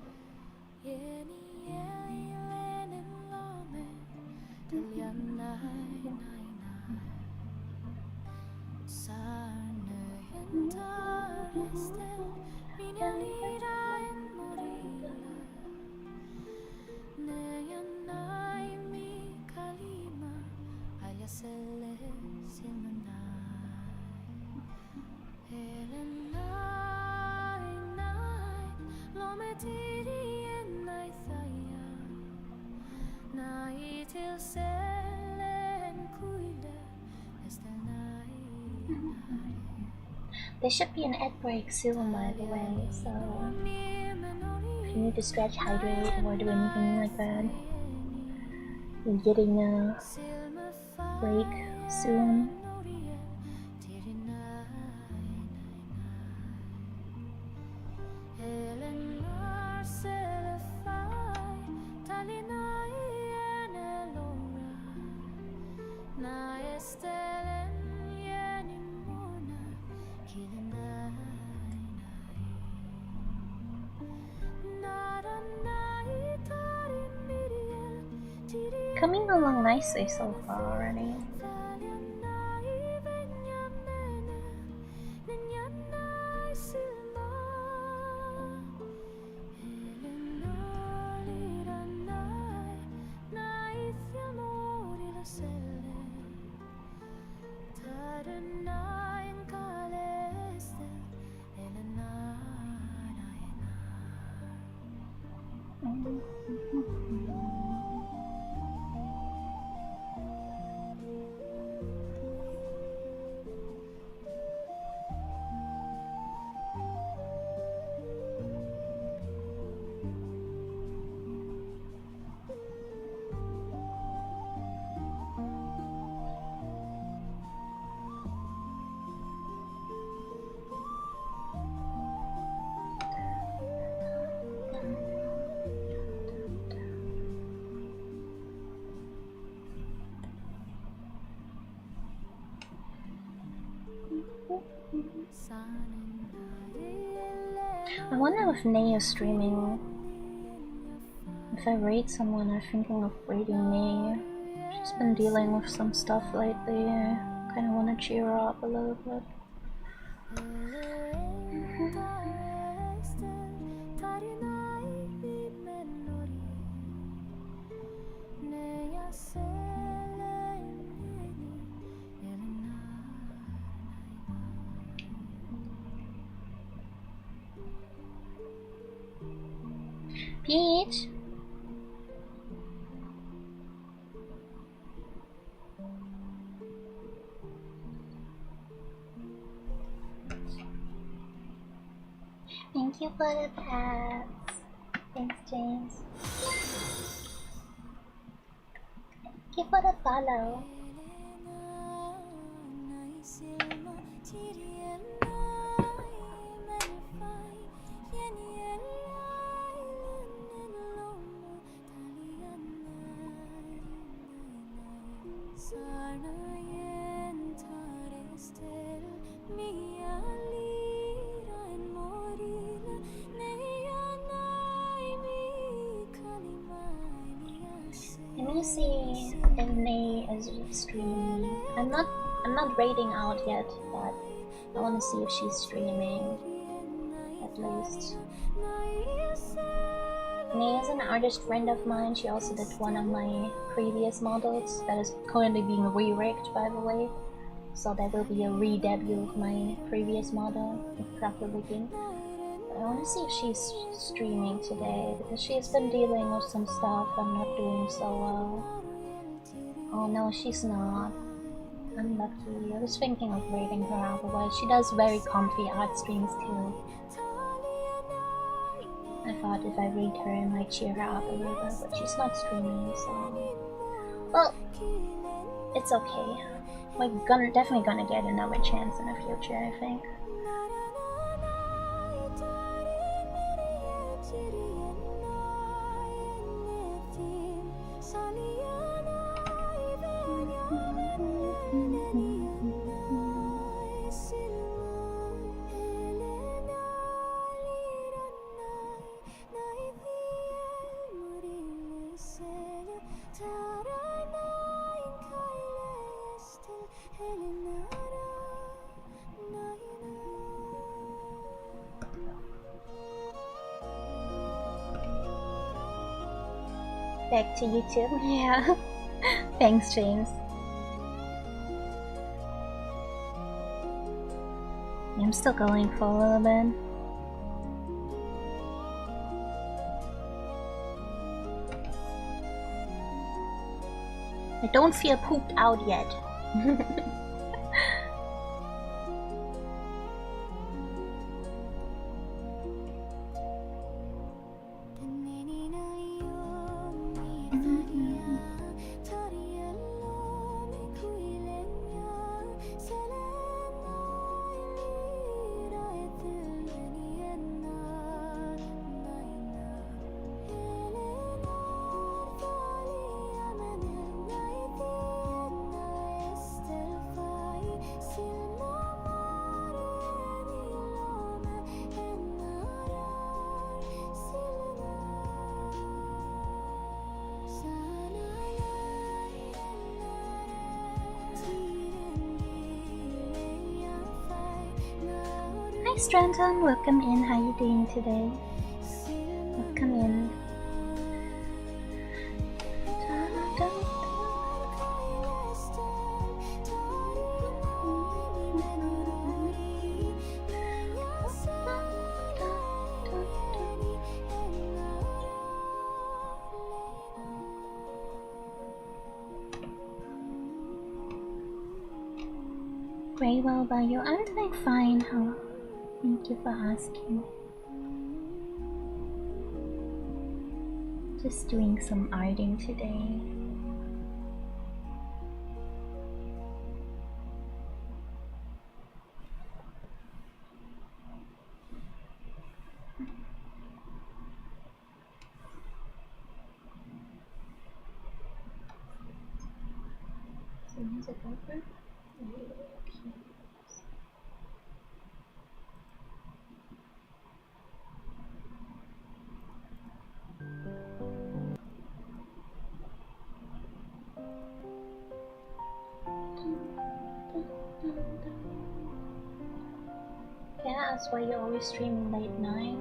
There should be an ad break soon, by the way, so if you need to stretch, hydrate, or do anything like that, you're getting a break soon. Coming along nicely so far already. I wonder if Nay is streaming. If I raid someone, I'm thinking of raiding Nay. She's been dealing with some stuff lately. I kind of want to cheer her up a little bit. Peach? Thank you for the pets. Thanks, James. Thank you for the follow. Let me see if Nay is streaming. I'm not raiding out yet, but I want to see if she's streaming at least. Nay is an artist friend of mine. She also did one of my previous models that is currently being re-rigged, by the way. So there will be a re-debut of my previous model with proper rigging. I want to see if she's streaming today, because she's been dealing with some stuff and not doing so well. Oh no, she's not. Unlucky. I was thinking of raiding her otherwise. She does very comfy art streams too. I thought if I raid her I might cheer her up a little bit, but she's not streaming, so... Well, it's okay. We're definitely gonna get another chance in the future, I think. Back to YouTube, yeah. Thanks, James. I'm still going for a little bit. I don't feel pooped out yet. Hi Stranton, welcome in. How are you doing today? Welcome in. Very well about you. I'm doing fine, huh? Thank you for asking. Just doing some arting today. So music over? Can I ask why you always stream late night?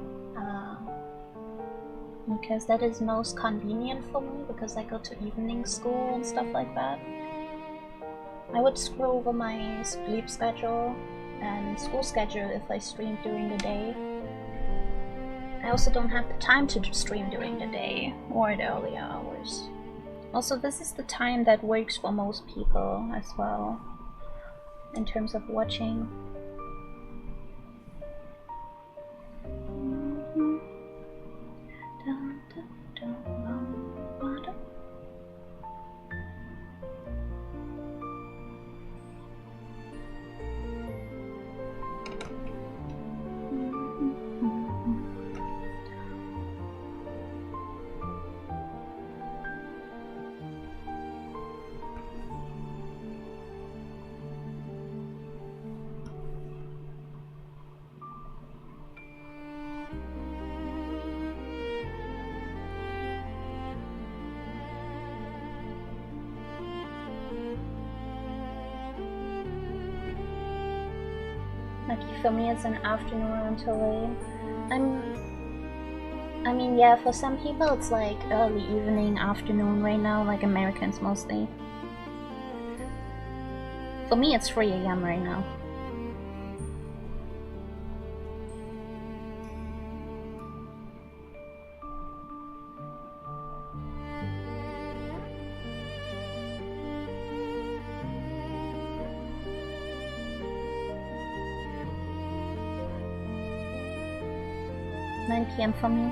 Because that is most convenient for me because I go to evening school and stuff like that. I would screw over my sleep schedule and school schedule if I stream during the day. I also don't have the time to stream during the day or the earlier hours. Also, this is the time that works for most people as well in terms of watching. Lucky for me, it's an afternoon until late. I mean, yeah, for some people it's like early evening, afternoon right now, like Americans mostly. For me, it's 3 AM right now. PM for me.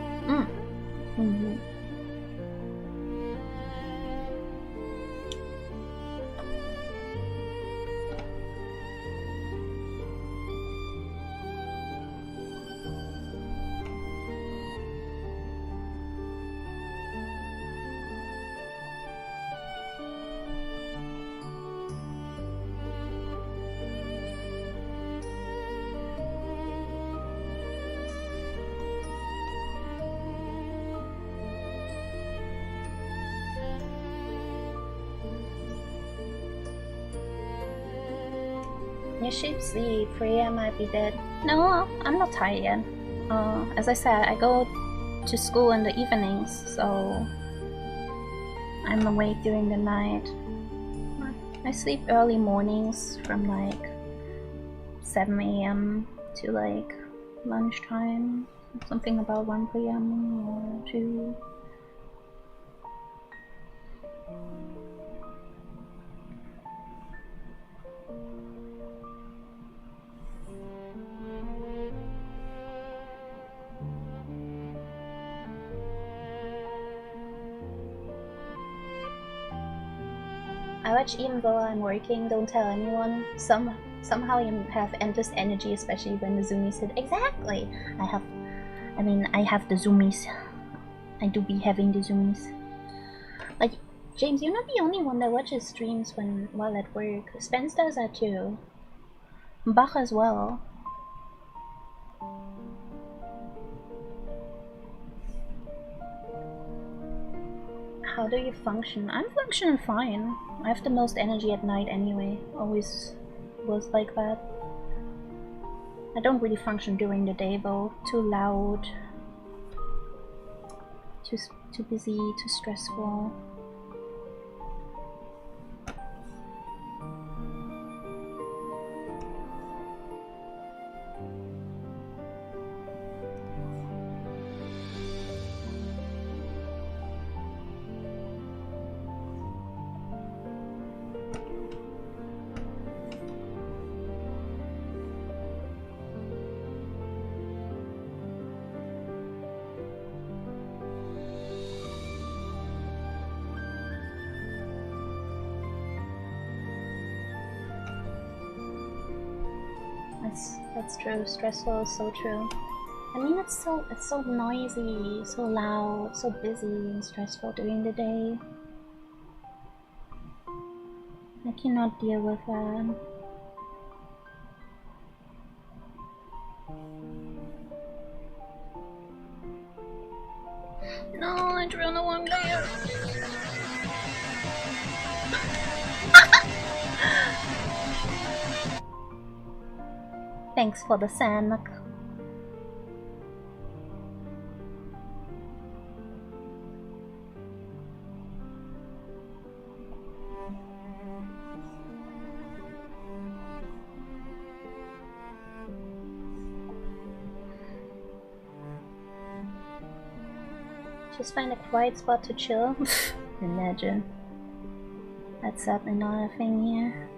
I should sleep. 3 a.m. might be dead. No, I'm not tired yet. As I said, I go to school in the evenings, so I'm awake during the night. I sleep early mornings from like 7 a.m. to like lunchtime, something about 1 p.m. or 2. I watch even though I'm working, don't tell anyone. Somehow you have endless energy, especially when the zoomies hit. Exactly! I have the zoomies. I do be having the zoomies. Like, James, you're not the only one that watches streams while at work. Spence does that too. Bach as well. How do you function? I'm functioning fine. I have the most energy at night anyway. Always was like that. I don't really function during the day though. Too loud. Too busy, too stressful. That's true. Stressful is so true. I mean, it's so noisy, so loud, so busy and stressful during the day. I cannot deal with that. No, I drew the one layer. Thanks for the sand. Just find a quiet spot to chill. Imagine. That's certainly not a thing here.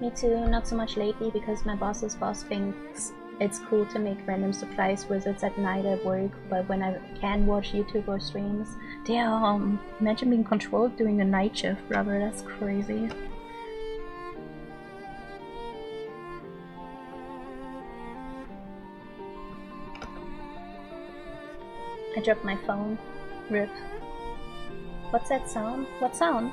Me too, not so much lately because my boss's boss thinks it's cool to make random surprise visits at night at work, but when I can watch YouTuber streams, damn, imagine being controlled during a night shift, brother, that's crazy. I dropped my phone. RIP. What's that sound? What sound?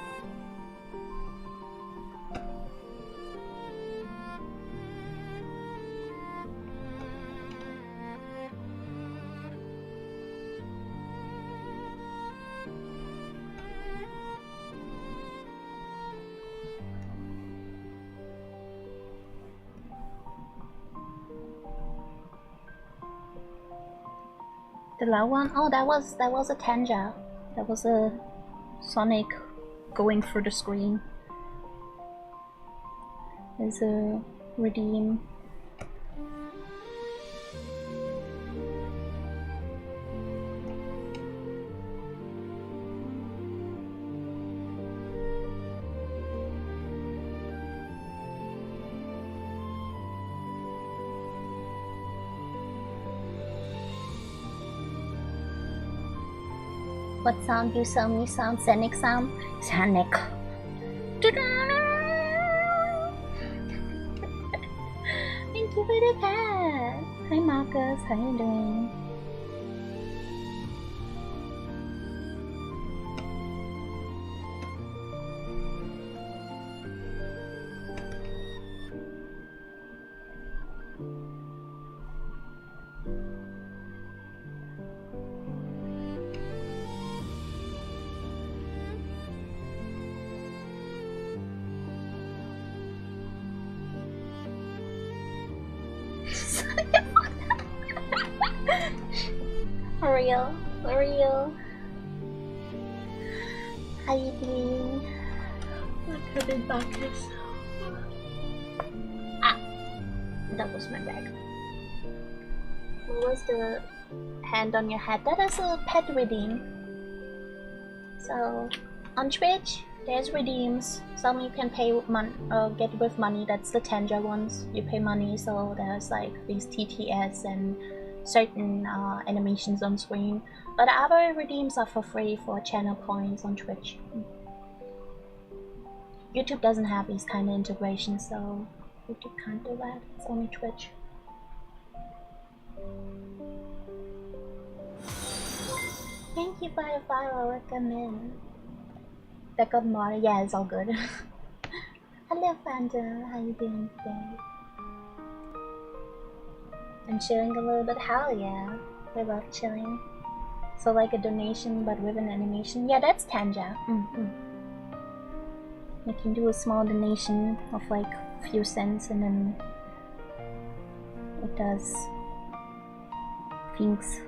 The loud one? Oh, that was a Tanja. That was a Sonic going through the screen. There's a redeem. What sound you saw me sound? Sonic sound? Sonic. Thank you for the cat. Hi Marcus, how you doing? Yes. For real, for real. How you doing? What happened back this? Ah, that was my bag. What was the hand on your head? That is a pet redeem. So on Twitch, there's redeems. Some you can pay get with money. That's the Tanja ones. You pay money, so there's like these TTS and certain animations on screen. But other redeems are for free for channel points on Twitch. YouTube doesn't have these kind of integrations, so YouTube can't do that. It's only Twitch. Thank you for the follow. Welcome in. That got more. Yeah, it's all good. Hello, Phantom. How you doing today? I'm chilling a little bit. Hell yeah. We love chilling. So like a donation but with an animation. Yeah, that's Tanja. You can do a small donation of like a few cents and then it does things.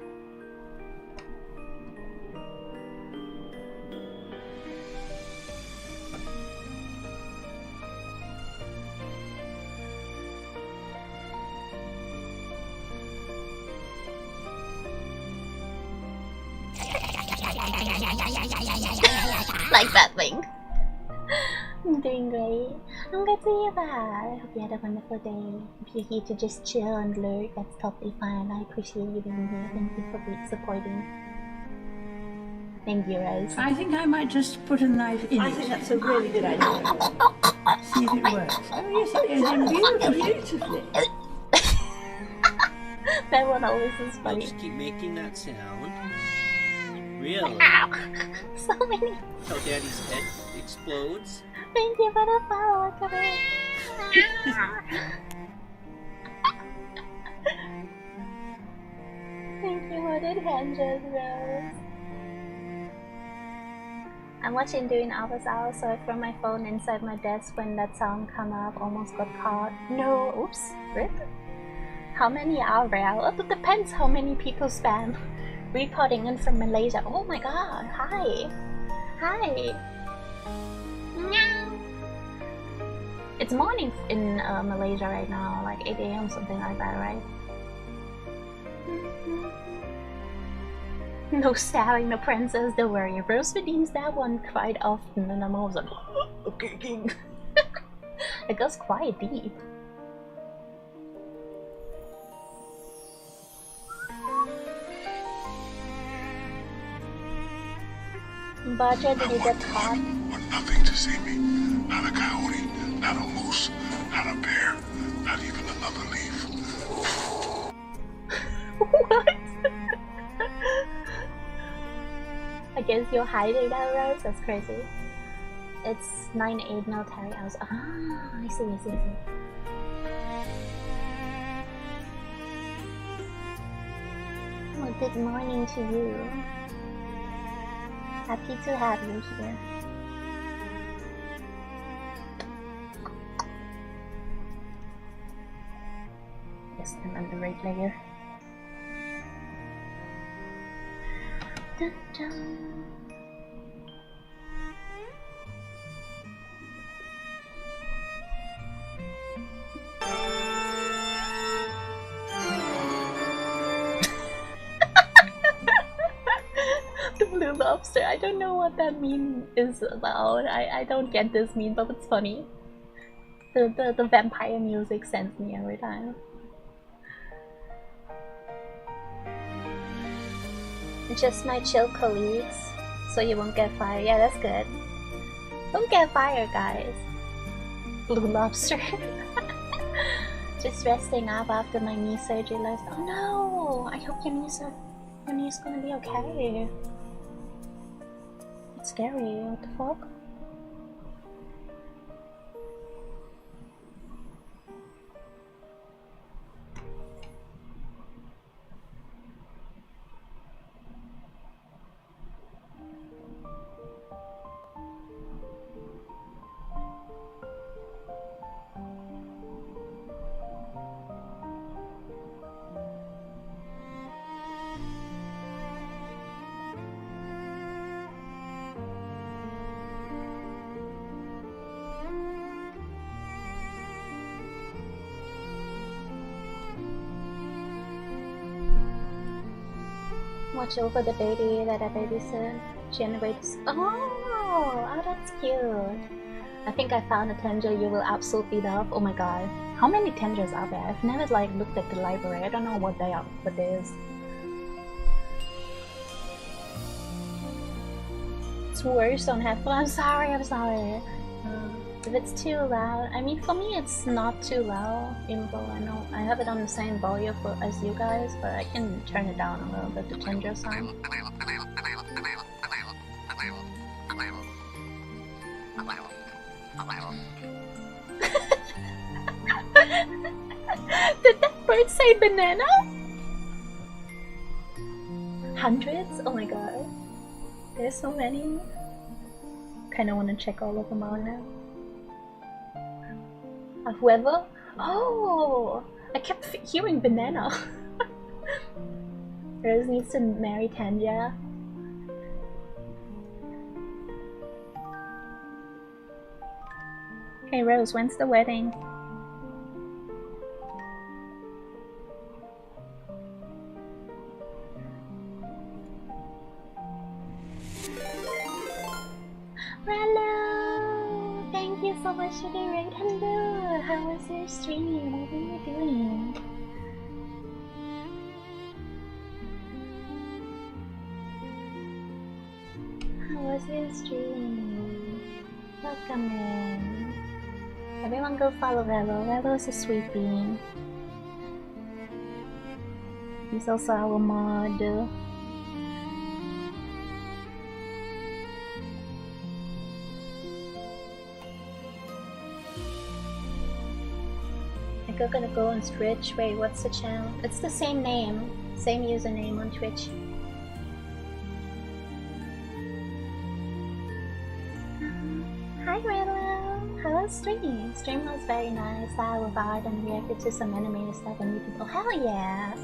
Like that thing. I'm doing great. I'm glad to hear that. I hope you had a wonderful day. If you're here to just chill and lurk, that's totally fine. I appreciate you being here. Thank you for supporting. Thank you, Rose. I think I might just put a knife in it. I think that's a really good idea. See if it works. Oh yes, it goes in beautifully. That one always is I'll funny. just keep making that sound. Really? Ow! So many. Till Daddy's head explodes. Thank you for the follow. Come on. Thank you for the tangents, Rose. I'm watching during office hours, so I threw my phone inside my desk when that sound come up. Almost got caught. No, oops, rip. How many are there? Well, it depends how many people spam. Reporting in from Malaysia. Oh my god, hi. Hi. Meow. It's morning in Malaysia right now, like 8 AM, something like that, right? No stabbing the princess, don't worry. Rose redeems that one quite often, and I'm always like, okay, king. It goes quite deep. Baja, did you get caught? Or nothing to see me. Not a coyote, not a moose, not a bear, not even another leaf. What? I guess you're hiding now, Rose? That's crazy. It's 9-8 military hours. Ah, I see. Well, good morning to you. Happy to have you here. Yes, I'm on the right layer. Dun, dun. The blue lobster. I don't know what that meme is about. I don't get this meme, but it's funny. The vampire music sends me every time. Just my chill colleagues, so you won't get fired. Yeah, that's good. Don't get fired, guys. Blue lobster. Just resting up after my knee surgery last. Oh no! I hope your knee's gonna be okay. It's scary. What the fuck? Watch over the baby that I babysit. Generates. Oh, that's cute. I think I found a Tender you will absolutely love. Oh my god. How many Tenders are there? I've never like looked at the library. I don't know what they are, what it is. It's worse on headphone. I'm sorry. If it's too loud, I mean for me it's not too loud, even though I know I have it on the same volume as you guys, but I can turn it down a little bit, the Tender sound. Did that bird say banana? Hundreds? Oh my god. There's so many. Kinda wanna check all of them out now. Whoever? Oh! I kept hearing banana. Rose needs to marry Tanja. Hey Rose, when's the wedding? Hello! Thank you so much for the raid. Hello! How was your stream? What were you doing? How was your stream? Welcome in. Everyone go follow Relo. Relo is a sweet bean. He's also our mod. I'm gonna go on Twitch. Wait, what's the channel? It's the same name, same username on Twitch. Hi Relo! How was stream? Stream was very nice. I with art and reacted to some animated stuff and you people. Hell yeah!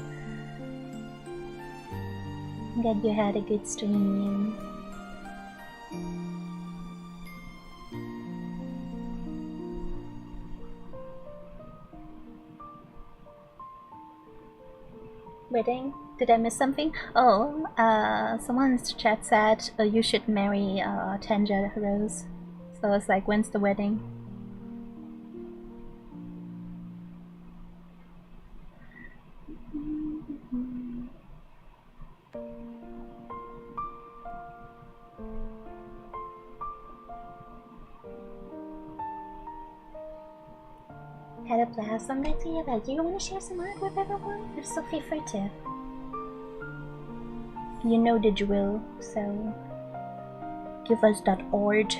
I'm glad you had a good stream. Wedding? Did I miss something? Oh, someone's chat said you should marry Tanja Rose. So it's like, when's the wedding? Had a blast. I'm glad to hear that. Do you want to share some art with everyone? If so, feel free to. You know the drill, so give us that Ortex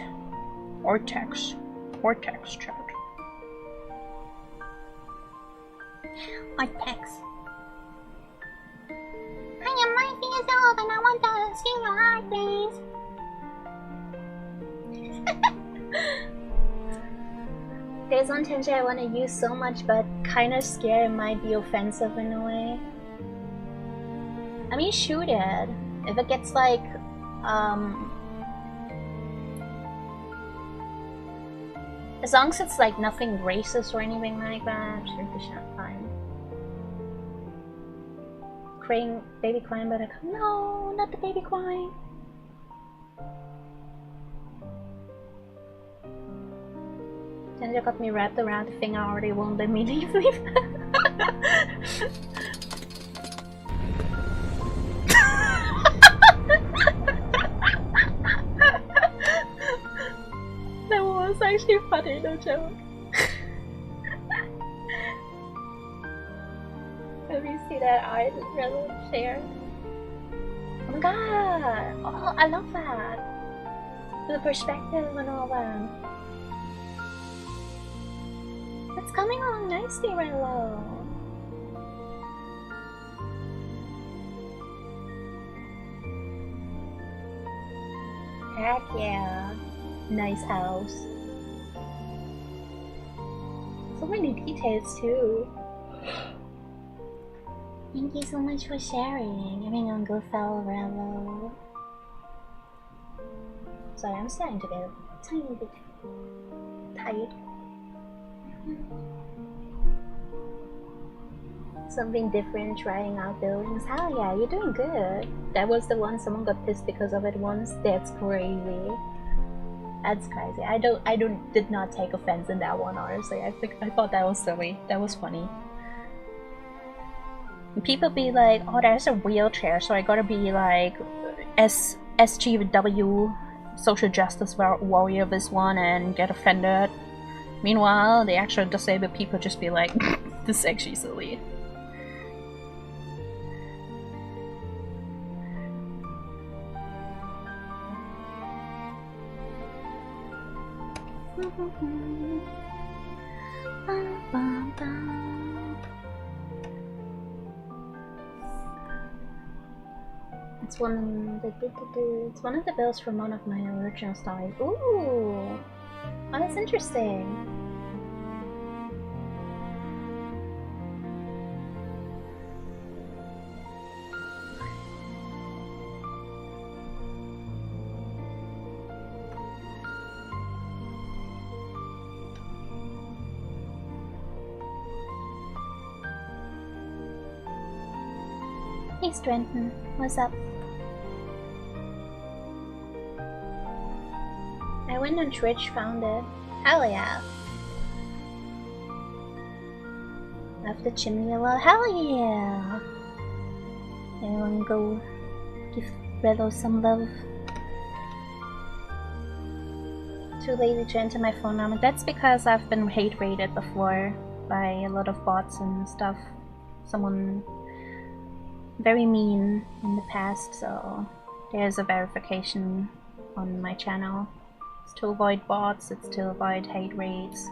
chat. Ortex. I am 9 years old and I want to see your art, please. There's one Tanja I want to use so much, but kind of scared it might be offensive in a way. I mean, shoot it. If it gets like, as long as it's like nothing racist or anything like that, should be fine. Crying, baby crying, but no, not the baby crying. Tanja got me wrapped around the thing I already won't let me leave. That was actually funny, no joke. Have you seen that art Relo shared? Oh my god! Oh, I love that! The perspective and all that. It's coming along nicely, Relo. Heck yeah. Nice house. So many details too. Thank you so much for sharing. Everyone go follow Relo. Sorry, I'm starting to get a tiny bit tired. something different, trying out buildings. Hell yeah, you're doing good. That was the one someone got pissed because of it once. That's crazy. That's crazy. I did not take offense in that one, honestly. I thought that was silly. That was funny. And people be like, oh, there's a wheelchair, so I gotta be like SGW, social justice warrior this one, and get offended. Meanwhile, the actual disabled people just be like, this is actually silly. It's one of the bills from one of my original stories. Ooh, oh, that's interesting. Hey Strenton, what's up? I went on Twitch, found it. Hell yeah. Left the chimney a lot. Hell yeah. Anyone go give Redo some love. Too lazy to enter my phone number. That's because I've been hate raided before by a lot of bots and stuff. Someone very mean in the past, so there's a verification on my channel. It's to avoid bots, it's to avoid hate raids.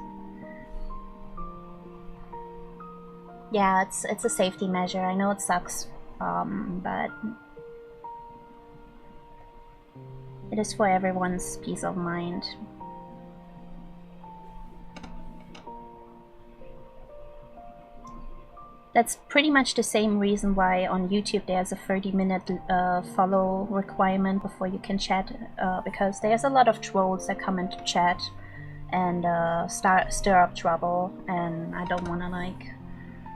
Yeah, it's a safety measure. I know it sucks, but it is for everyone's peace of mind. That's pretty much the same reason why on YouTube there's a 30-minute follow requirement before you can chat, because there's a lot of trolls that come into chat and stir up trouble, and I don't want to like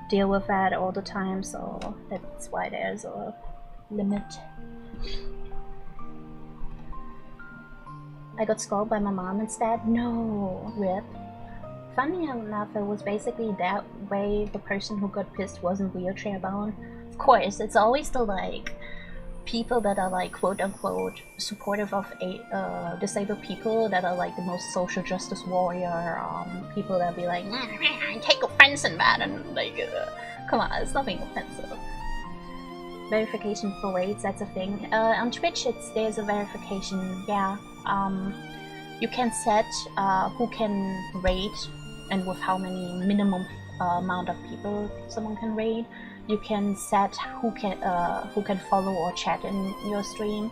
deal with that all the time, so that's why there's a limit. I got scolded by my mom instead? No, rip. Funny enough, it was basically that way the person who got pissed wasn't wheelchair bound. Of course, it's always the like people that are like quote unquote supportive of disabled people that are like the most social justice warrior people that be like, take offense in that, and like come on, it's nothing offensive. Verification for raids, that's a thing. On Twitch there's a verification, yeah. You can set who can raid and with how many minimum amount of people someone can raid. You can set who can follow or chat in your stream.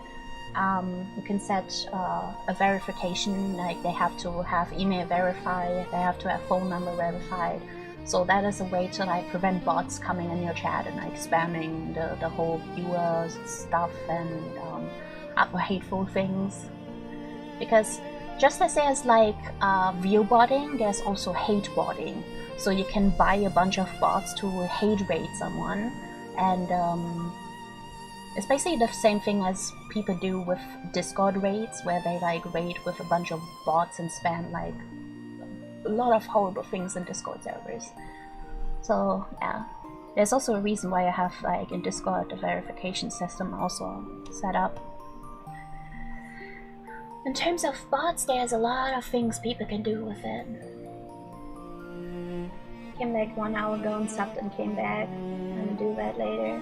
You can set a verification, like they have to have email verified, they have to have phone number verified. So that is a way to like prevent bots coming in your chat and like spamming the whole viewers stuff and other hateful things. Because just as there's like view botting, there's also hate botting. So you can buy a bunch of bots to hate raid someone, and it's basically the same thing as people do with Discord raids, where they like raid with a bunch of bots and spam like a lot of horrible things in Discord servers. So yeah, there's also a reason why I have like in Discord the verification system also set up. In terms of bots, there's a lot of things people can do with it. Came back 1 hour ago and subbed and came back. I'm gonna do that later.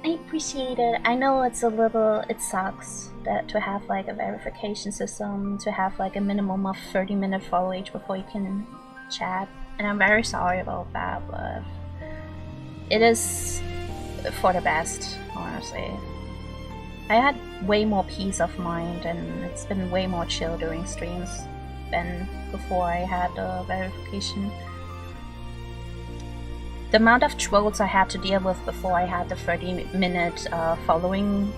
I appreciate it. I know it's a little, it sucks that to have like a verification system, to have like a minimum of 30-minute follow age before you can chat. And I'm very sorry about that, but it is for the best, honestly. I had way more peace of mind, and it's been way more chill during streams than before I had verification. The amount of trolls I had to deal with before I had the 30-minute following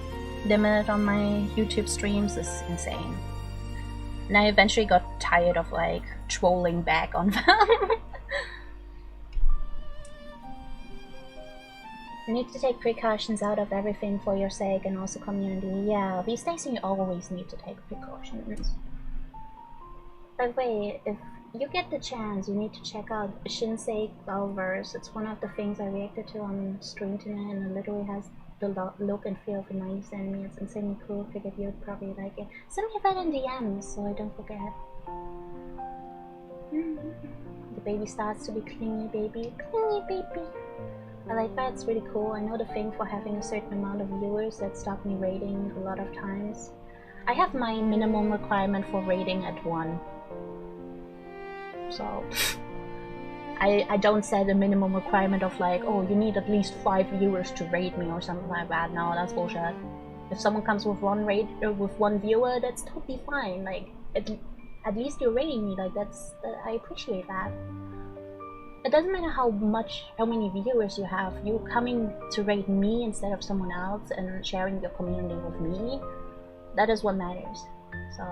limit on my YouTube streams is insane. And I eventually got tired of like trolling back on them. You need to take precautions out of everything for your sake and also community. Yeah, these days you always need to take precautions. By the way, if you get the chance, you need to check out Shinsei Galverse. It's one of the things I reacted to on stream tonight, and it literally has the look and feel of the 90s anime. It's insanely cool. Figured you'd probably like it. Send me that in DMs so I don't forget. The baby starts to be clingy, baby. Clingy, baby. I like that, it's really cool. I know the thing for having a certain amount of viewers that stop me rating a lot of times. I have my minimum requirement for rating at 1. So I don't set a minimum requirement of like, oh, you need at least 5 viewers to rate me or something like that. No, that's bullshit. If someone comes with one viewer, that's totally fine. Like at least you're rating me. Like I appreciate that. It doesn't matter how many viewers you have. You coming to rate me instead of someone else and sharing your community with me, that is what matters. So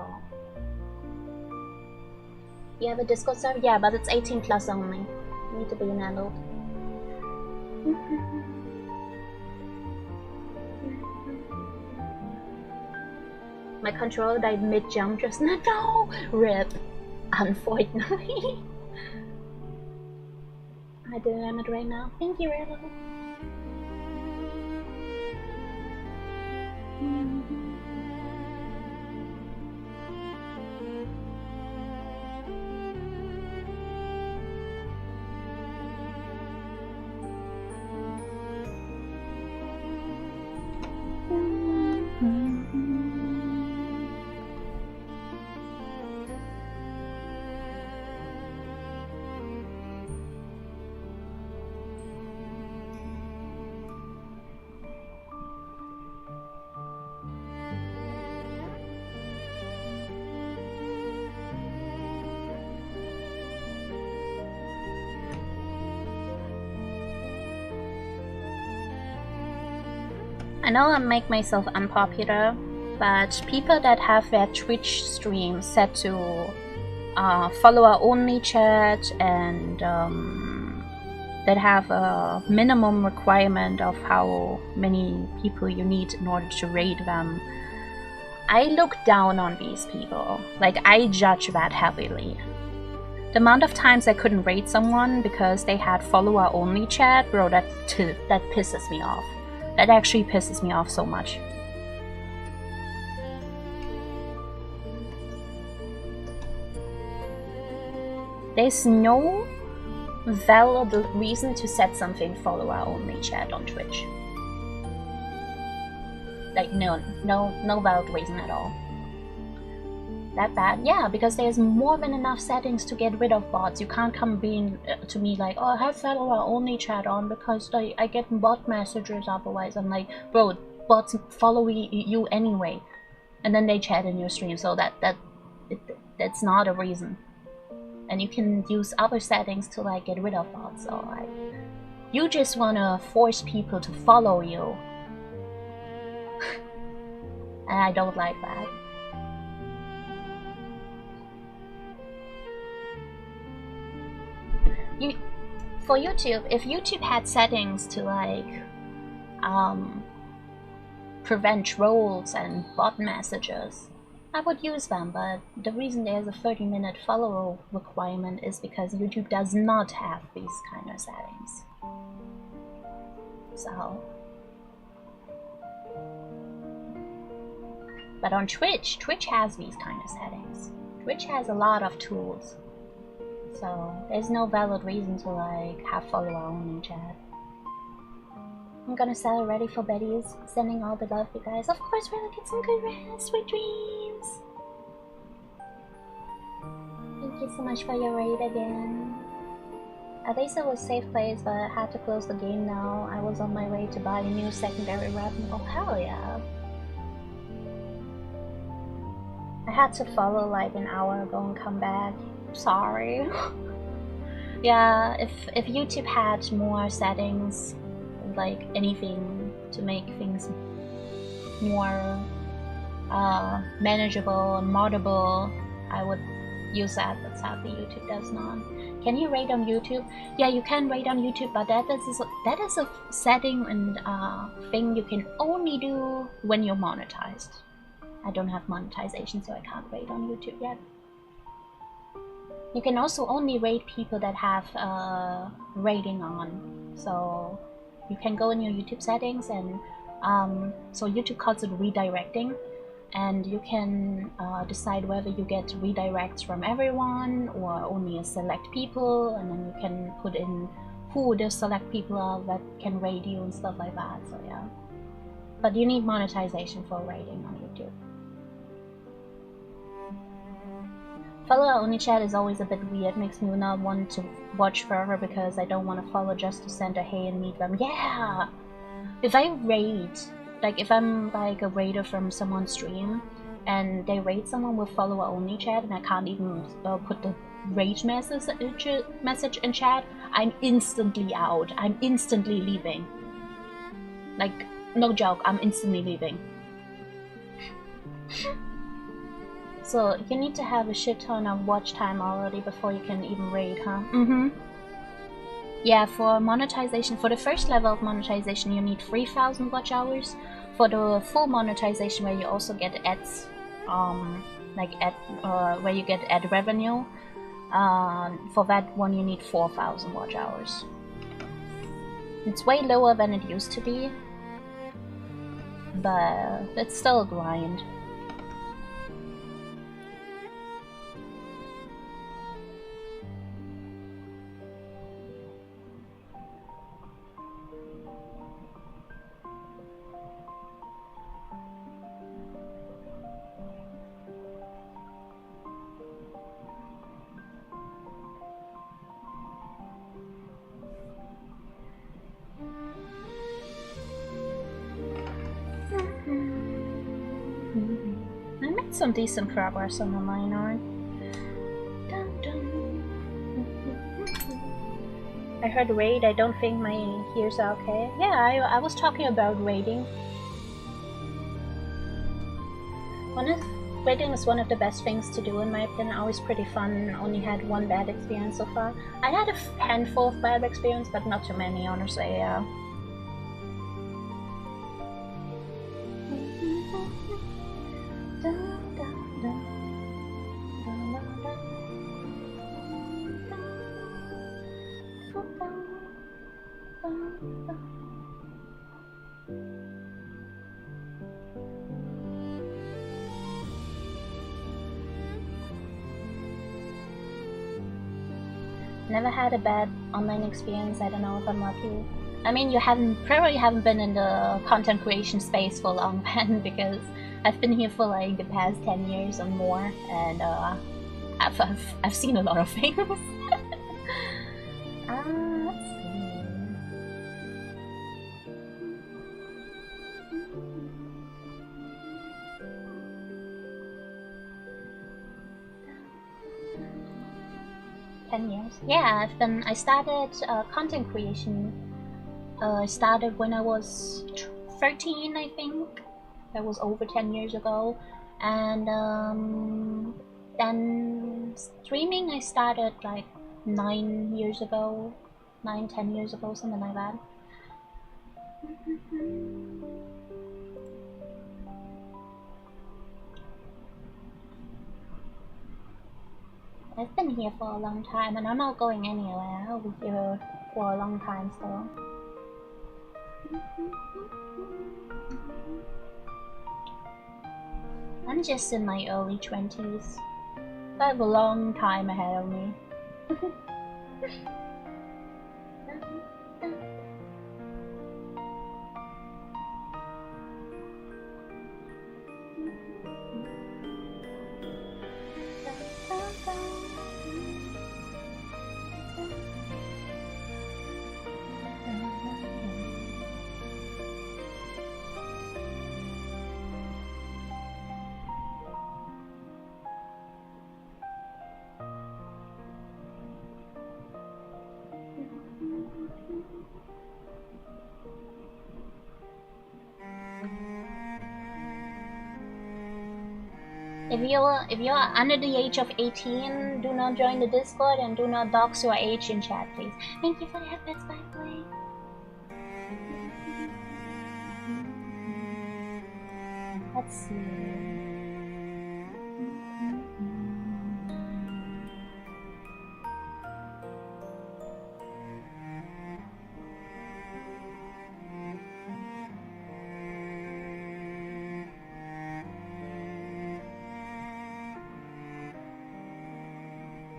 you have a Discord server? Yeah, but it's 18 plus only. You need to be an adult. My controller died mid-jump just now. No! RIP. Unfortunately. I do it right now. Thank you, Relo. I know I make myself unpopular, but people that have their Twitch stream set to follower-only chat and that have a minimum requirement of how many people you need in order to raid them, I look down on these people. Like, I judge that heavily. The amount of times I couldn't raid someone because they had follower-only chat, bro, that pisses me off. That actually pisses me off so much. There's no valid reason to set something follower-only chat on Twitch. Like, no valid reason at all. That bad? Yeah, because there's more than enough settings to get rid of bots. You can't come being to me like, oh, I have follower-only chat on because I get bot messages otherwise. I'm like, bro, bots follow you anyway, and then they chat in your stream, so that's not a reason. And you can use other settings to like get rid of bots. So like, you just wanna force people to follow you, and I don't like that. For YouTube, if YouTube had settings to like prevent trolls and bot messages, I would use them, but the reason there's a 30-minute follow requirement is because YouTube does not have these kind of settings. So, but on Twitch has these kind of settings. Twitch has a lot of tools. So there's no valid reason to like have follower-only chat. I'm gonna sell ready for Betty's. Sending all the love, you guys. Of course, we'll get some good rest. Sweet dreams. Thank you so much for your raid again. At least it was a safe place, but I had to close the game now. I was on my way to buy a new secondary weapon. Oh hell yeah! I had to follow like an hour ago and come back. Sorry. Yeah, if YouTube had more settings, like anything to make things more manageable and moddable, I would use that, but sadly YouTube does not. Can you rate on YouTube? Yeah, you can rate on YouTube, but that is a setting and thing you can only do when you're monetized. I don't have monetization, so I can't rate on YouTube yet. You can also only rate people that have rating on. So you can go in your YouTube settings and so YouTube calls it redirecting, and you can decide whether you get redirects from everyone or only a select people, and then you can put in who the select people are that can rate you and stuff like that. So yeah, but you need monetization for rating on YouTube. Follower only chat is always a bit weird, makes me not want to watch forever because I don't want to follow just to send a hey and meet them. Yeah! If I raid, like if I'm like a raider from someone's stream and they raid someone with follower only chat and I can't even put the rage message in chat, I'm instantly out. I'm instantly leaving. Like, no joke, I'm instantly leaving. So you need to have a shit ton of watch time already before you can even raid, huh? Yeah, for monetization, for the first level of monetization, you need 3,000 watch hours. For the full monetization, where you also get ads, where you get ad revenue, for that one you need 4,000 watch hours. It's way lower than it used to be, but it's still a grind. I made some decent progress on the minor. I heard raid, I don't think my ears are okay. Yeah, I was talking about raiding. Raiding is one of the best things to do in my opinion, always pretty fun, only had one bad experience so far. I had a handful of bad experiences, but not too many, honestly, yeah. Never had a bad online experience. I don't know if I'm lucky. I mean, you probably haven't been in the content creation space for long then, because I've been here for like the past 10 years or more, and I've seen a lot of things. Let's see. 10 years. Yeah, I started content creation. I started when I was 13, I think. That was over 10 years ago. And then streaming I started like 9 years ago. 9-10 years ago, something like that. I've been here for a long time and I'm not going anywhere. I'll be here for a long time still. I'm just in my early 20s. I have a long time ahead of me. If you are under the age of 18, do not join the Discord and do not dox your age in chat, please. Thank you for the headbats, by the way. Let's see.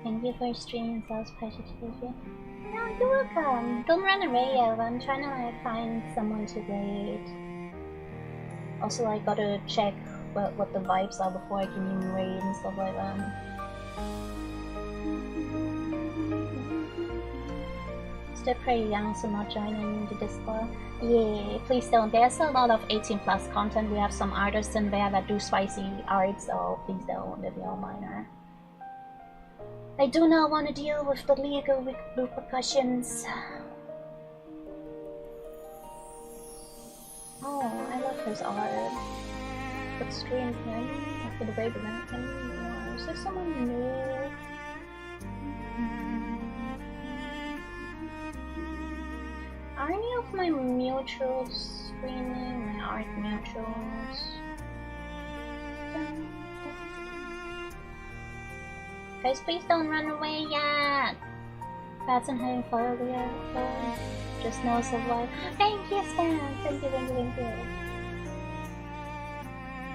Thank you for streaming South Positivity. No, you're welcome. Don't run away, Eva. I'm trying to like find someone to raid. Also, I gotta check what the vibes are before I can even raid and stuff like that. Still pretty young, so not joining the Discord. Yeah, please don't. There's a lot of 18+ content. We have some artists in there that do spicy art, so please don't if you're a minor. I do not want to deal with the legal repercussions. Oh, I love his art. But stream him after the baby went him. Is there someone new? Are any of my mutuals streaming? My art mutuals? Guys, please don't run away yet! That's having phobia. Just know survive. Thank you, Stan! Thank you, thank you, thank you.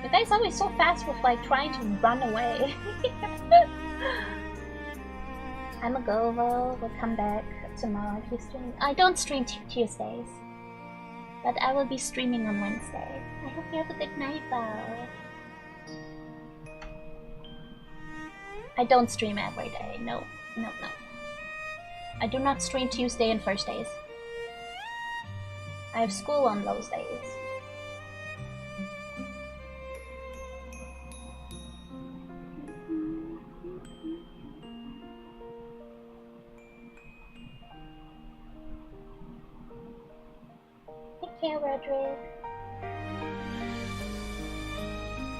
You guys always so fast with like trying to run away. I'm a go though. We'll come back tomorrow if you stream. I don't stream Tuesdays, but I will be streaming on Wednesday. I hope you have a good night though. I don't stream every day. No, no, no. I do not stream Tuesday and Thursdays. I have school on those days. Take care, Roderick.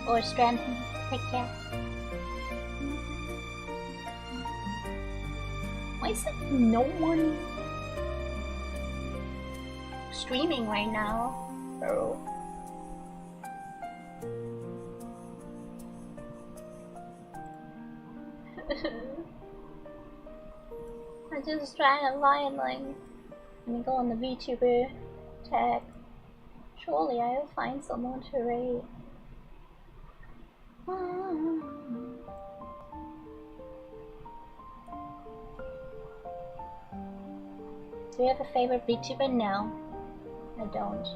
Or Strandon. Take care. Why is there no one streaming right now? Oh. I just try to find like, let me go on the VTuber tag. Surely I will find someone to raid. Do you have a favorite VTuber? No, I don't.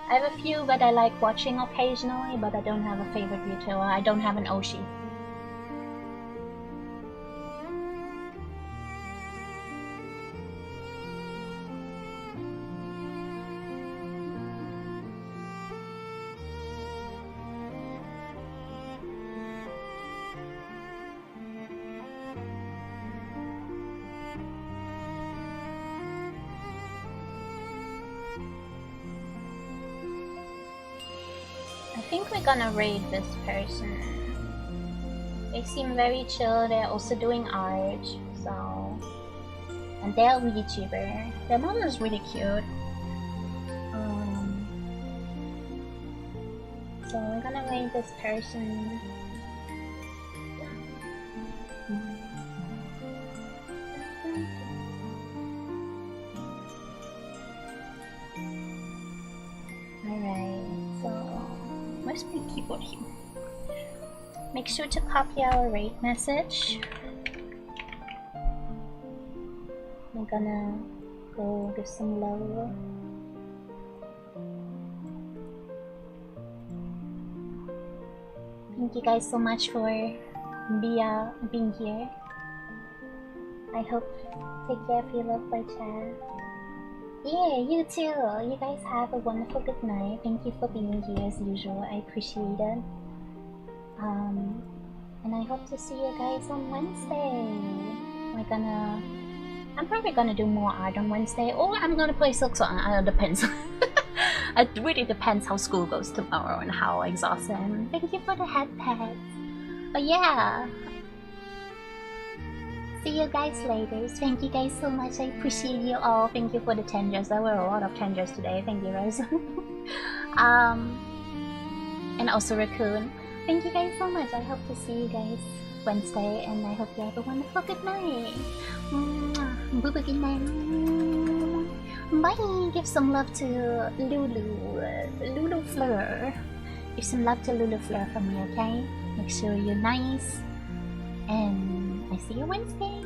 I have a few that I like watching occasionally, but I don't have a favorite VTuber. I don't have an Oshi. I think we're gonna raid this person. They seem very chill. They're also doing art, so, and they're a VTuber. Their model is really cute. So we're gonna raid this person. Where's my keyboard here? Make sure to copy our raid message. I'm gonna go give some love. Thank you guys so much for being here. I hope take care of your love by chat. Yeah, you too. You guys have a wonderful good night. Thank you for being here as usual. I appreciate it. And I hope to see you guys on Wednesday. I'm probably gonna do more art on Wednesday, or I'm gonna play Silk Song. Depends. It really depends how school goes tomorrow and how exhausted I am. Thank you for the head pets. But yeah. See you guys later. Thank you guys so much. I appreciate you all. Thank you for the tenders. There were a lot of tenders today. Thank you guys. And also Raccoon. Thank you guys so much. I hope to see you guys Wednesday, and I hope you have a wonderful good night. Boo boo good night. Bye. Give some love to Lulu Fleur. Give some love to Lulu Fleur from me, okay? Make sure you're nice. And I see you Wednesday.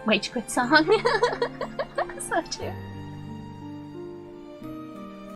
Rage quit song. So true.